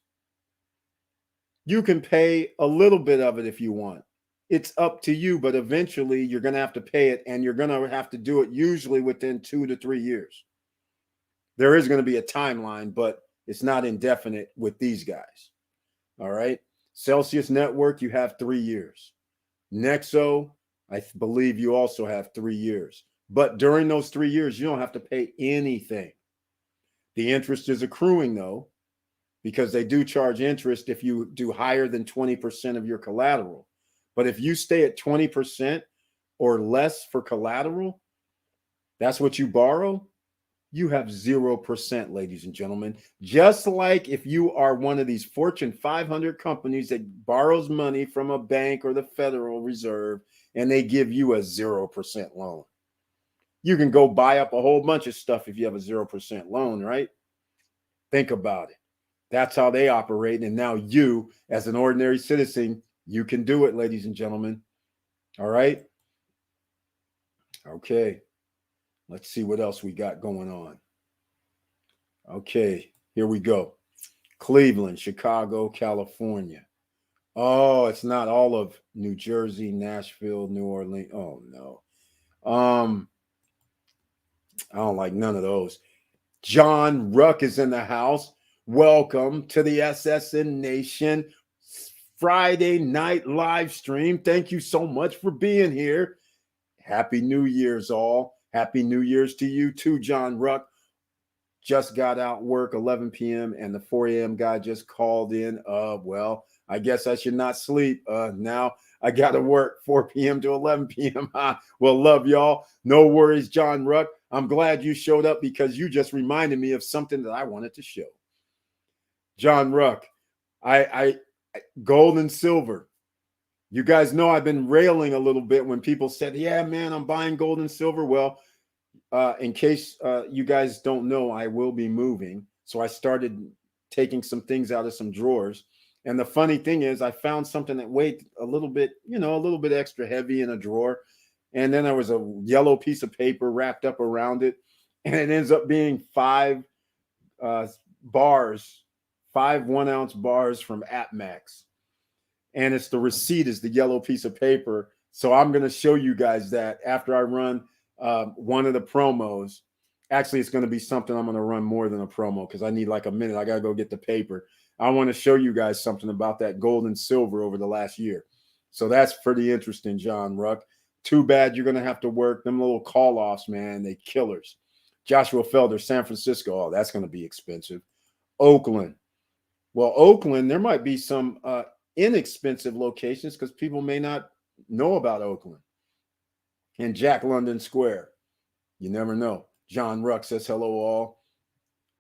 You can pay a little bit of it if you want. It's up to you, but eventually you're going to have to pay it, and you're going to have to do it usually within 2 to 3 years. There is going to be a timeline, but it's not indefinite with these guys. All right. Celsius Network, you have 3 years. Nexo, I believe you also have 3 years. But during those 3 years, you don't have to pay anything. The interest is accruing, though, because they do charge interest if you do higher than 20% of your collateral. But if you stay at 20% or less for collateral, that's what you borrow, you have 0%, ladies and gentlemen. Just like if you are one of these Fortune 500 companies that borrows money from a bank or the Federal Reserve, and they give you a 0% loan. You can go buy up a whole bunch of stuff if you have a 0% loan, right? Think about it. That's how they operate. And now you, as an ordinary citizen, you can do it, ladies and gentlemen. All right. Okay. Let's see what else we got going on. Okay. Here we go. Cleveland, Chicago, California. Oh, it's not all of New Jersey, Nashville, New Orleans. Oh, no. I don't like none of those. John Ruck is in the house. Welcome to the SSN Nation Friday night live stream. Thank you so much for being here. Happy New Year's, all. Happy New Year's to you too, John Ruck. Just got out work 11 p.m. and the 4 a.m. guy just called in. Well, I guess I should not sleep. Now I got to work 4 p.m. to 11 p.m. Well, love y'all. No worries, John Ruck. I'm glad you showed up because you just reminded me of something that I wanted to show. John Ruck, I gold and silver. You guys know I've been railing a little bit when people said, yeah, man, I'm buying gold and silver. Well, in case you guys don't know, I will be moving. So I started taking some things out of some drawers. And the funny thing is I found something that weighed a little bit, a little bit extra heavy in a drawer. And then there was a yellow piece of paper wrapped up around it. And it ends up being 5 bars, 5 1-ounce bars from AppMax. And it's the receipt is the yellow piece of paper. So I'm going to show you guys that after I run one of the promos. Actually, it's going to be something I'm going to run more than a promo because I need like a minute. I got to go get the paper. I want to show you guys something about that gold and silver over the last year. So that's pretty interesting, John Ruck. Too bad you're going to have to work them little call-offs, man. They killers. Joshua Felder, San Francisco. Oh, that's going to be expensive. Oakland. Well, Oakland, there might be some inexpensive locations because people may not know about Oakland. And Jack London Square. You never know. John Ruck says hello all.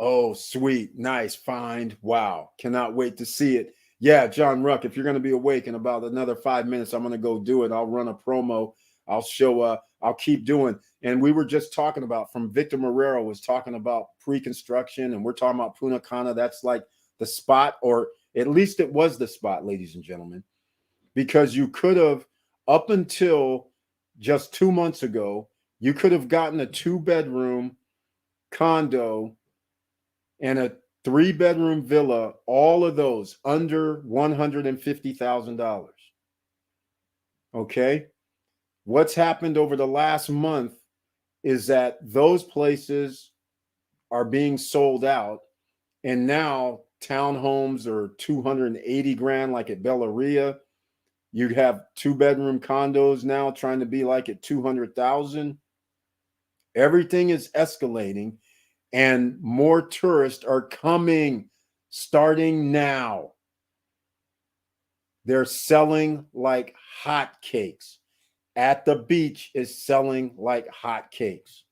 Oh, sweet. Nice find. Wow. Cannot wait to see it. Yeah, John Ruck, if you're going to be awake in about another 5 minutes, I'm going to go do it. I'll run a promo. I'll show I'll keep doing. And we were just talking about, from Victor Marrero was talking about pre-construction, and we're talking about Punta Cana. That's like the spot, or at least it was the spot, ladies and gentlemen, because you could have, up until just 2 months ago, you could have gotten a 2-bedroom condo and a 3-bedroom villa, all of those under $150,000. Okay? What's happened over the last month is that those places are being sold out, and now townhomes are 280 grand, like at Bellaria. You have 2-bedroom condos now trying to be like at 200,000. Everything is escalating, and more tourists are coming starting now. They're selling like hotcakes. At the beach is selling like hotcakes.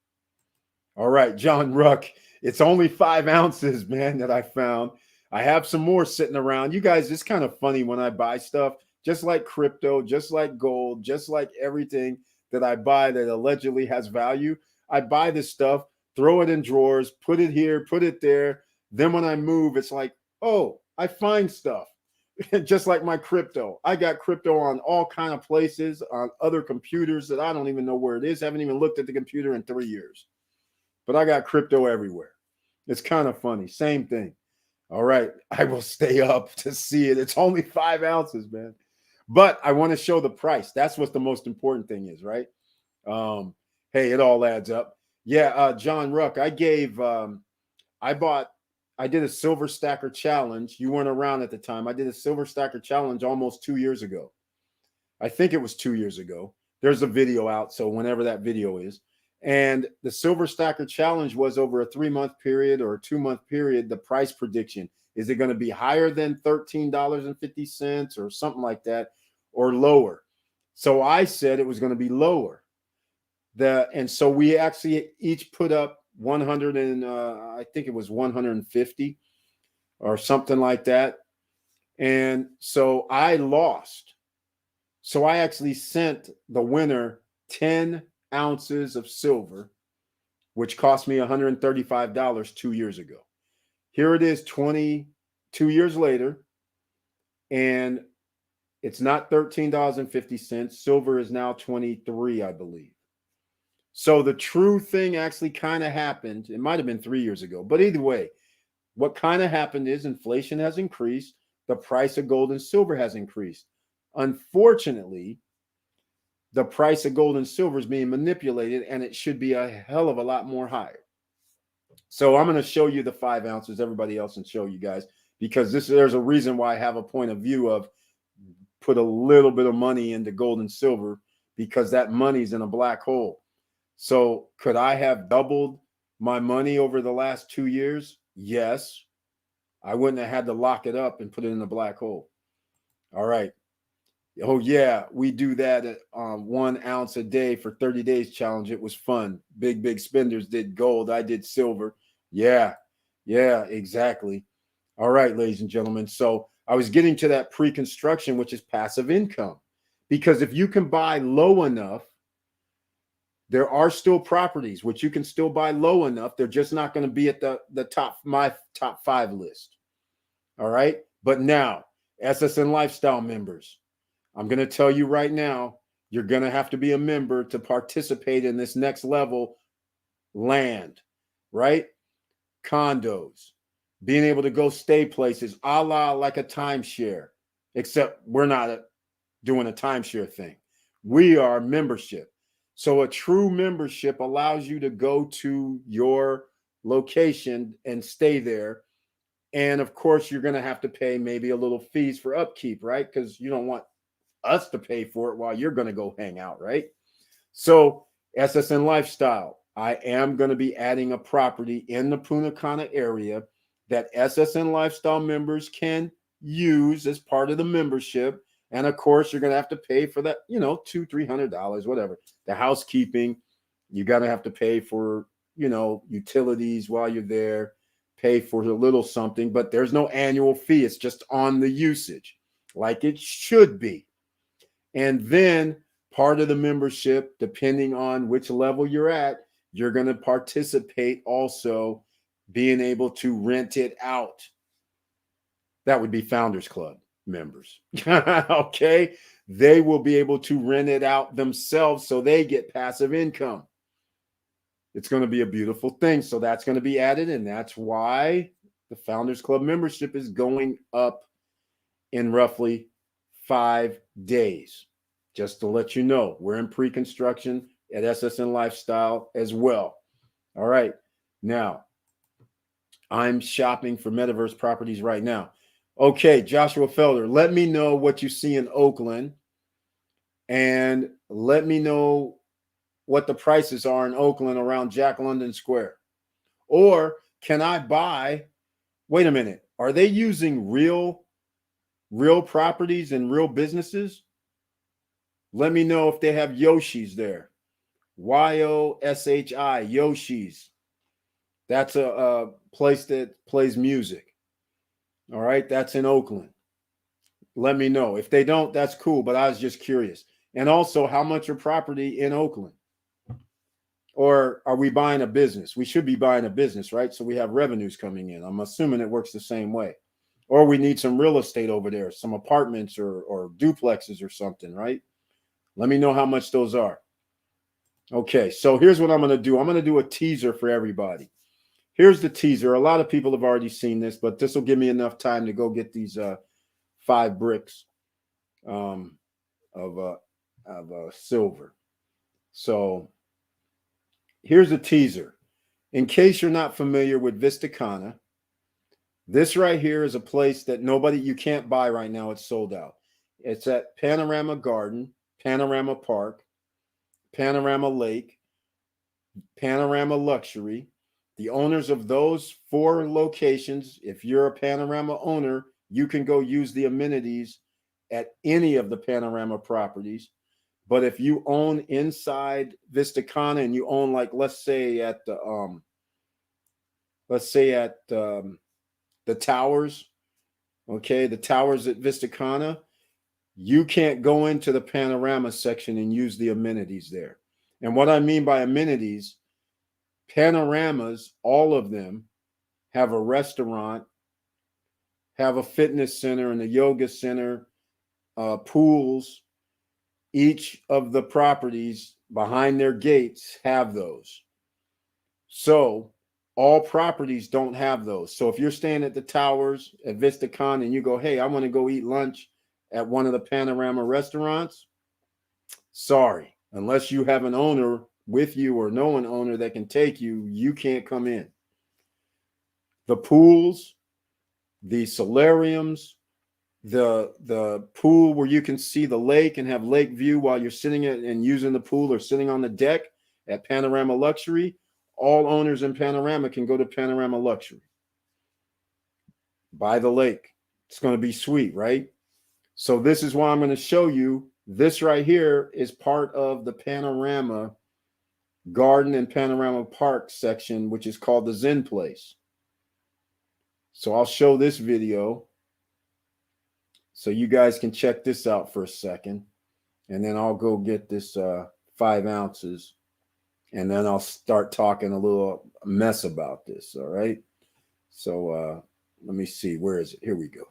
All right, John Ruck, it's only 5 ounces, man, that I found. I have some more sitting around. You guys, it's kind of funny when I buy stuff, just like crypto, just like gold, just like everything that I buy that allegedly has value. I buy this stuff, throw it in drawers, put it here, put it there. Then when I move, it's like, oh, I find stuff. Just like my crypto. I got crypto on all kind of places, on other computers that I don't even know where it is. I haven't even looked at the computer in 3 years. But I got crypto everywhere. It's kind of funny. Same thing. All right. I will stay up to see it. It's only 5 ounces, man. But I want to show the price. That's what the most important thing is, right? Hey, it all adds up. Yeah, John Ruck, I did a Silver Stacker Challenge. You weren't around at the time. I did a Silver Stacker Challenge almost 2 years ago. I think it was 2 years ago. There's a video out, so whenever that video is. And the Silver Stacker Challenge was over a 3-month period or a 2-month period. The price prediction, is it going to be higher than $13.50 or something like that, or lower? So I said it was going to be lower. And so we actually each put up 100 and I think it was 150 or something like that. And so I lost. So I actually sent the winner 10 ounces of silver, which cost me $135 2 years ago. Here it is 22 years later, and it's not $13.50. Silver is now 23, I believe. So the true thing actually kind of happened. It might have been 3 years ago, but either way, what kind of happened is inflation has increased. The price of gold and silver has increased. Unfortunately, the price of gold and silver is being manipulated, and it should be a hell of a lot more higher. So I'm going to show you the 5 ounces, everybody else, and show you guys, because there's a reason why I have a point of view of put a little bit of money into gold and silver, because that money's in a black hole. So could I have doubled my money over the last 2 years? Yes. I wouldn't have had to lock it up and put it in the black hole. All right. Oh yeah, we do that at 1 ounce a day for 30 days challenge. It was fun. Big spenders did gold. I did silver. Yeah, exactly. All right, ladies and gentlemen. So I was getting to that pre-construction, which is passive income, because if you can buy low enough, there are still properties which you can still buy low enough. They're just not going to be at my top 5 list. All right. But now, SSN Lifestyle members, I'm going to tell you right now, you're going to have to be a member to participate in this next level. Land, right? Condos, being able to go stay places, a la like a timeshare, except we're not doing a timeshare thing. We are membership. So a true membership allows you to go to your location and stay there. And of course, you're going to have to pay maybe a little fees for upkeep, right? Because you don't want us to pay for it while you're going to go hang out, right? So SSN Lifestyle, I am going to be adding a property in the Punta Cana area that SSN Lifestyle members can use as part of the membership. And of course, you're going to have to pay for that, $200-$300, whatever. The housekeeping, you're going to have to pay for, utilities while you're there, pay for a little something, but there's no annual fee. It's just on the usage, like it should be. And then part of the membership, depending on which level you're at, you're going to participate also being able to rent it out. That would be Founders Club members. Okay. They will be able to rent it out themselves, so they get passive income. It's going to be a beautiful thing. So that's going to be added. And that's why the Founders Club membership is going up in roughly 5 days. Just to let you know, we're in pre-construction at SSN Lifestyle as well. All right. Now, I'm shopping for metaverse properties right now. Okay, Joshua Felder, let me know what you see in Oakland, and let me know what the prices are in Oakland around Jack London Square. Or can I buy, wait a minute, are they using real properties and real businesses? Let me know if they have Yoshi's there. YOSHI, Yoshi's. That's a place that plays music. All right, that's in Oakland. Let me know. If they don't, that's cool, but I was just curious. And also, how much are property in Oakland? Or are we buying a business? We should be buying a business, right? So we have revenues coming in. I'm assuming it works the same way. Or we need some real estate over there, some apartments or duplexes or something, right? Let me know how much those are. Okay, so here's what I'm going to do. I'm going to do a teaser for everybody. Here's the teaser. A lot of people have already seen this, but this will give me enough time to go get these 5 bricks of silver. So here's a teaser. In case you're not familiar with Vista Cana, this right here is a place that you can't buy right now. It's sold out. It's at Panorama Garden, Panorama Park, Panorama Lake, Panorama Luxury. The owners of those 4 locations, if you're a Panorama owner, you can go use the amenities at any of the Panorama properties. But if you own inside Vista Cana and you own, like, let's say at the towers, okay, the towers at Vista Cana, you can't go into the Panorama section and use the amenities there. And what I mean by amenities, Panoramas, all of them, have a restaurant, have a fitness center and a yoga center, pools. Each of the properties behind their gates have those. So all properties don't have those. So if you're staying at the towers at Vista Con and you go, hey, I want to go eat lunch at one of the Panorama restaurants, sorry, unless you have an owner with you or know an owner that can take you, you can't come in. the pools, the solariums, the pool where you can see the lake and have lake view while you're sitting and using the pool or sitting on the deck at Panorama Luxury. All owners in Panorama can go to Panorama Luxury. By the lake. It's going to be sweet, right? So this is why I'm going to show you. This right here is part of the Panorama Garden and Panorama Park section, which is called the Zen Place. So I'll show this video so you guys can check this out for a second. And then I'll go get this 5 ounces. And then I'll start talking a little mess about this, all right? So let me see. Where is it? Here we go.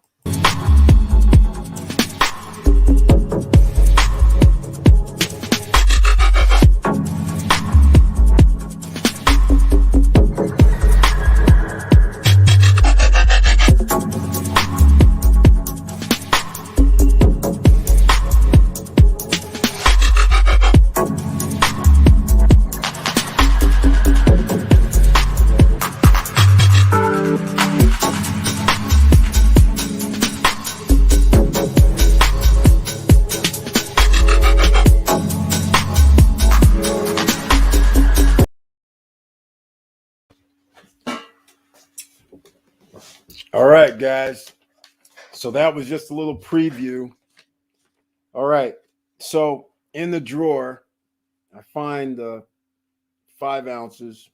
All right, guys. So that was just a little preview. All right. So in the drawer, I find the 5 ounces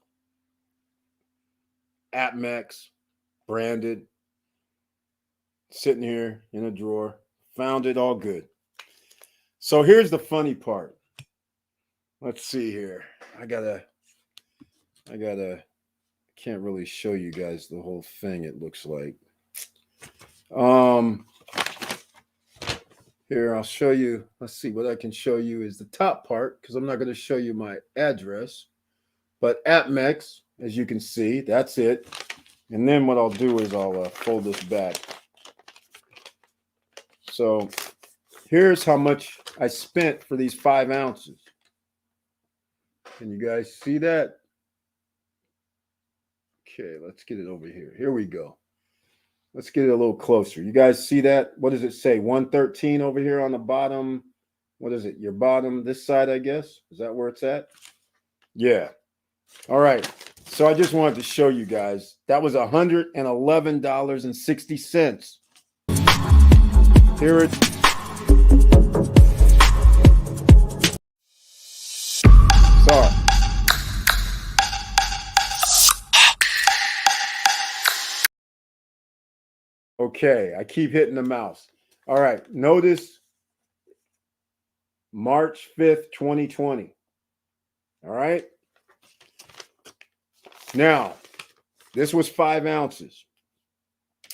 Atmex branded, sitting here in a drawer. Found it all good. So here's the funny part. Let's see here. I can't really show you guys the whole thing, it looks like. Here, I'll show you. Let's see, what I can show you is the top part, because I'm not going to show you my address. But Atmex, as you can see, that's it. And then what I'll do is I'll fold this back. So here's how much I spent for these 5 ounces. Can you guys see that? Okay, let's get it over here. Here we go. Let's get it a little closer. You guys see that? What does it say? 113 over here on the bottom. What is it? Your bottom, this side, I guess. Is that where it's at? Yeah. All right. So I just wanted to show you guys. That was $111.60. Here it is. Sorry. Okay, I keep hitting the mouse. All right, notice March 5th, 2020. All right. Now, this was 5 ounces.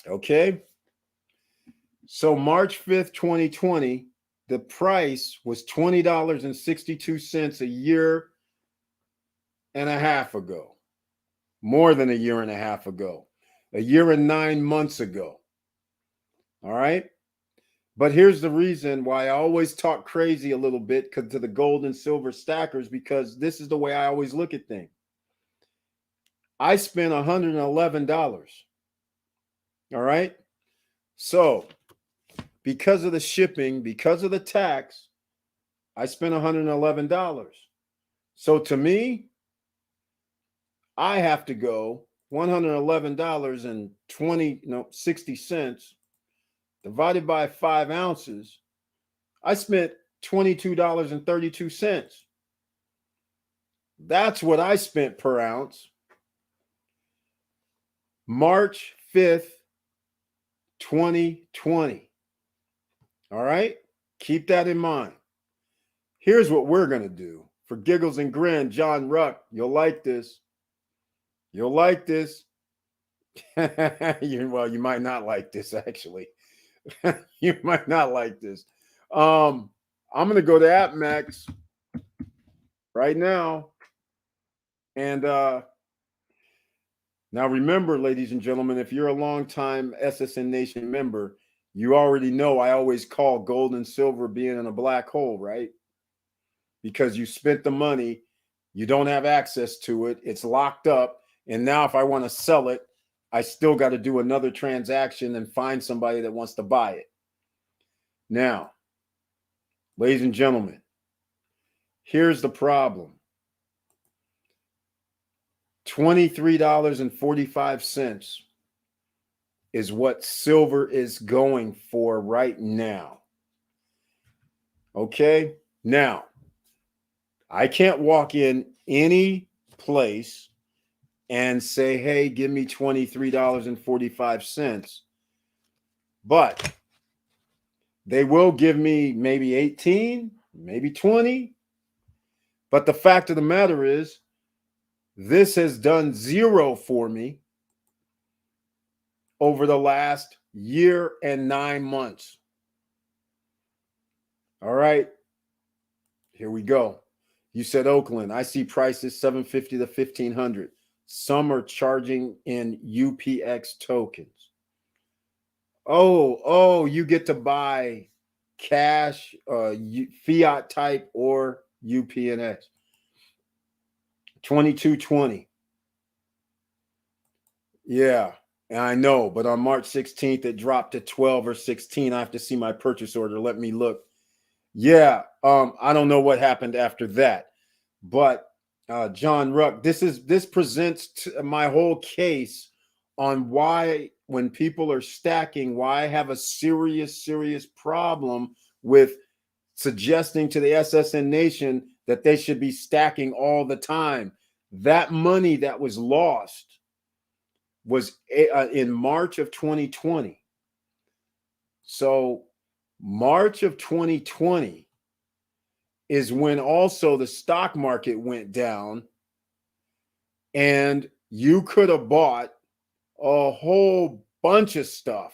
Okay. So March 5th, 2020, the price was $20.62 a year and a half ago. More than a year and a half ago. A year and 9 months ago. All right. But here's the reason why I always talk crazy a little bit to the gold and silver stackers, because this is the way I always look at things. I spent $111. All right. So because of the shipping, because of the tax, I spent $111. So to me, I have to go $111.60 divided by 5 ounces. I spent $22.32. That's what I spent per ounce. March 5th, 2020. All right? Keep that in mind. Here's what we're going to do. For giggles and grin, John Ruck, you'll like this. You'll like this. Well, you might not like this, actually. You might not like this. I'm going to go to Atmex right now. And now remember, ladies and gentlemen, if you're a longtime SSN Nation member, you already know I always call gold and silver being in a black hole, right? Because you spent the money, you don't have access to it, it's locked up, and now if I want to sell it, I still got to do another transaction and find somebody that wants to buy it. Now, ladies and gentlemen, here's the problem. $23.45 is what silver is going for right now. Okay? Now, I can't walk in any place and say, hey, give me $23.45. But they will give me maybe 18, maybe 20. But the fact of the matter is, this has done zero for me over the last year and 9 months. All right, here we go. You said Oakland. I see prices 750 to 1500. Some are charging in UPX tokens. Oh, you get to buy cash, fiat type, or UPNX. 2220. Yeah, I know, but on March 16th, it dropped to 12 or 16. I have to see my purchase order. Let me look. Yeah, I don't know what happened after that, but John Ruck, this presents my whole case on why, when people are stacking, why I have a serious problem with suggesting to the SSN Nation that they should be stacking all the time. That money that was lost was in March of 2020. So March of 2020 is when also the stock market went down, and you could have bought a whole bunch of stuff,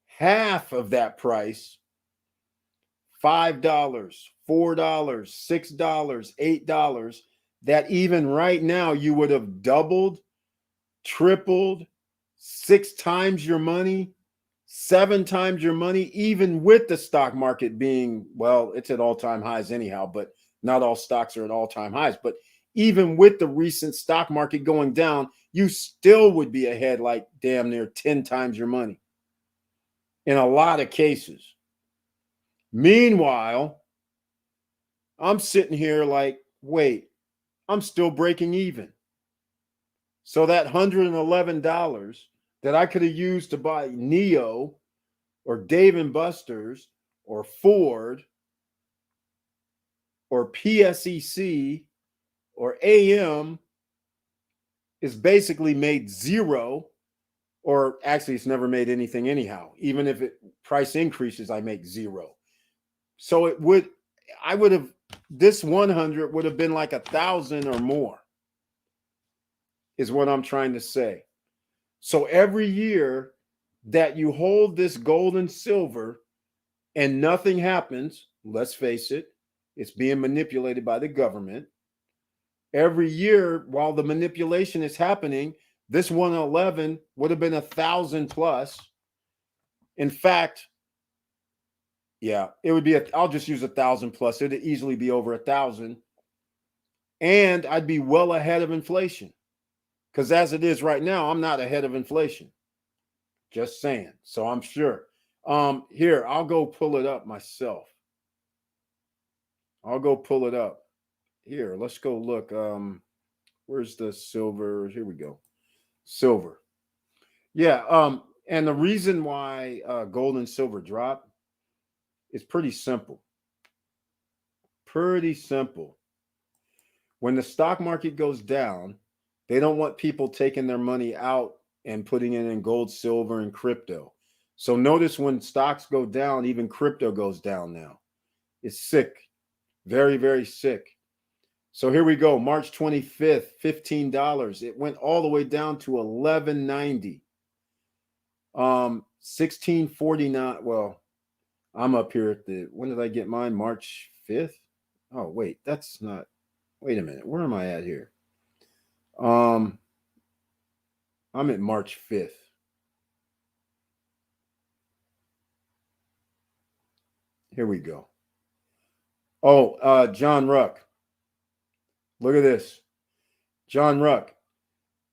half of that price, $5, $4, $6, $8, that even right now you would have doubled, tripled, 6 times your money, 7 times your money, even with the stock market being, well, it's at all-time highs anyhow, but not all stocks are at all-time highs. But even with the recent stock market going down, you still would be ahead like damn near 10 times your money in a lot of cases. Meanwhile, I'm sitting here like, wait, I'm still breaking even. So that $111 that I could have used to buy NEO or Dave & Buster's or Ford or PSEC or AM is basically made zero, or actually it's never made anything anyhow. Even if price increases, I make zero. So this 100 would have been like 1,000 or more, is what I'm trying to say. So every year that you hold this gold and silver and nothing happens, let's face it, it's being manipulated by the government. Every year while the manipulation is happening, this 111 would have been 1,000 plus. In fact, yeah, it would be, I'll just use 1,000 plus. It'd easily be over 1,000. And I'd be well ahead of inflation. Because as it is right now, I'm not ahead of inflation. Just saying. So I'm sure. Here, I'll go pull it up myself. I'll go pull it up. Here, let's go look. Where's the silver? Here we go. Silver. Yeah. And the reason why gold and silver drop is pretty simple. Pretty simple. When the stock market goes down, they don't want people taking their money out and putting it in gold, silver, and crypto. So notice when stocks go down, even crypto goes down now. It's sick. Very, very sick. So here we go. March 25th, $15. It went all the way down to $11.90. 1649. Well, I'm up here at when did I get mine? March 5th? Oh, wait, that's not, wait a minute. Where am I at here? I'm at March 5th. Here we go. Oh, John Ruck. Look at this. John Ruck.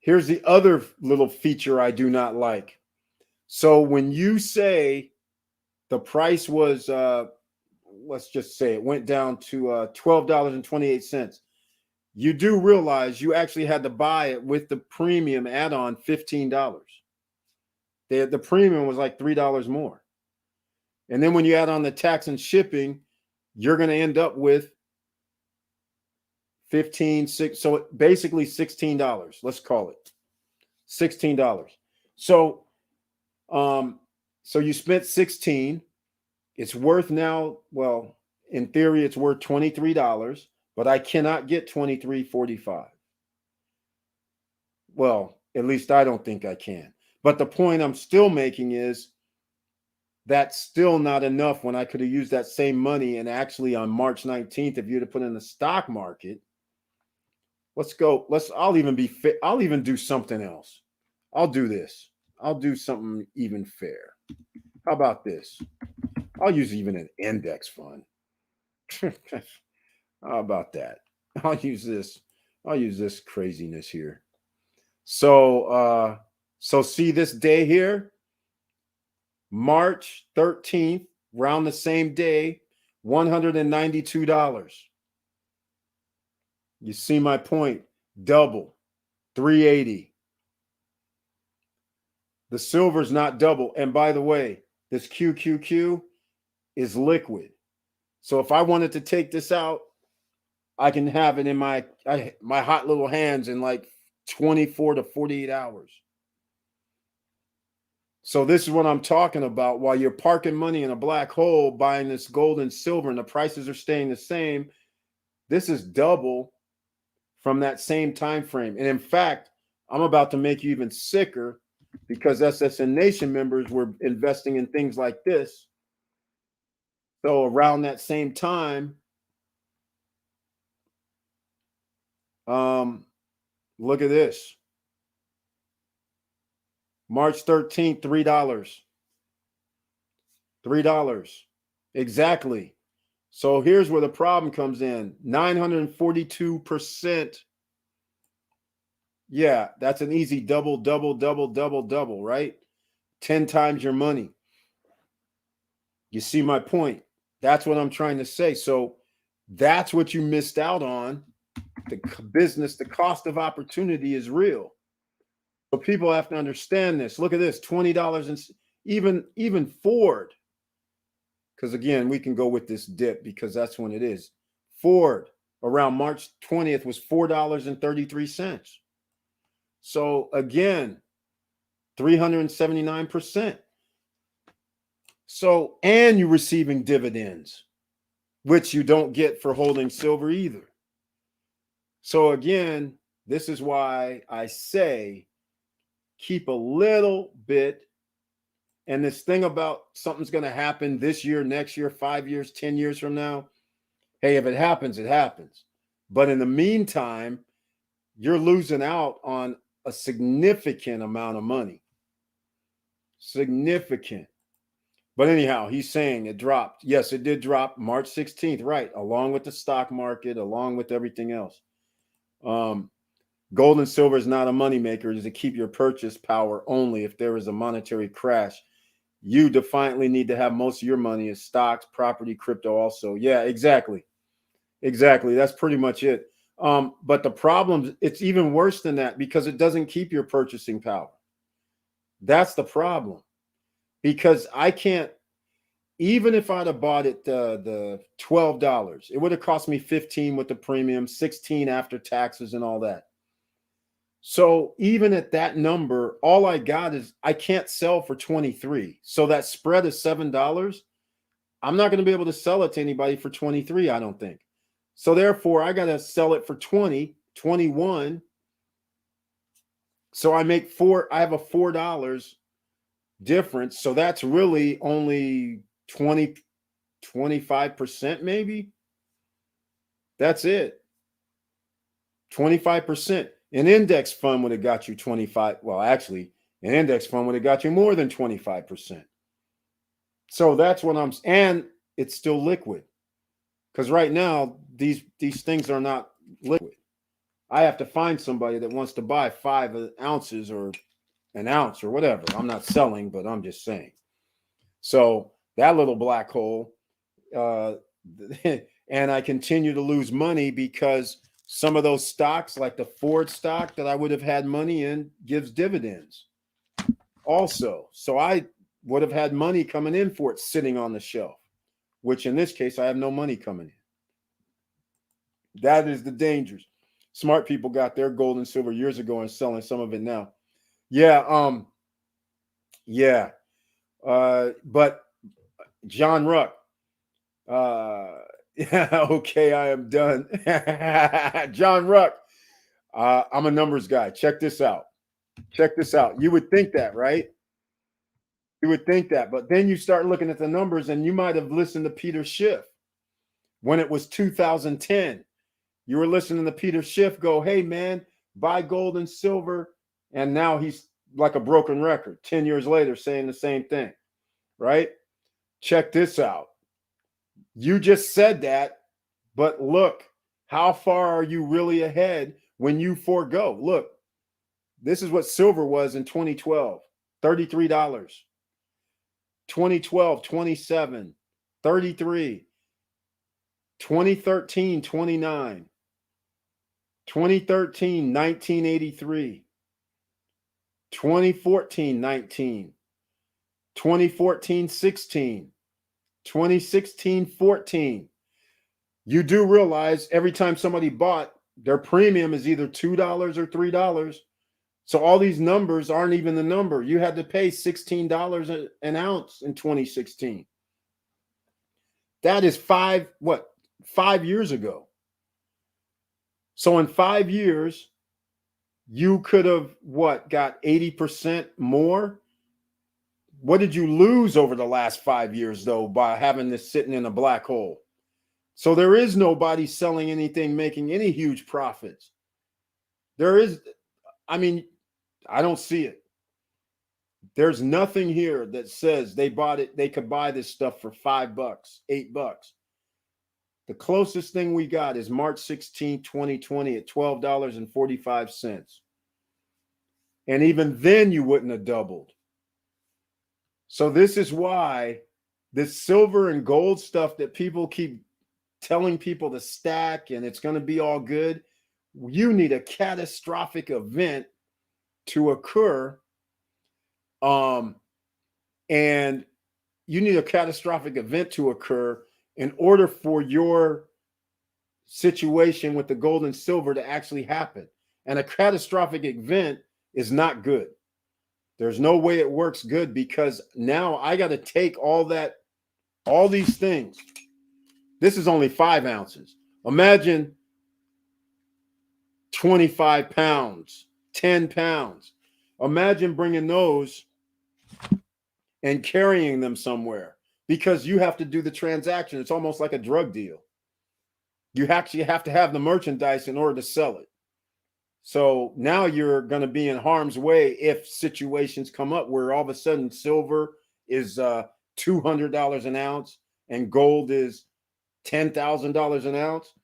Here's the other little feature I do not like. So when you say the price was, let's just say it went down to $12.28, you do realize you actually had to buy it with the premium add-on $15. The premium was like $3 more. And then when you add on the tax and shipping, you're going to end up with 15, 6, so basically $16. Let's call it $16. So so you spent 16. It's worth now, well, in theory, it's worth $23, but I cannot get $23.45. Well, at least I don't think I can. But the point I'm still making is that's still not enough when I could have used that same money. And actually on March 19th, if you'd have put in the stock market, I'll even be fit. I'll even do something else. I'll do this. I'll do something even fair. How about this? I'll use even an index fund. How about that? I'll use this craziness here. So see this day here, March 13th, around the same day, $192. You see my point? Double, 380. The silver's not double. And by the way, this QQQ is liquid. So if I wanted to take this out, I can have it in my hot little hands in like 24 to 48 hours. So this is what I'm talking about. While you're parking money in a black hole, buying this gold and silver, and the prices are staying the same, this is double from that same time frame. And in fact, I'm about to make you even sicker because SSN Nation members were investing in things like this. So around that same time, look at this. March 13th, $3. $3. Exactly. So here's where the problem comes in. 942%. Yeah, that's an easy double, right? 10 times your money. You see my point? That's what I'm trying to say. So that's what you missed out on. The business, the cost of opportunity is real. So people have to understand this. Look at this, $20, and even Ford, because again, we can go with this dip because that's when it is. Ford around March 20th was $4.33. So again, 379%. So, and you're receiving dividends, which you don't get for holding silver either. So again, this is why I say keep a little bit. And this thing about something's going to happen this year, next year, 5 years, 10 years from now. Hey, if it happens, it happens. But in the meantime, you're losing out on a significant amount of money. Significant. But anyhow, he's saying it dropped. Yes, it did drop March 16th, right, along with the stock market, along with everything else. Gold and silver is not a moneymaker. It is to keep your purchase power only. If there is a monetary crash, you defiantly need to have most of your money in stocks, property, crypto also. Yeah, exactly. Exactly. That's pretty much it. But the problem, it's even worse than that because it doesn't keep your purchasing power. That's the problem. Because I can't, even if I'd have bought it the $12, it would have cost me $15 with the premium, $16 after taxes and all that. So even at that number, all I got is I can't sell for 23. So that spread is $7. I'm not going to be able to sell it to anybody for 23, I don't think. So therefore, I got to sell it for 20, 21. So I have a $4 difference. So that's really only 20, 25% maybe. That's it. 25%. An index fund would have got you 25. Well, actually, an index fund would have got you more than 25%. So that's what and it's still liquid. Because right now, these things are not liquid. I have to find somebody that wants to buy 5 ounces or an ounce or whatever. I'm not selling, but I'm just saying. So that little black hole, uh, and I continue to lose money because some of those stocks, like the Ford stock that I would have had money in, gives dividends also. So I would have had money coming in for it sitting on the shelf, which in this case, I have no money coming in. That is the dangers. Smart people got their gold and silver years ago and selling some of it now. Yeah, yeah. But John Ruck, yeah, okay, I am done. John Ruck, I'm a numbers guy. Check this out. Check this out. You would think that, right? You would think that, but then you start looking at the numbers, and you might have listened to Peter Schiff when it was 2010. You were listening to Peter Schiff go, hey, man, buy gold and silver. And now he's like a broken record 10 years later saying the same thing, right? Check this out. You just said that, but look, how far are you really ahead when you forego? Look, this is what silver was in 2012, $33. 2012, 27, 33, 2013, 29. 2013, 1983. 2014, 19. 2014, 16. 2016, 14. You do realize every time somebody bought, their premium is either $2 or $3. So all these numbers aren't even the number. You had to pay $16 an ounce in 2016. That is 5 years ago. So in 5 years, you could have got 80% more? What did you lose over the last 5 years, though, by having this sitting in a black hole? So there is nobody selling anything, making any huge profits. There is, I mean, I don't see it. There's nothing here that says they bought it, they could buy this stuff for $5, $8. The closest thing we got is March 16, 2020 at $12.45. And even then you wouldn't have doubled. So this is why this silver and gold stuff that people keep telling people to stack and it's going to be all good, you need a catastrophic event to occur. And you need a catastrophic event to occur in order for your situation with the gold and silver to actually happen. And a catastrophic event is not good. There's no way it works good, because now I got to take all these things. This is only 5 ounces. Imagine 25 pounds, 10 pounds. Imagine bringing those and carrying them somewhere, because you have to do the transaction. It's almost like a drug deal. You actually have to have the merchandise in order to sell it. So now you're going to be in harm's way if situations come up where all of a sudden silver is $200 an ounce and gold is $10,000 an ounce.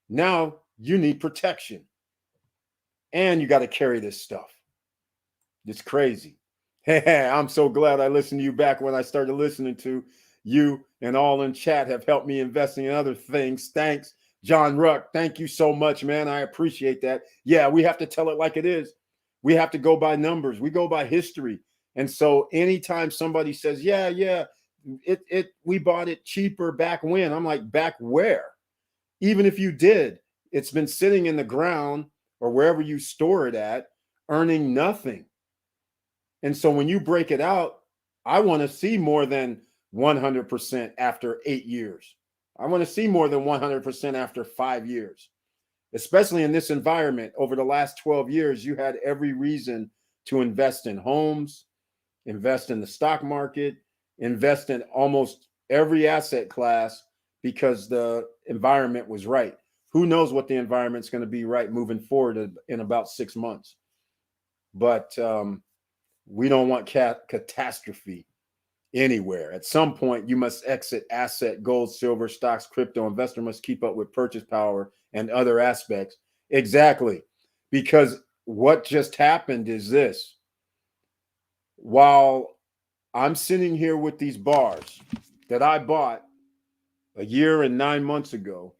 Now you need protection, and you got to carry this stuff. It's crazy. Hey, I'm so glad I listened to you back when I started listening to you, and all in chat have helped me investing in other things. Thanks, John Ruck. Thank you so much, man. I appreciate that. Yeah, we have to tell it like it is. We have to go by numbers. We go by history. And so anytime somebody says, yeah, we bought it cheaper back when, I'm like, back where? Even if you did, it's been sitting in the ground or wherever you store it at, earning nothing. And so when you break it out, I want to see more than 100% after 8 years. I want to see more than 100% after 5 years, especially in this environment. Over the last 12 years, you had every reason to invest in homes, invest in the stock market, invest in almost every asset class, because the environment was right. Who knows what the environment's going to be right moving forward in about 6 months. But we don't want catastrophe anywhere. At some point, you must exit asset, gold, silver, stocks, crypto. Investor must keep up with purchase power and other aspects. Exactly. Because what just happened is this. While I'm sitting here with these bars that I bought a year and 9 months ago,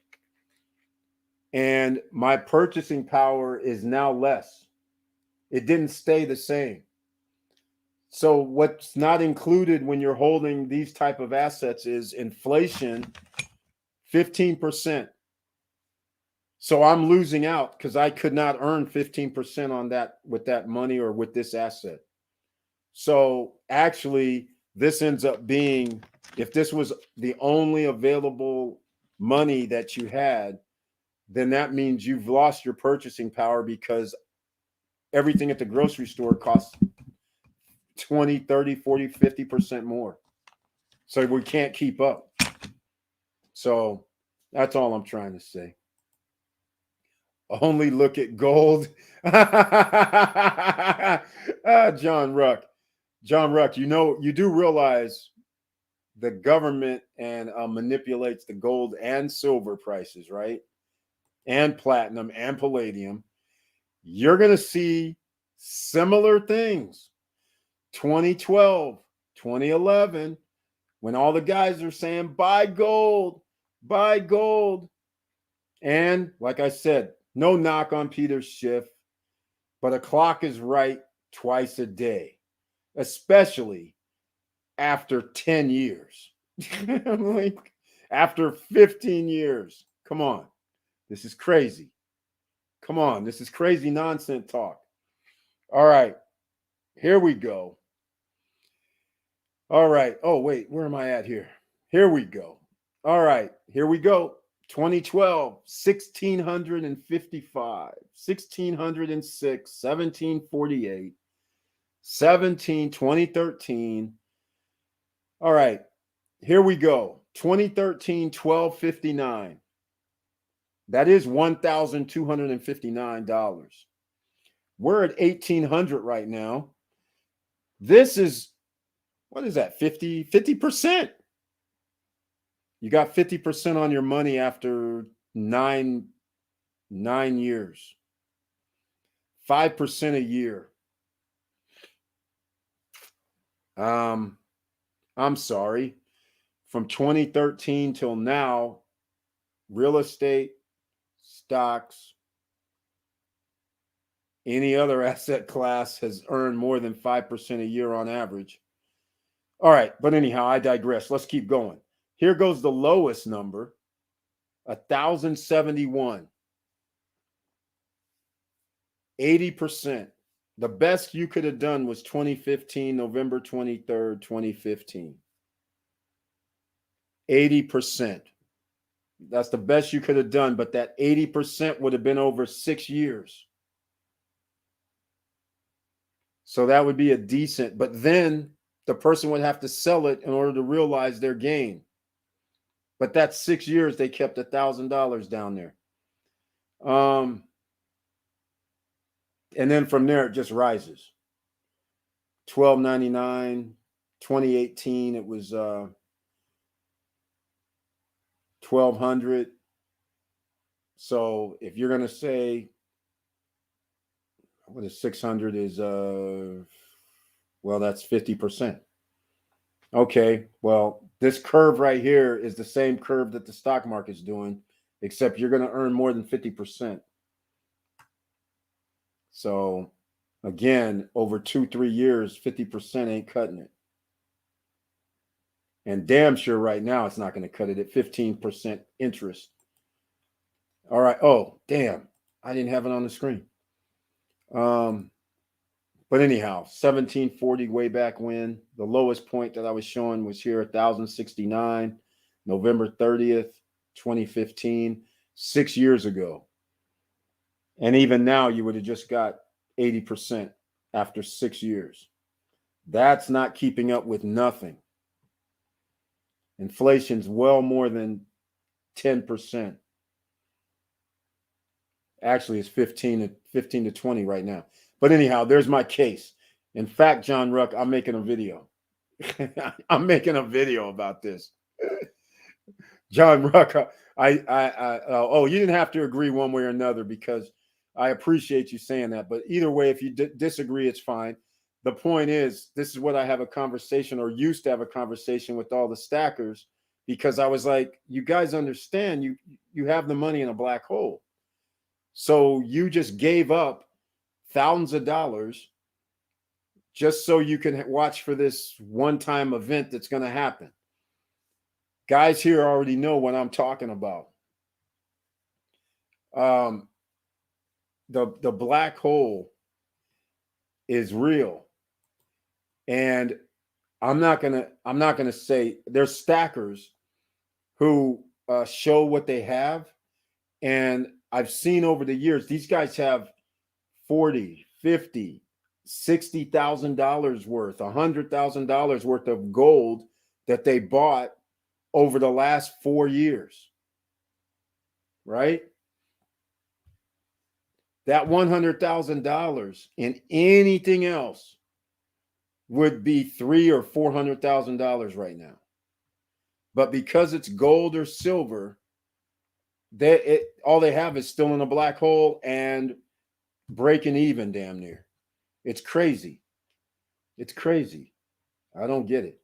and my purchasing power is now less. It didn't stay the same. So what's not included when you're holding these type of assets is inflation, 15%. So I'm losing out because I could not earn 15% on that with that money or with this asset. So actually, this ends up being, if this was the only available money that you had, then that means you've lost your purchasing power because everything at the grocery store costs 20, 30, 40, 50% more. So we can't keep up. So that's all I'm trying to say. Only look at gold. John Ruck. John Ruck, you do realize the government and manipulates the gold and silver prices, right? And platinum and palladium. You're going to see similar things. 2012, 2011, when all the guys are saying, buy gold, buy gold. And like I said, no knock on Peter Schiff, but a clock is right twice a day, especially after 10 years. Like, after 15 years. Come on. This is crazy. Come on. This is crazy nonsense talk. All right. Here we go. All right. Oh, wait. Where am I at here? Here we go. All right. Here we go. 2012, 1655, 1606, 1748, 2013. All right. Here we go. 2013, 1259. That is $1,259. We're at 1,800 right now. This is, what is that? 50%. You got 50% on your money after nine years. 5% a year. I'm sorry. From 2013 till now, real estate, stocks, any other asset class has earned more than 5% a year on average. All right, but anyhow, I digress. Let's keep going. Here goes the lowest number, 1,071. 80%. The best you could have done was 2015, November 23rd, 2015. 80%. That's the best you could have done, but that 80% would have been over 6 years. So that would be a decent, but then the person would have to sell it in order to realize their gain. But that's 6 years they kept $1,000 down there. And then from there, it just rises. $1,299, 2018, it was $1,200. So if you're going to say, what is 600 is, well, that's 50%. Okay, well, this curve right here is the same curve that the stock market's doing, except you're going to earn more than 50%. So again, over 2-3 years, 50% ain't cutting it. And damn sure right now it's not going to cut it at 15% interest. All right. Oh, damn. I didn't have it on the screen. But anyhow, 1740 way back when. The lowest point that I was showing was here, 1,069, November 30th, 2015, 6 years ago. And even now, you would have just got 80% after 6 years. That's not keeping up with nothing. Inflation's well more than 10%. Actually, it's 15 to 20 right now. But anyhow, there's my case. In fact, John Ruck, I'm making a video. I'm making a video about this. John Ruck, oh, you didn't have to agree one way or another because I appreciate you saying that. But either way, if you disagree, it's fine. The point is, this is what I have a conversation, or used to have a conversation with all the stackers, because I was like, you guys understand, you have the money in a black hole. So you just gave up thousands of dollars just so you can watch for this one-time event that's going to happen. Guys here already know what I'm talking about. The black hole is real, and I'm not gonna say there's stackers who show what they have, and I've seen over the years these guys have 40, 50, $60,000 worth, $100,000 worth of gold that they bought over the last 4 years, right? That $100,000 in anything else would be $300,000 or $400,000 right now. But because it's gold or silver, all they have is still in a black hole and breaking even damn near. It's crazy. It's crazy. I don't get it.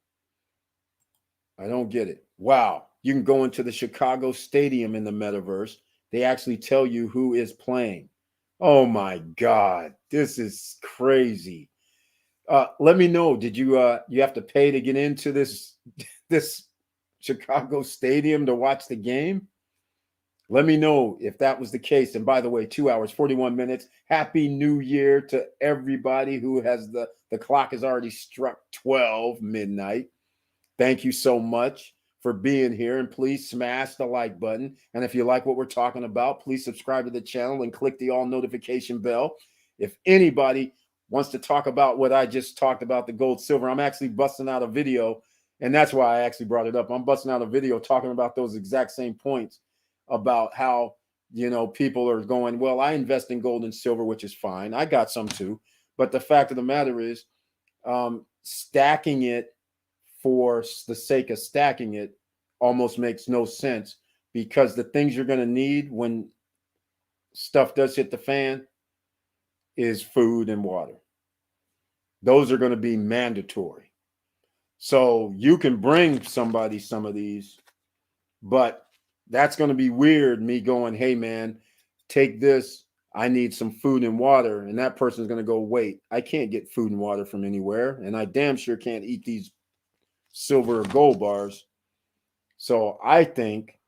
I don't get it. Wow. You can go into the Chicago Stadium in the metaverse. They actually tell you who is playing. Oh my God, this is crazy. Let me know. Did you have to pay to get into this Chicago Stadium to watch the game? Let me know if that was the case. And by the way, 2 hours, 41 minutes. Happy New Year to everybody who has the clock has already struck 12 midnight. Thank you so much for being here, and please smash the like button. And if you like what we're talking about, please subscribe to the channel and click the all notification bell. If anybody wants to talk about what I just talked about, the gold, silver, I'm actually busting out a video, and that's why I actually brought it up. I'm busting out a video talking about those exact same points about how, people are going, well, I invest in gold and silver, which is fine. I got some too. But the fact of the matter is, stacking it for the sake of stacking it almost makes no sense, because the things you're going to need when stuff does hit the fan is food and water. Those are going to be mandatory. So you can bring somebody some of these, but that's going to be weird, me going, hey man, take this, I need some food and water, and that person's going to go, wait, I can't get food and water from anywhere, and I damn sure can't eat these silver or gold bars. So I think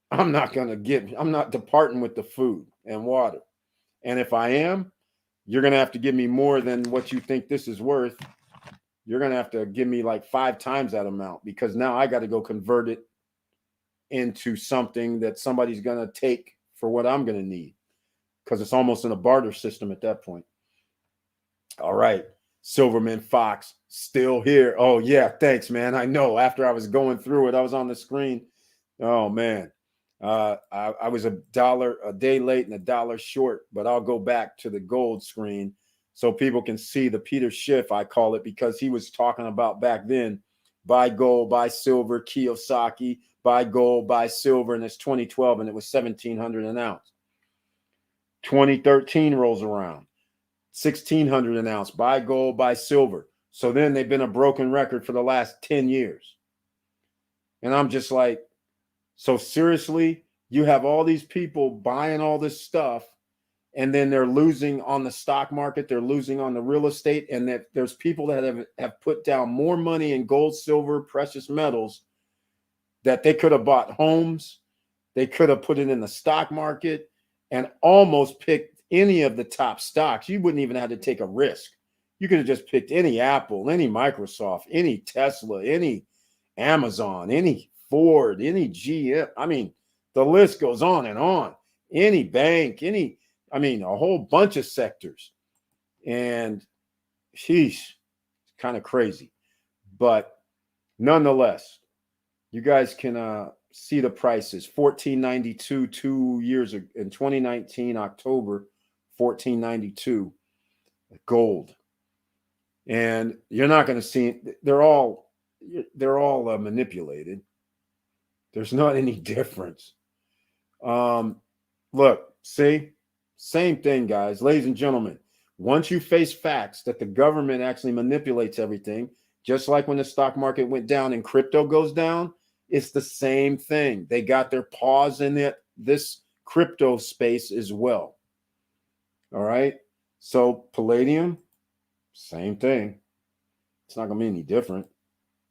I'm not departing with the food and water. And if I am, you're going to have to give me more than what you think this is worth. You're going to have to give me like 5 times that amount, because now I got to go convert it into something that somebody's going to take for what I'm going to need, because it's almost in a barter system at that point. All right. Silverman Fox still here. Oh yeah, thanks, man. I know after I was going through it, I was on the screen. Oh man. I was $1 a day late and $1 short, but I'll go back to the gold screen so people can see the Peter Schiff, I call it, because he was talking about back then, buy gold, buy silver, Kiyosaki, buy gold, buy silver, and it's 2012 and it was $1,700 an ounce. 2013 rolls around. $1,600 an ounce, buy gold, buy silver. So then they've been a broken record for the last 10 years. And I'm just like, so seriously, you have all these people buying all this stuff, and then they're losing on the stock market, they're losing on the real estate, and that there's people that have put down more money in gold, silver, precious metals, that they could have bought homes, they could have put it in the stock market and almost picked any of the top stocks. You wouldn't even have to take a risk. You could have just picked any Apple, any Microsoft, any Tesla, any Amazon, any Ford, any GM. I mean, the list goes on and on. Any bank, a whole bunch of sectors. And sheesh, it's kind of crazy. But nonetheless, you guys can see the prices. $14.92 2 years ago, in 2019 October, $14.92 gold. And you're not going to see, they're all manipulated. There's not any difference. Look, see, Same thing, guys. Ladies and gentlemen, once you face facts that the government actually manipulates everything, just like when the stock market went down and crypto goes down, it's the same thing. They got their paws in this crypto space as well. All right. So palladium, same thing. It's not going to be any different.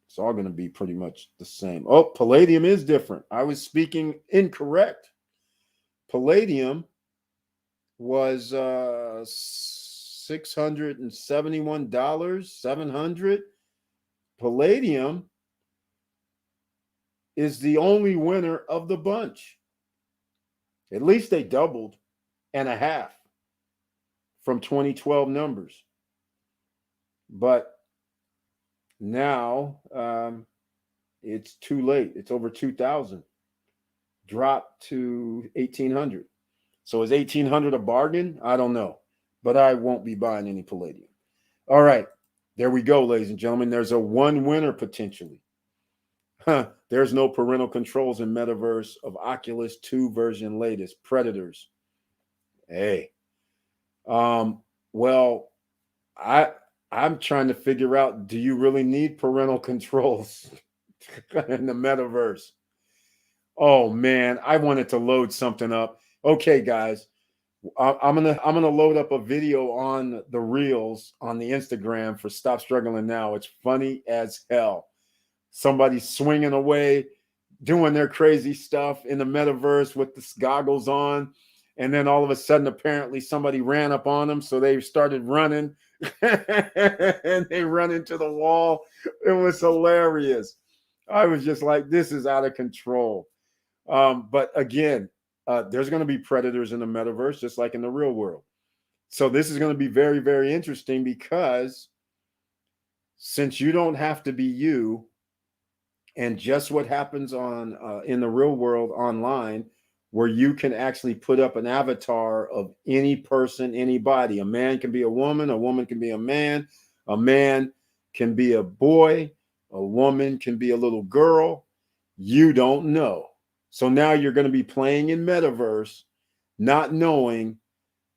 It's all going to be pretty much the same. Oh, palladium is different. I was speaking incorrect. Palladium was $671, 700. Palladium is the only winner of the bunch. At least they doubled and a half from 2012 numbers. But now it's too late. It's over 2,000. Dropped to 1,800. So is 1,800 a bargain? I don't know. But I won't be buying any palladium. All right. There we go, ladies and gentlemen. There's a one winner potentially. There's no parental controls in metaverse of Oculus 2 version latest. Predators. Hey. Well, I'm trying to figure out, do you really need parental controls in the metaverse? Oh man, I wanted to load something up. Okay, guys, I'm gonna load up a video on the reels on the Instagram for Stop Struggling Now. It's funny as hell. Somebody swinging away, doing their crazy stuff in the metaverse with the goggles on, and then all of a sudden, apparently, somebody ran up on them, so they started running, and they run into the wall. It was hilarious. I was just like, this is out of control. But again, there's going to be predators in the metaverse, just like in the real world. So this is going to be very, very interesting because since you don't have to be you, and just what happens on in the real world online, where you can actually put up an avatar of any person, anybody. A man can be a woman can be a man can be a boy, a woman can be a little girl. You don't know. So now you're going to be playing in metaverse, not knowing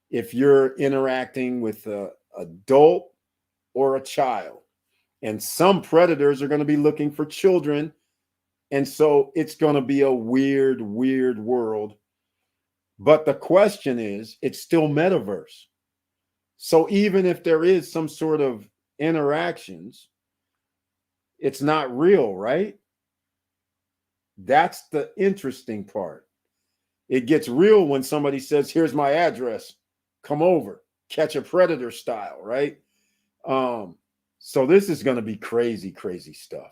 if you're interacting with an adult or a child. And some predators are going to be looking for children. And so it's going to be a weird, weird world. But the question is, it's still metaverse. So even if there is some sort of interactions, it's not real, right? That's the interesting part. It gets real when somebody says, here's my address, come over, catch a predator style, right? So this is going to be crazy, crazy stuff.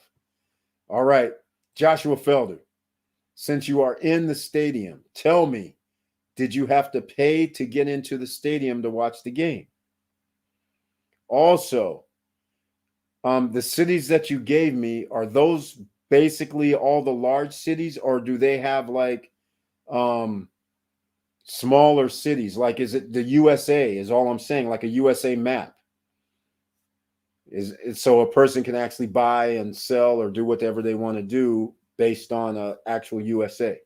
All right, Joshua Felder, since you are in the stadium, tell me, did you have to pay to get into the stadium to watch the game? Also, the cities that you gave me, are those basically all the large cities, or do they have like smaller cities? Like, is it the USA is all I'm saying, like a USA map? Is so a person can actually buy and sell or do whatever they want to do based on actual USA.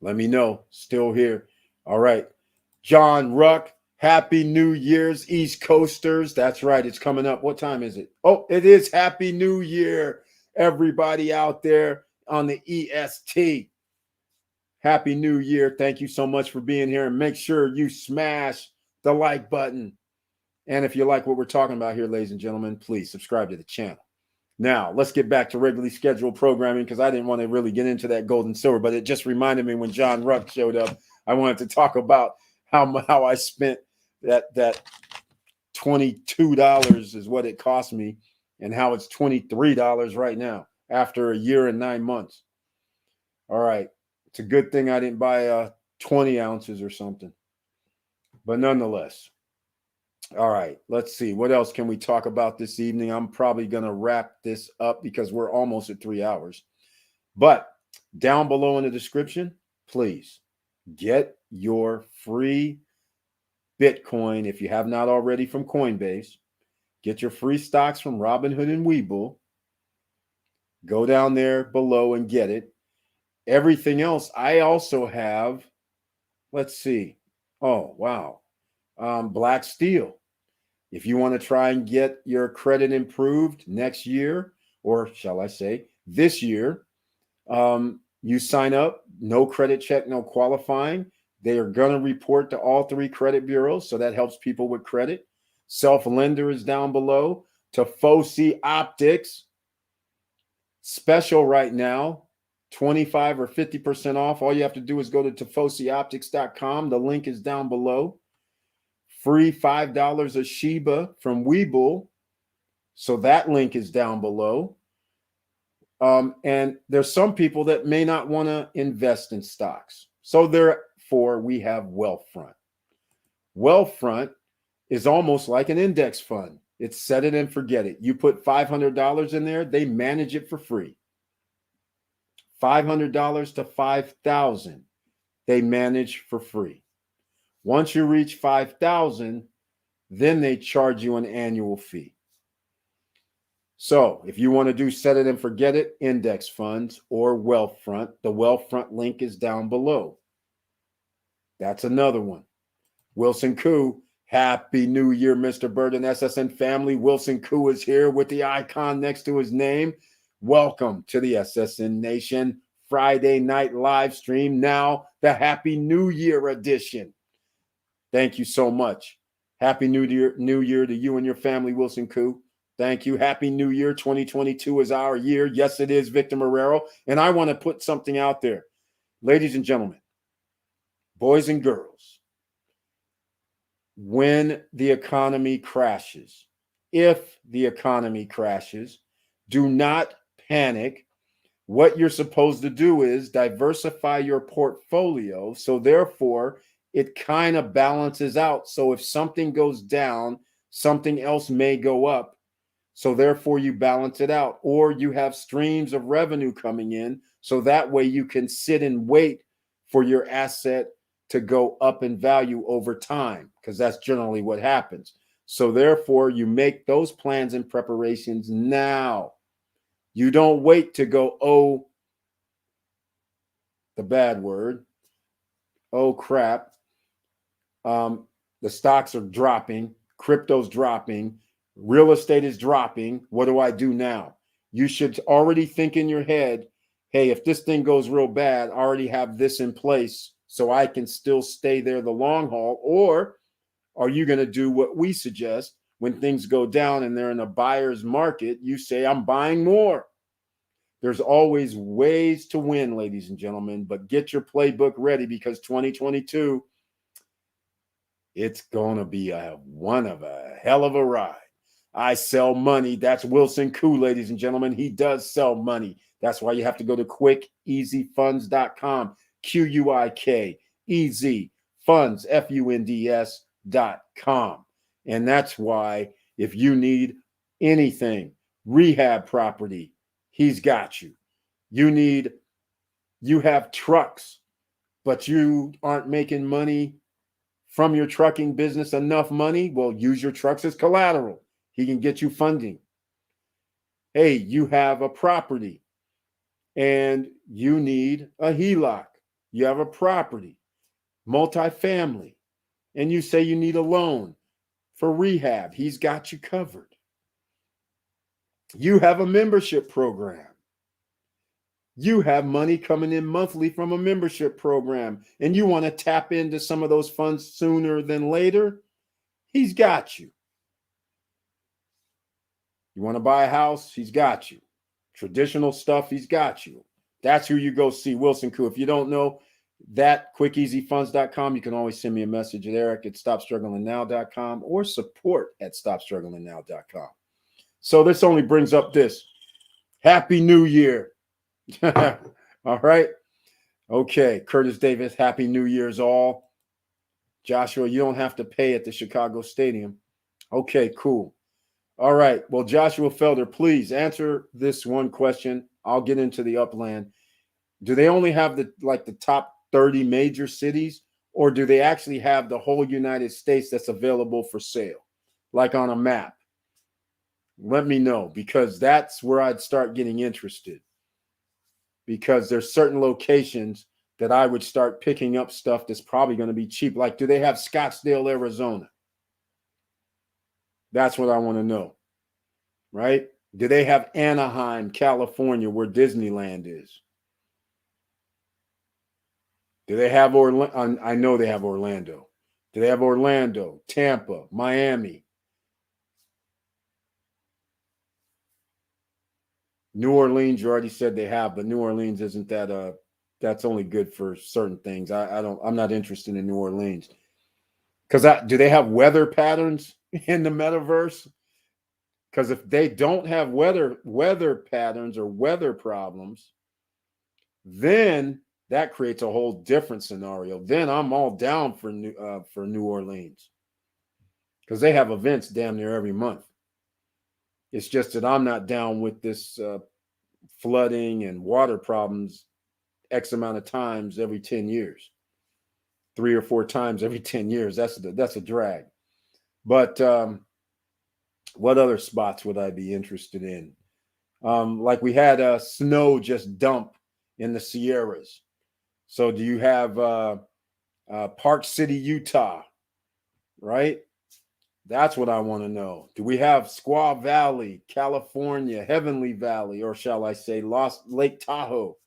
Let me know. Still here. All right. John Ruck, Happy New Year's, East Coasters. That's right. It's coming up. What time is it? Oh, it is Happy New Year, everybody out there on the EST. Happy New Year. Thank you so much for being here. And make sure you smash the like button. And if you like what we're talking about here, ladies and gentlemen, please subscribe to the channel. Now, let's get back to regularly scheduled programming because I didn't want to really get into that gold and silver, but it just reminded me when John Ruck showed up, I wanted to talk about how I spent that $22 is what it cost me and how it's $23 right now after a year and 9 months. All right. It's a good thing I didn't buy 20 ounces or something. But nonetheless. All right, let's see. What else can we talk about this evening? I'm probably going to wrap this up because we're almost at 3 hours. But down below in the description, please get your free Bitcoin if you have not already from Coinbase. Get your free stocks from Robinhood and Webull. Go down there below and get it. Everything else, I also have let's see. Oh, wow. Black steel. If you want to try and get your credit improved next year, or shall I say this year, you sign up, no credit check, no qualifying. They are going to report to all three credit bureaus, so that helps people with credit. Self-lender is down below. Tifosi Optics, special right now, 25 or 50% off. All you have to do is go to tifosioptics.com. The link is down below. Free $5 a Shiba from Webull. So that link is down below. And there's some people that may not want to invest in stocks. So therefore, we have Wealthfront. Wealthfront is almost like an index fund. It's set it and forget it. You put $500 in there, they manage it for free. $500 to $5,000, they manage for free. Once you reach $5,000, then they charge you an annual fee. So if you want to do set it and forget it, index funds or Wealthfront, the Wealthfront link is down below. That's another one. Wilson Koo, Happy New Year, Mr. Bird and SSN family. Wilson Koo is here with the icon next to his name. Welcome to the SSN Nation Friday night live stream. Now the Happy New Year edition. Thank you so much. Happy New Year to you and your family, Wilson Koo. Thank you. Happy New Year. 2022 is our year. Yes, it is, Victor Marrero. And I want to put something out there. Ladies and gentlemen, boys and girls, when the economy crashes, if the economy crashes, do not panic. What you're supposed to do is diversify your portfolio. So therefore, it kind of balances out. So if something goes down, something else may go up. So therefore, you balance it out, or you have streams of revenue coming in. So that way you can sit and wait for your asset to go up in value over time, because that's generally what happens. So therefore, you make those plans and preparations now. You don't wait to go, oh, the bad word, oh, crap. The stocks are dropping, crypto's dropping, real estate is dropping. What do I do now? You should already think in your head, hey, if this thing goes real bad, I already have this in place so I can still stay there the long haul. Or are you going to do what we suggest when things go down and they're in a buyer's market? You say, I'm buying more. There's always ways to win, ladies and gentlemen, but get your playbook ready, because 2022, it's going to be a hell of a ride. I sell money. That's Wilson Koo, ladies and gentlemen. He does sell money. That's why you have to go to quickeasyfunds.com, QUIK, easy funds, FUNDS.com. And that's why if you need anything, rehab property, he's got you. You have trucks, but you aren't making money from your trucking business, enough money. Well, use your trucks as collateral. He can get you funding. Hey, you have a property and you need a HELOC. You have a property, multifamily, and you say you need a loan for rehab. He's got you covered. You have a membership program. You have money coming in monthly from a membership program, and you want to tap into some of those funds sooner than later. He's got you. You want to buy a house? He's got you. Traditional stuff, he's got you. That's who you go see, Wilson Koo. If you don't know that, quickeasyfunds.com, you can always send me a message at eric@stopstrugglingnow.com or support@stopstrugglingnow.com. So this only brings up this. Happy New Year. All right. Okay. Curtis Davis, Happy New Year's all. Joshua, you don't have to pay at the Chicago Stadium. Okay, cool. All right. Well, Joshua Felder, please answer this one question. I'll get into the upland. Do they only have the top 30 major cities, or do they actually have the whole United States that's available for sale, like on a map? Let me know, because that's where I'd start getting interested, because there's certain locations that I would start picking up stuff that's probably going to be cheap. Like, do they have Scottsdale, Arizona? That's what I want to know, right? Do they have Anaheim, California, where Disneyland is? Do they have Orlando? I know they have Orlando. Do they have Orlando, Tampa, Miami? New Orleans, you already said they have, but New Orleans isn't that that's only good for certain things. I'm not interested in New Orleans. Because do they have weather patterns in the metaverse? Because if they don't have weather patterns or weather problems, then that creates a whole different scenario. Then I'm all down for New Orleans, because they have events damn near every month. It's just that I'm not down with this flooding and water problems X amount of times every 10 years, 3 or 4 times every 10 years. That's a drag. But what other spots would I be interested in? Like we had snow just dump in the Sierras. So do you have Park City, Utah, right? That's what I want to know. Do we have Squaw Valley, California, Heavenly Valley, or shall I say Lake Tahoe?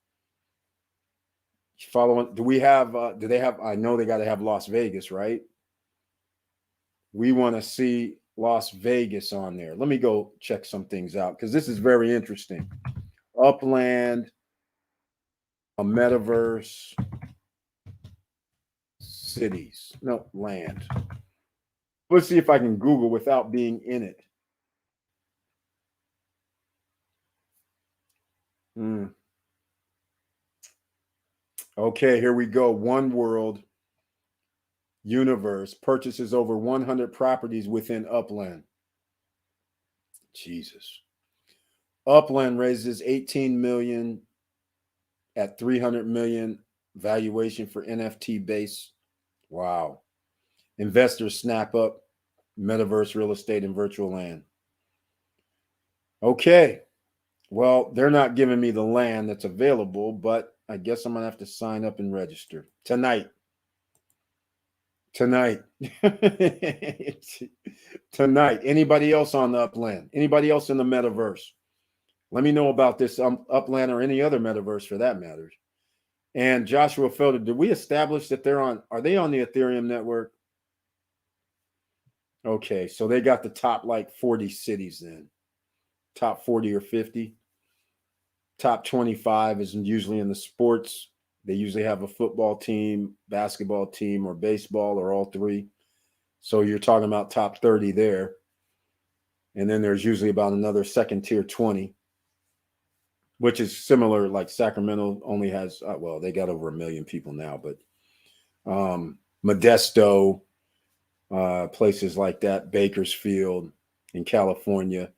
Following, do we have, do they have, I know they got to have Las Vegas, right? We want to see Las Vegas on there. Let me go check some things out, because this is very interesting. Upland, a metaverse, cities, no, land. Let's see if I can Google without being in it. Okay, here we go. One World Universe purchases over 100 properties within Upland. Jesus. Upland raises 18 million at 300 million valuation for NFT base. Wow. Investors snap up metaverse real estate and virtual land. Okay. Well, they're not giving me the land that's available, but I guess I'm going to have to sign up and register tonight. Tonight. Anybody else on the Upland? Anybody else in the metaverse? Let me know about this Upland or any other metaverse for that matter. And Joshua Felder, did we establish that are they on the Ethereum network? Okay, so they got the top like 40 cities then. Top 40 or 50. Top 25 is usually in the sports. They usually have a football team, basketball team, or baseball, or all three. So you're talking about top 30 there. And then there's usually about another second tier 20, which is similar. Like Sacramento only has, well, they got over 1 million people now, but Modesto, places like that, Bakersfield in California,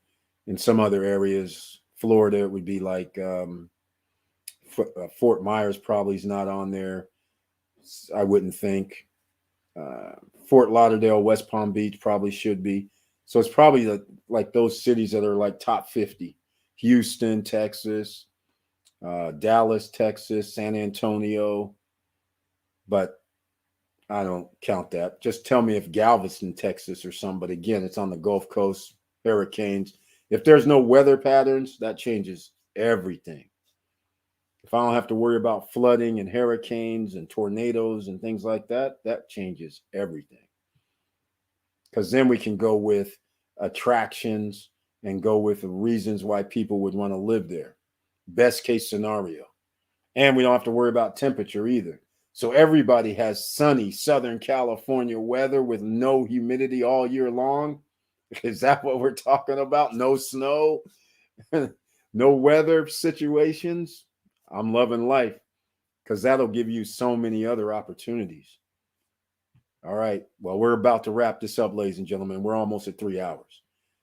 in some other areas, Florida, it would be like Fort Myers probably is not on there. I wouldn't think. Fort Lauderdale, West Palm Beach probably should be. So it's probably like those cities that are like top 50. Houston, Texas, Dallas, Texas, San Antonio. But I don't count that. Just tell me if Galveston, Texas or some. But again, it's on the Gulf Coast, hurricanes. If there's no weather patterns, that changes everything. If I don't have to worry about flooding and hurricanes and tornadoes and things like that, that changes everything. Because then we can go with attractions and go with the reasons why people would want to live there. Best case scenario. And we don't have to worry about temperature either. So everybody has sunny Southern California weather with no humidity all year long. Is that what we're talking about? No snow, no weather situations. I'm loving life, because that'll give you so many other opportunities. All right. Well, we're about to wrap this up, ladies and gentlemen. We're almost at 3 hours.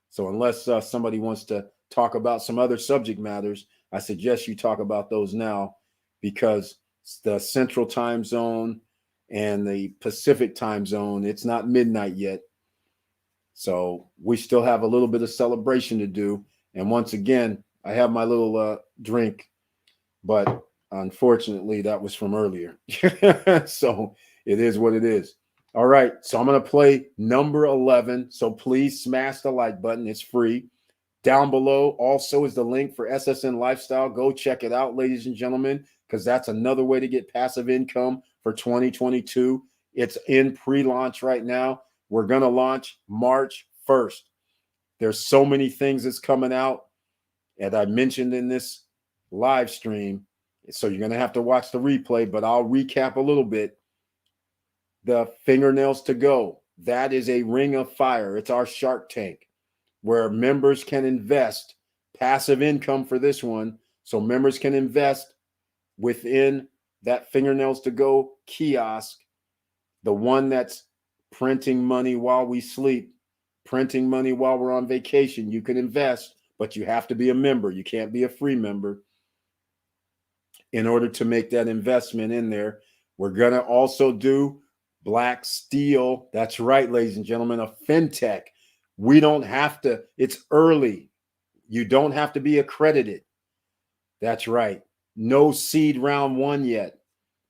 So unless somebody wants to talk about some other subject matters, I suggest you talk about those now, because the Central Time Zone and the Pacific Time Zone, it's not midnight yet. So we still have a little bit of celebration to do. And once again, I have my little drink, but Unfortunately, that was from earlier. So it is what it is. All right. So I'm going to play number 11. So please smash the like button. It's free. Down below also is the link for SSN Lifestyle. Go check it out, ladies and gentlemen, because that's another way to get passive income for 2022. It's in pre-launch right now. We're going to launch March 1st. There's so many things that's coming out, as I mentioned in this live stream. So you're going to have to watch the replay, but I'll recap a little bit. The fingernails to go. That is a ring of fire. It's our Shark Tank where members can invest passive income for this one. So members can invest within that fingernails to go kiosk, the one that's printing money while we sleep, printing money while we're on vacation. You can invest, but you have to be a member. You can't be a free member in order to make that investment in there. We're going to also do Black Steel. That's right, ladies and gentlemen, a fintech. We don't have to, it's early. You don't have to be accredited. That's right. No seed round one yet.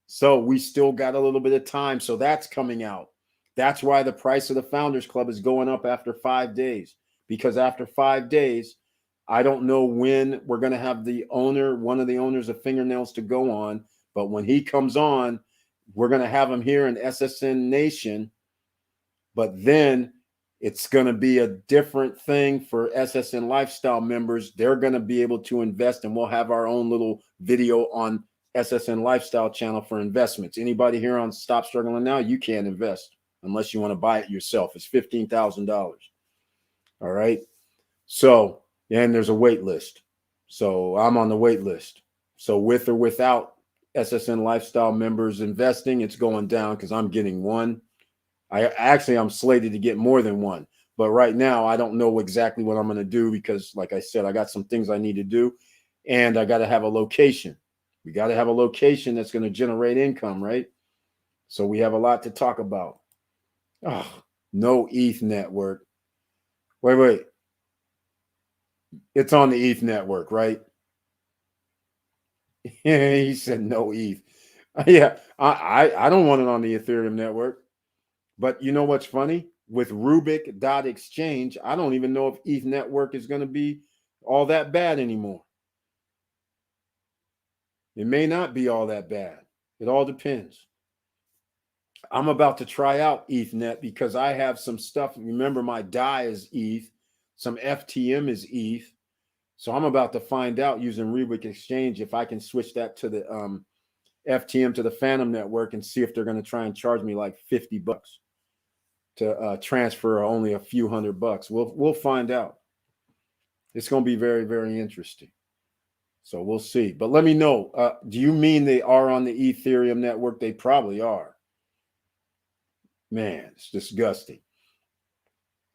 So we still got a little bit of time. So that's coming out. That's why the price of the Founders Club is going up after 5 days, because after 5 days, I don't know when we're going to have the owner, one of the owners of Fingernails to go on. But when he comes on, we're going to have him here in SSN Nation. But then it's going to be a different thing for SSN Lifestyle members. They're going to be able to invest, and we'll have our own little video on SSN Lifestyle channel for investments. Anybody here on Stop Struggling Now, you can't invest unless you want to buy it yourself. It's $15,000. All right. So, and there's a wait list. So I'm on the wait list. So with or without SSN Lifestyle members investing, it's going down because I'm getting one. I'm slated to get more than one. But right now, I don't know exactly what I'm going to do because, like I said, I got some things I need to do. And I got to have a location. We got to have a location that's going to generate income, right? So we have a lot to talk about. Oh, no ETH network. Wait. It's on the ETH network, right? He said no ETH. Yeah, I don't want it on the Ethereum network. But you know what's funny? With Rubik.exchange, I don't even know if ETH network is going to be all that bad anymore. It may not be all that bad. It all depends. I'm about to try out ETHNet because I have some stuff. Remember, my DAI is ETH. Some FTM is ETH. So I'm about to find out using Rubik Exchange if I can switch that to the FTM to the Phantom network and see if they're going to try and charge me like $50 to transfer only a few $100. We'll find out. It's going to be very, very interesting. So we'll see. But let me know. Do you mean they are on the Ethereum network? They probably are. Man, it's disgusting.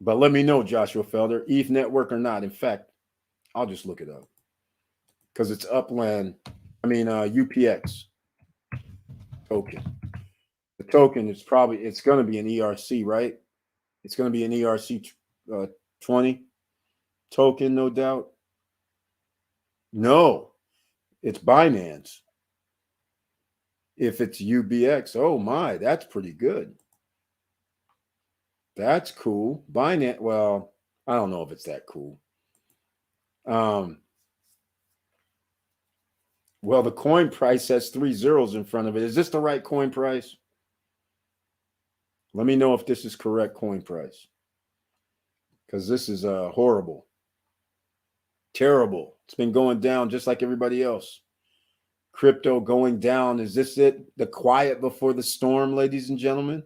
But let me know, Joshua Felder, ETH network or not. In fact, I'll just look it up because it's UPX token. The token is it's going to be an ERC, right? It's going to be an ERC 20 token, no doubt. No, it's Binance. If it's UBX, oh my, that's pretty good. That's cool. Binance, well, I don't know if it's that cool. Well, the coin price has 3 zeros in front of it. Is this the right coin price? Let me know if this is correct coin price. Because this is horrible. Terrible. It's been going down just like everybody else. Crypto going down. Is this it? The quiet before the storm, ladies and gentlemen?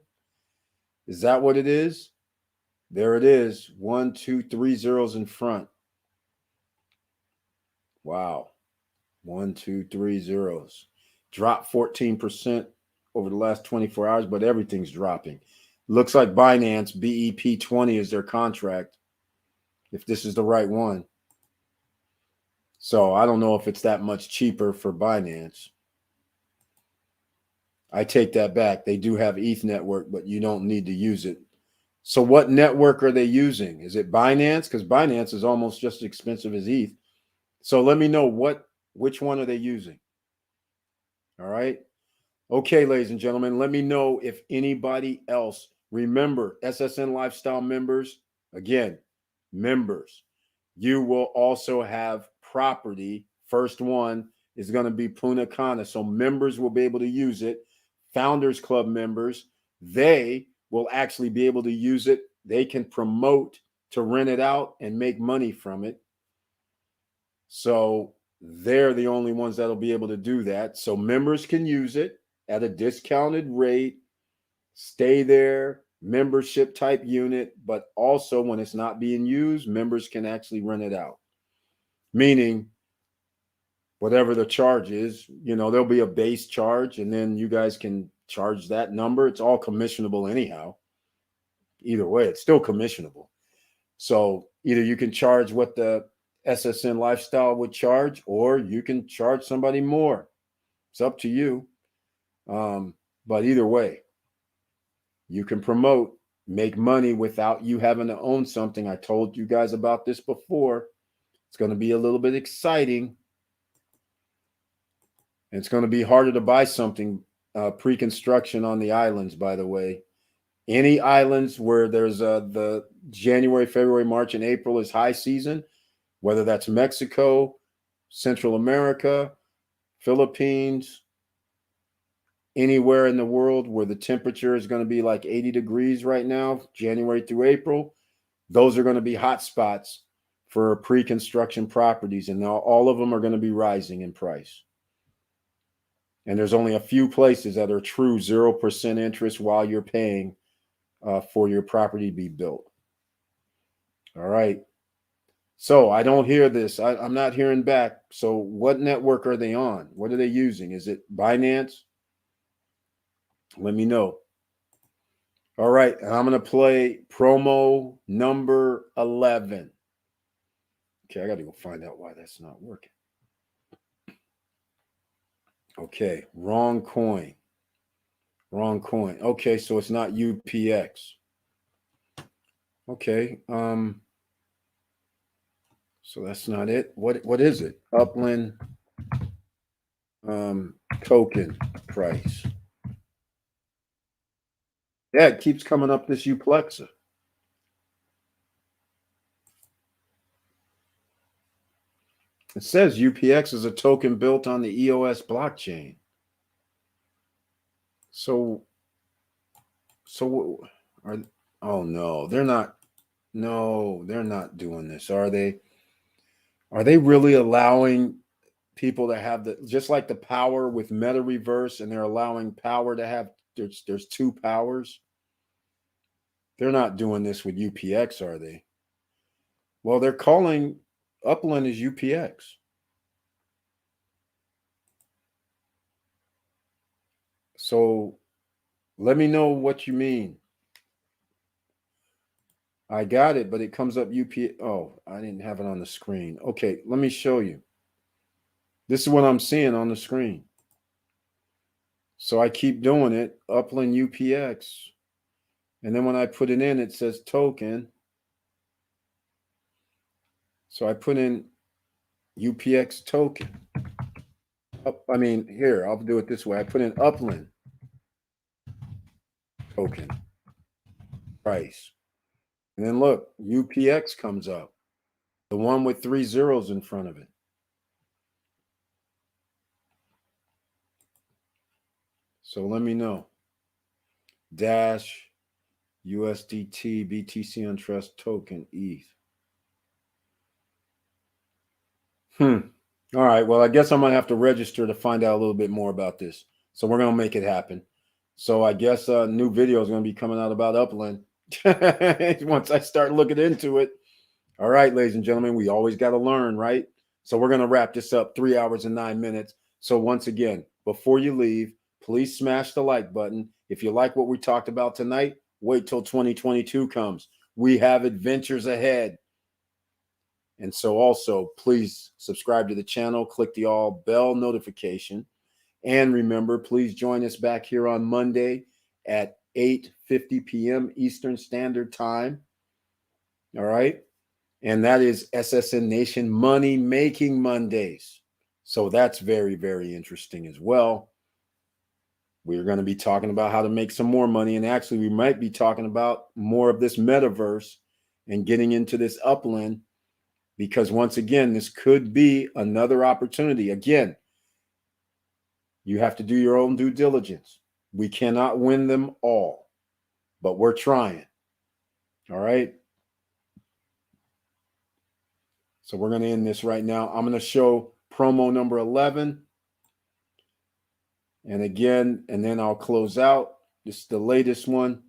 Is that what it is? There it is. 1, 2, 3 zeros in front. Wow. 1, 2, 3 zeros. Dropped 14% over the last 24 hours, but everything's dropping. Looks like Binance, BEP20 is their contract, if this is the right one. So I don't know if it's that much cheaper for Binance. I take that back. They do have ETH network, but you don't need to use it. So what network are they using? Is it Binance? Because Binance is almost just as expensive as ETH. So let me know which one are they using? All right. Okay, ladies and gentlemen, let me know if anybody else. Remember, SSN Lifestyle members, again, members, you will also have property. First one is going to be Punta Cana. So members will be able to use it. Founders Club members, they will actually be able to use it. They can promote to rent it out and make money from it. So they're the only ones that'll be able to do that. So members can use it at a discounted rate, stay there, membership type unit, but also when it's not being used, members can actually rent it out. Meaning, whatever the charge is, there'll be a base charge, and then you guys can charge that number. It's all commissionable anyhow. Either way, it's still commissionable. So either you can charge what the SSN Lifestyle would charge, or you can charge somebody more. It's up to you. But either way, you can promote, make money without you having to own something. I told you guys about this before. It's going to be a little bit exciting. And it's going to be harder to buy something pre-construction on the islands, by the way. Any islands where there's the January, February, March, and April is high season, whether that's Mexico, Central America, Philippines, anywhere in the world where the temperature is going to be like 80 degrees right now, January through April, those are going to be hot spots for pre-construction properties, and all of them are going to be rising in price. And there's only a few places that are true 0% interest while you're paying for your property to be built. All right. So I don't hear this. I'm not hearing back. So what network are they on? What are they using? Is it Binance? Let me know. All right. And I'm going to play promo number 11. Okay. I got to go find out why that's not working. Okay. Wrong coin. Wrong coin. Okay. So it's not UPX. Okay. So that's not it. What is it? Upland token price. Yeah, it keeps coming up this Uplexa. It says UPX is a token built on the EOS blockchain. So oh no, they're not. No, they're not doing this, are they? Are they really allowing people to have just like the power with Meta Reverse, and they're allowing power to have there's two powers? They're not doing this with UPX, are they? Well, they're calling Upland as UPX. So let me know what you mean. I got it, but it comes up UPX. Oh, I didn't have it on the screen. Okay, let me show you. This is what I'm seeing on the screen. So I keep doing it, Upland UPX. And then when I put it in, it says token. So I put in UPX token. Here, I'll do it this way. I put in Upland token price. And then look, UPX comes up. The one with 3 zeros in front of it. So let me know. Dash USDT BTC on Trust token ETH. All right. Well, I guess I'm going to have to register to find out a little bit more about this. So we're going to make it happen. So I guess a new video is going to be coming out about Upland once I start looking into it. All right, ladies and gentlemen, we always got to learn, right? So we're going to wrap this up 3 hours and 9 minutes. So once again, before you leave, please smash the like button. If you like what we talked about tonight, wait till 2022 comes. We have adventures ahead. And so also, please subscribe to the channel, click the all bell notification. And remember, please join us back here on Monday at 8:50 p.m. Eastern Standard Time. All right. And that is SSN Nation Money Making Mondays. So that's very, very interesting as well. We're going to be talking about how to make some more money. And actually, we might be talking about more of this metaverse and getting into this upland, because once again, this could be another opportunity. Again, you have to do your own due diligence. We cannot win them all, but we're trying. All right. So we're going to end this right now. I'm going to show promo number 11. And again, and then I'll close out. This is the latest one.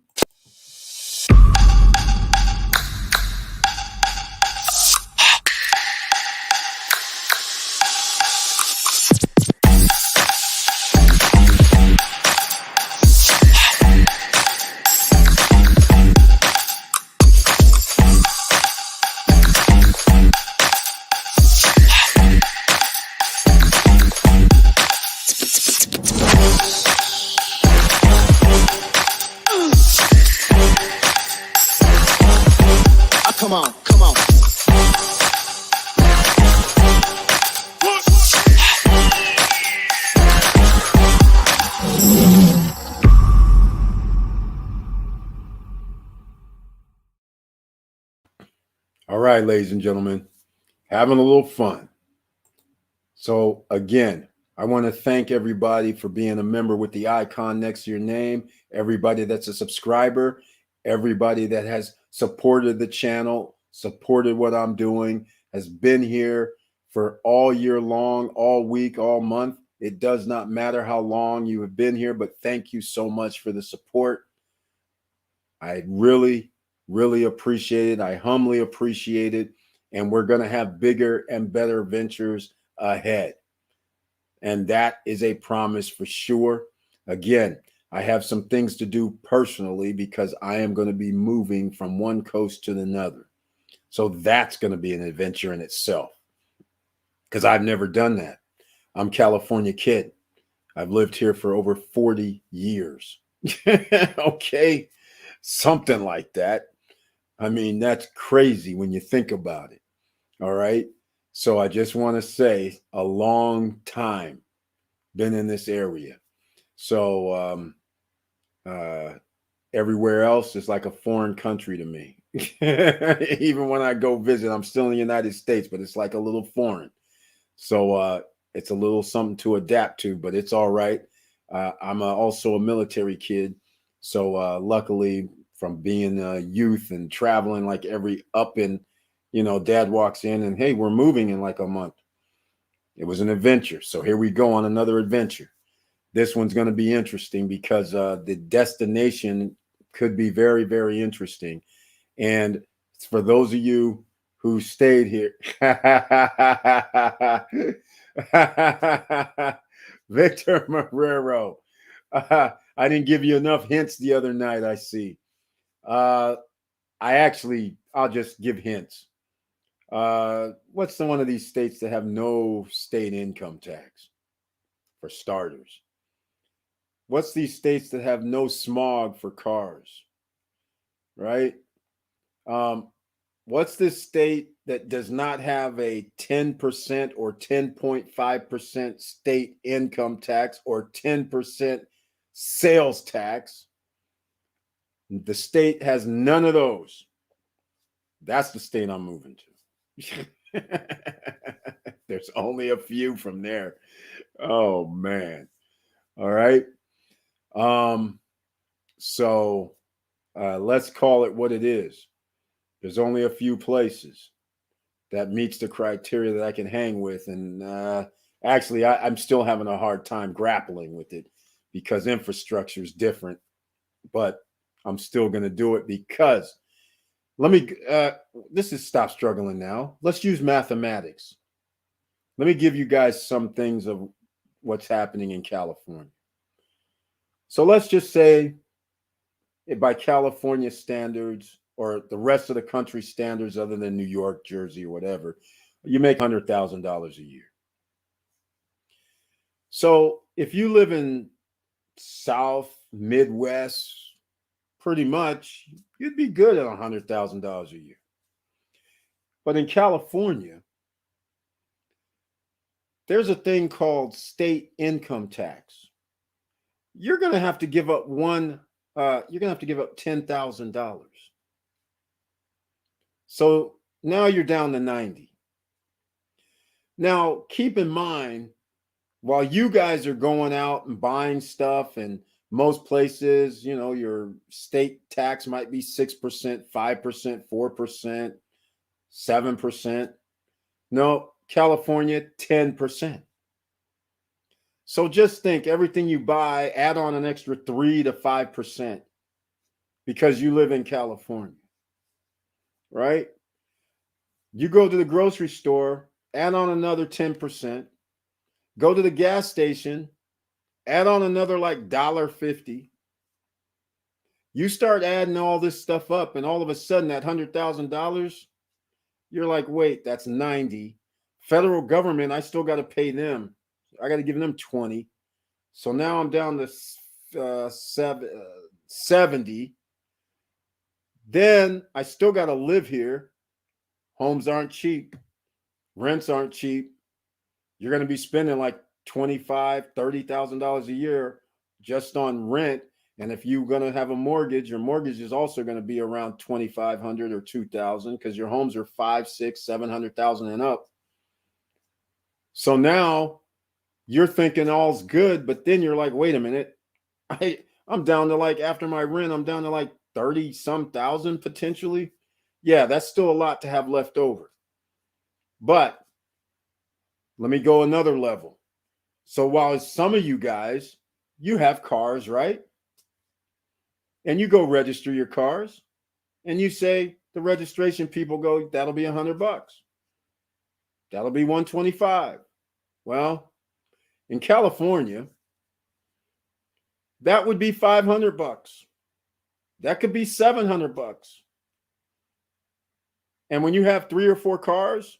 Come on, come on. All right, ladies and gentlemen, having a little fun. So again, I want to thank everybody for being a member with the icon next to your name, everybody that's a subscriber, everybody that has supported the channel, supported what I'm doing, has been here for all year long, all week, all month. It does not matter how long you have been here, but thank you so much for the support. I really, really appreciate it. I humbly appreciate it. And we're going to have bigger and better ventures ahead. And that is a promise for sure. Again, I have some things to do personally because I am going to be moving from one coast to another. So that's going to be an adventure in itself because I've never done that. I'm a California kid. I've lived here for over 40 years. Okay. Something like that. I mean, that's crazy when you think about it. All right. So I just want to say a long time been in this area. So everywhere else is like a foreign country to me. Even when I go visit, I'm still in the United States, but it's like a little foreign. So it's a little something to adapt to, but it's all right. I'm also a military kid. So luckily, from being a youth and traveling like every up in, dad walks in and, hey, we're moving in like a month. It was an adventure. So here we go on another adventure. This one's going to be interesting because the destination could be very, very interesting. And for those of you who stayed here, Victor Marrero, I didn't give you enough hints the other night, I see. I'll just give hints. What's one of these states that have no state income tax, for starters? What's these states that have no smog for cars, right? What's this state that does not have a 10% or 10.5% state income tax or 10% sales tax? The state has none of those. That's the state I'm moving to. There's only a few from there. Oh man. All right. So let's call it what it is. There's only a few places that meets the criteria that I can hang with. And actually, I'm still having a hard time grappling with it because infrastructure is different. But I'm still going to do it because this is stop struggling now. Let's use mathematics. Let me give you guys some things of what's happening in California. So let's just say by California standards or the rest of the country standards other than New York, Jersey, or whatever, you make $100,000 a year. So if you live in South, Midwest, pretty much, you'd be good at $100,000 a year. But in California, there's a thing called state income tax. you're going to have to give up you're going to have to give up $10,000. So now you're down to 90. Now, keep in mind, while you guys are going out and buying stuff, and most places, your state tax might be 6%, 5%, 4%, 7%. No, California, 10%. So just think, everything you buy, add on an extra 3 to 5% because you live in California, right? You go to the grocery store, add on another 10%. Go to the gas station, add on another like $1.50. You start adding all this stuff up, and all of a sudden that $100,000, you're like, wait, that's 90. Federal government, I still got to pay them. I got to give them 20. So now I'm down to 70. Then I still got to live here. Homes aren't cheap. Rents aren't cheap. You're going to be spending like $25,000, $30,000 a year just on rent. And if you're going to have a mortgage, your mortgage is also going to be around $2,500 or $2,000 because your homes are $500,000, $600,000, $700,000 and up. So now you're thinking all's good, but then you're like, wait a minute, I'm down to like, after my rent, I'm down to like 30 some thousand potentially. Yeah, that's still a lot to have left over. But let me go another level. So while some of you guys, you have cars, right? And you go register your cars, and you say, the registration people go, that'll be $100. That'll be $125. Well, in California, that would be $500. That could be $700. And when you have 3 or 4 cars,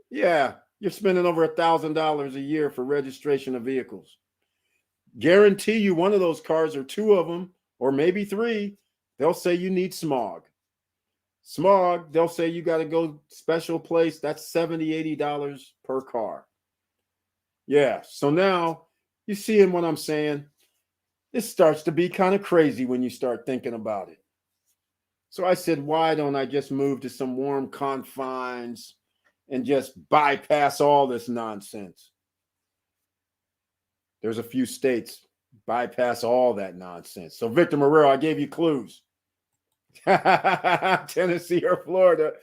yeah, you're spending over $1,000 a year for registration of vehicles. Guarantee you one of those cars, or 2 of them, or maybe 3, they'll say you need smog. Smog, they'll say you got to go special place. That's $70, $80 per car. Yeah, so now you seeing what I'm saying? This starts to be kind of crazy when you start thinking about it. So I said, why don't I just move to some warm confines and just bypass all this nonsense? There's a few states bypass all that nonsense. So Victor Marrero, I gave you clues. Tennessee or Florida.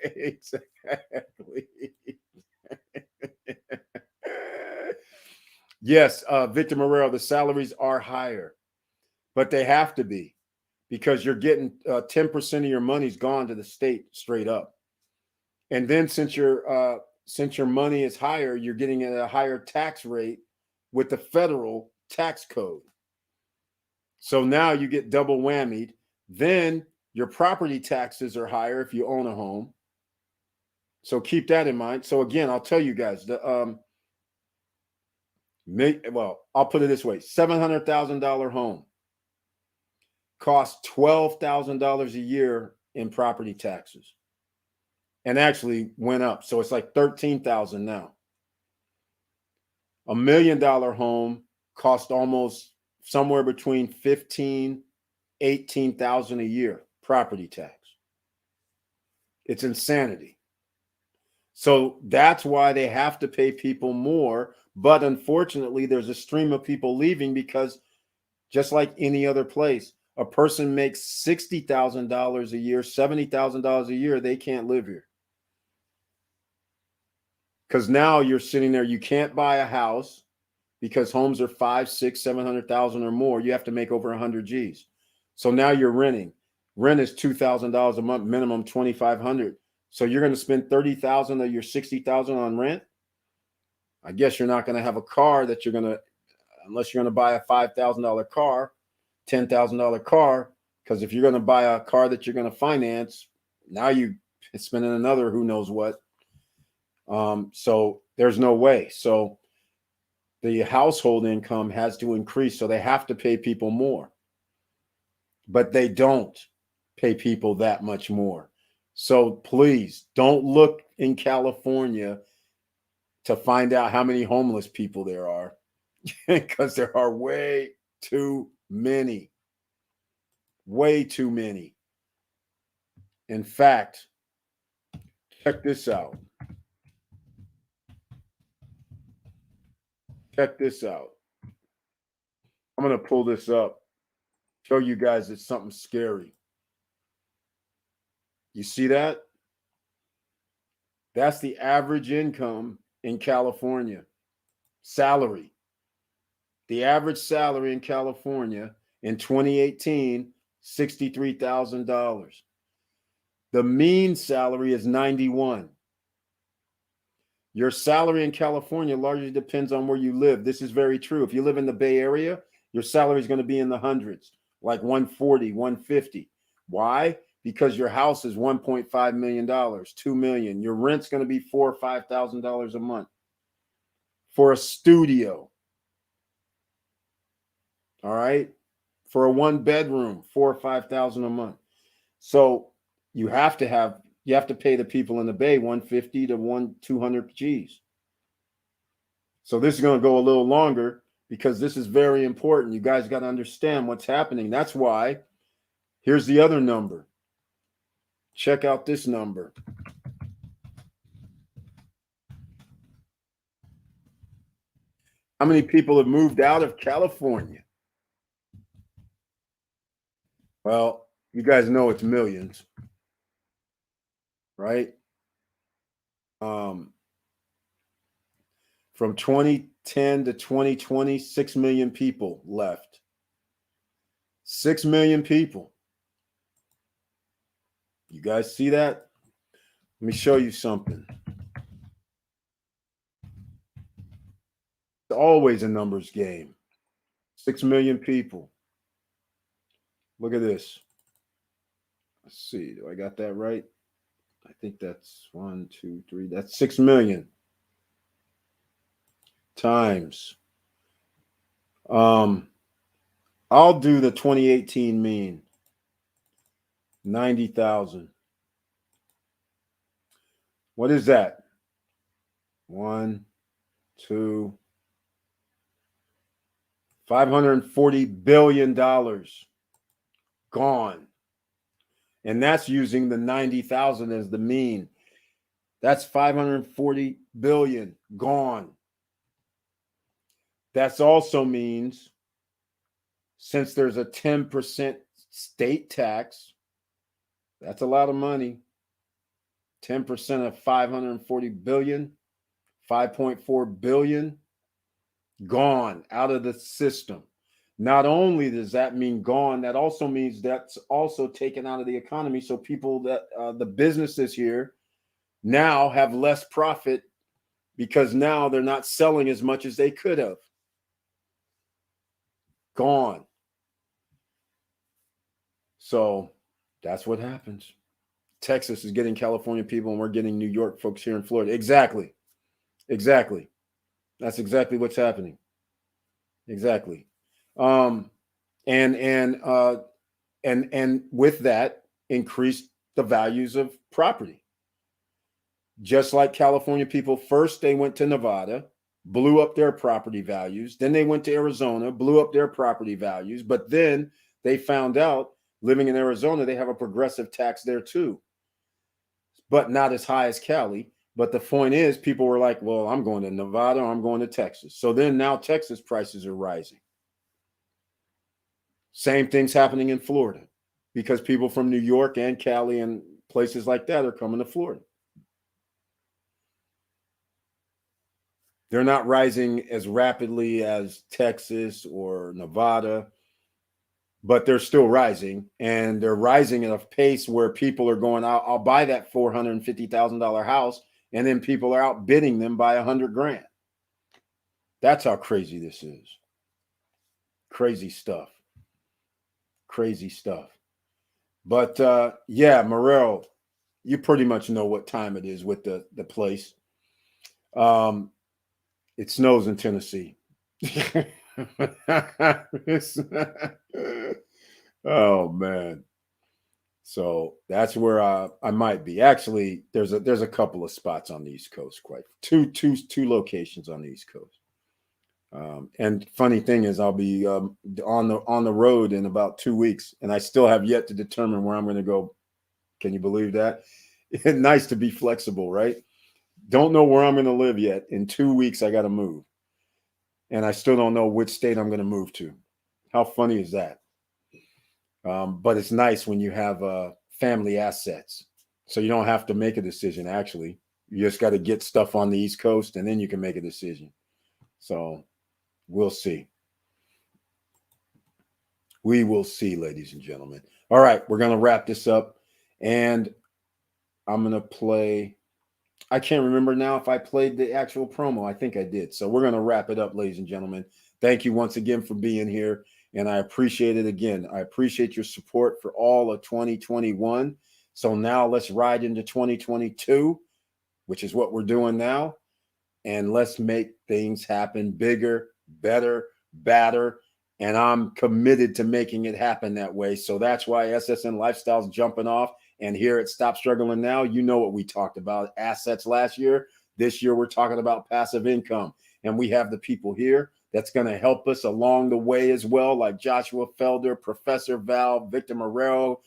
Exactly. Yes, Victor Marrero, the salaries are higher, but they have to be, because you're getting 10% of your money's gone to the state straight up. And then since your money is higher, you're getting at a higher tax rate with the federal tax code. So now you get double whammied. Then your property taxes are higher if you own a home. So keep that in mind. So again, I'll tell you guys, I'll put it this way: $700,000 home costs $12,000 a year in property taxes, and actually went up. So it's like $13,000 now. $1 million home cost almost somewhere between $15,000, $18,000 a year property tax. It's insanity. So that's why they have to pay people more. But unfortunately, there's a stream of people leaving because, just like any other place, a person makes $60,000 a year, $70,000 a year, they can't live here. Because now you're sitting there, you can't buy a house because homes are 500,000, 600,000, 700,000 or more. You have to make over 100 G's. So now you're renting. Rent is $2,000 a month, minimum $2,500. So you're going to spend $30,000 of your $60,000 on rent. I guess you're not going to have a car that you're going to, unless you're going to buy a $5,000 car, $10,000 car. Because if you're going to buy a car that you're going to finance, now you're spending another who knows what. So there's no way. So the household income has to increase. So they have to pay people more. But they don't pay people that much more. So please don't look in California to find out how many homeless people there are, because there are way too many. Way too many. In fact, check this out. Check this out. I'm going to pull this up, show you guys it's something scary. You see that? That's the average income in California. Salary. The average salary in California in 2018, $63,000. The mean salary is $91,000. Your salary in California largely depends on where you live. This is very true. If you live in the Bay Area, your salary is going to be in the hundreds, like 140, 150. Why? Because your house is $1.5 million, $2 million. Your rent's going to be $4,000 or $5,000 a month for a studio. All right. For a 1-bedroom, $4,000 or $5,000 a month. So you have to pay the people in the Bay 150 to 200 G's. So this is going to go a little longer because this is very important. You guys got to understand what's happening. That's why here's the other number. Check out this number. How many people have moved out of California? Well, you guys know it's millions, right? From 2010 to 2020, 6 million people left. 6 million people. You guys see that? Let me show you something. It's always a numbers game. 6 million people. Look at this. Let's see. Do I got that right? I think that's 1, 2, 3. That's 6 million times. I'll do the 2018 mean. 90,000. What is that? 1, 2, $540 billion gone. And that's using the 90,000 as the mean. That's 540 billion gone. That also means, since there's a 10% state tax, that's a lot of money. 10% of 540 billion, 5.4 billion gone out of the system. Not only does that mean gone, that also means that's also taken out of the economy. So people that the businesses here now have less profit because now they're not selling as much as they could have. Gone. So that's what happens. Texas is getting California people and we're getting New York folks here in Florida. Exactly. Exactly. That's exactly what's happening. Exactly. And with that, increased the values of property. Just like California people, first they went to Nevada, blew up their property values. Then they went to Arizona, blew up their property values. But then they found out, living in Arizona, they have a progressive tax there too, but not as high as Cali. But the point is, people were like, well, I'm going to Nevada, or I'm going to Texas. So then now Texas prices are rising. Same thing's happening in Florida because people from New York and Cali and places like that are coming to Florida. They're not rising as rapidly as Texas or Nevada, but they're still rising, and they're rising at a pace where people are going, I'll buy that $450,000 house, and then people are outbidding them by $100,000. That's how crazy this is. Crazy stuff. Crazy stuff. But yeah, Morel, you pretty much know what time it is with the place. It snows in Tennessee. Oh man. So that's where I might be. Actually, there's a couple of spots on the East Coast, quite two locations on the East Coast. And funny thing is, I'll be on the road in about 2 weeks, and I still have yet to determine where I'm going to go. Can you believe that? Nice to be flexible, right? Don't know where I'm going to live yet. In 2 weeks, I got to move, and I still don't know which state I'm going to move to. How funny is that? But it's nice when you have family assets, so you don't have to make a decision. Actually, you just got to get stuff on the East Coast, and then you can make a decision. So we'll see. We will see, ladies and gentlemen. All right, we're going to wrap this up, and I'm going to play. I can't remember now if I played the actual promo. I think I did. So we're going to wrap it up, ladies and gentlemen. Thank you once again for being here, and I appreciate it again. I appreciate your support for all of 2021. So now let's ride into 2022, which is what we're doing now, and let's make things happen bigger, better, badder. And I'm committed to making it happen that way. So that's why SSN Lifestyle's jumping off. And here at Stop Struggling Now, you know what we talked about. Assets last year. This year, we're talking about passive income. And we have the people here that's going to help us along the way as well, like Joshua Felder, Professor Val, Victor Marrero,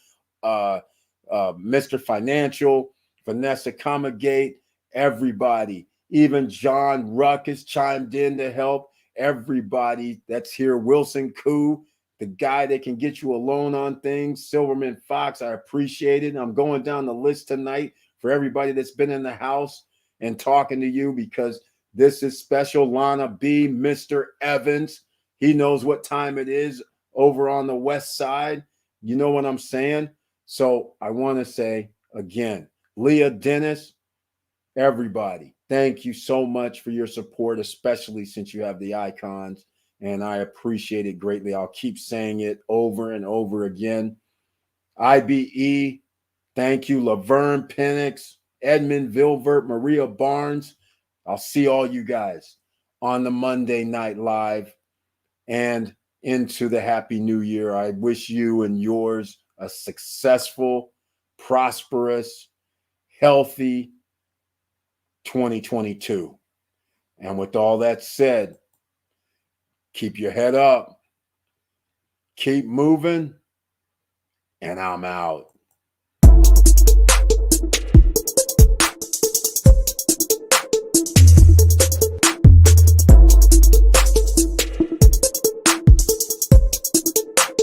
Mr. Financial, Vanessa Comagate, everybody. Even John Ruck has chimed in to help. Everybody that's here, Wilson Koo, the guy that can get you a loan on things, Silverman Fox, I appreciate it. I'm going down the list tonight for everybody that's been in the house and talking to you, because this is special. Lana B, Mr. Evans, he knows what time it is over on the west side. You know what I'm saying? So I want to say again, Leah Dennis, everybody, thank you so much for your support, especially since you have the icons, and I appreciate it greatly. I'll keep saying it over and over again. IBE, thank you. Laverne Penix, Edmund Vilvert, Maria Barnes. I'll see all you guys on the Monday Night Live and into the Happy New Year. I wish you and yours a successful, prosperous, healthy 2022. And with all that said, keep your head up, keep moving, and I'm out.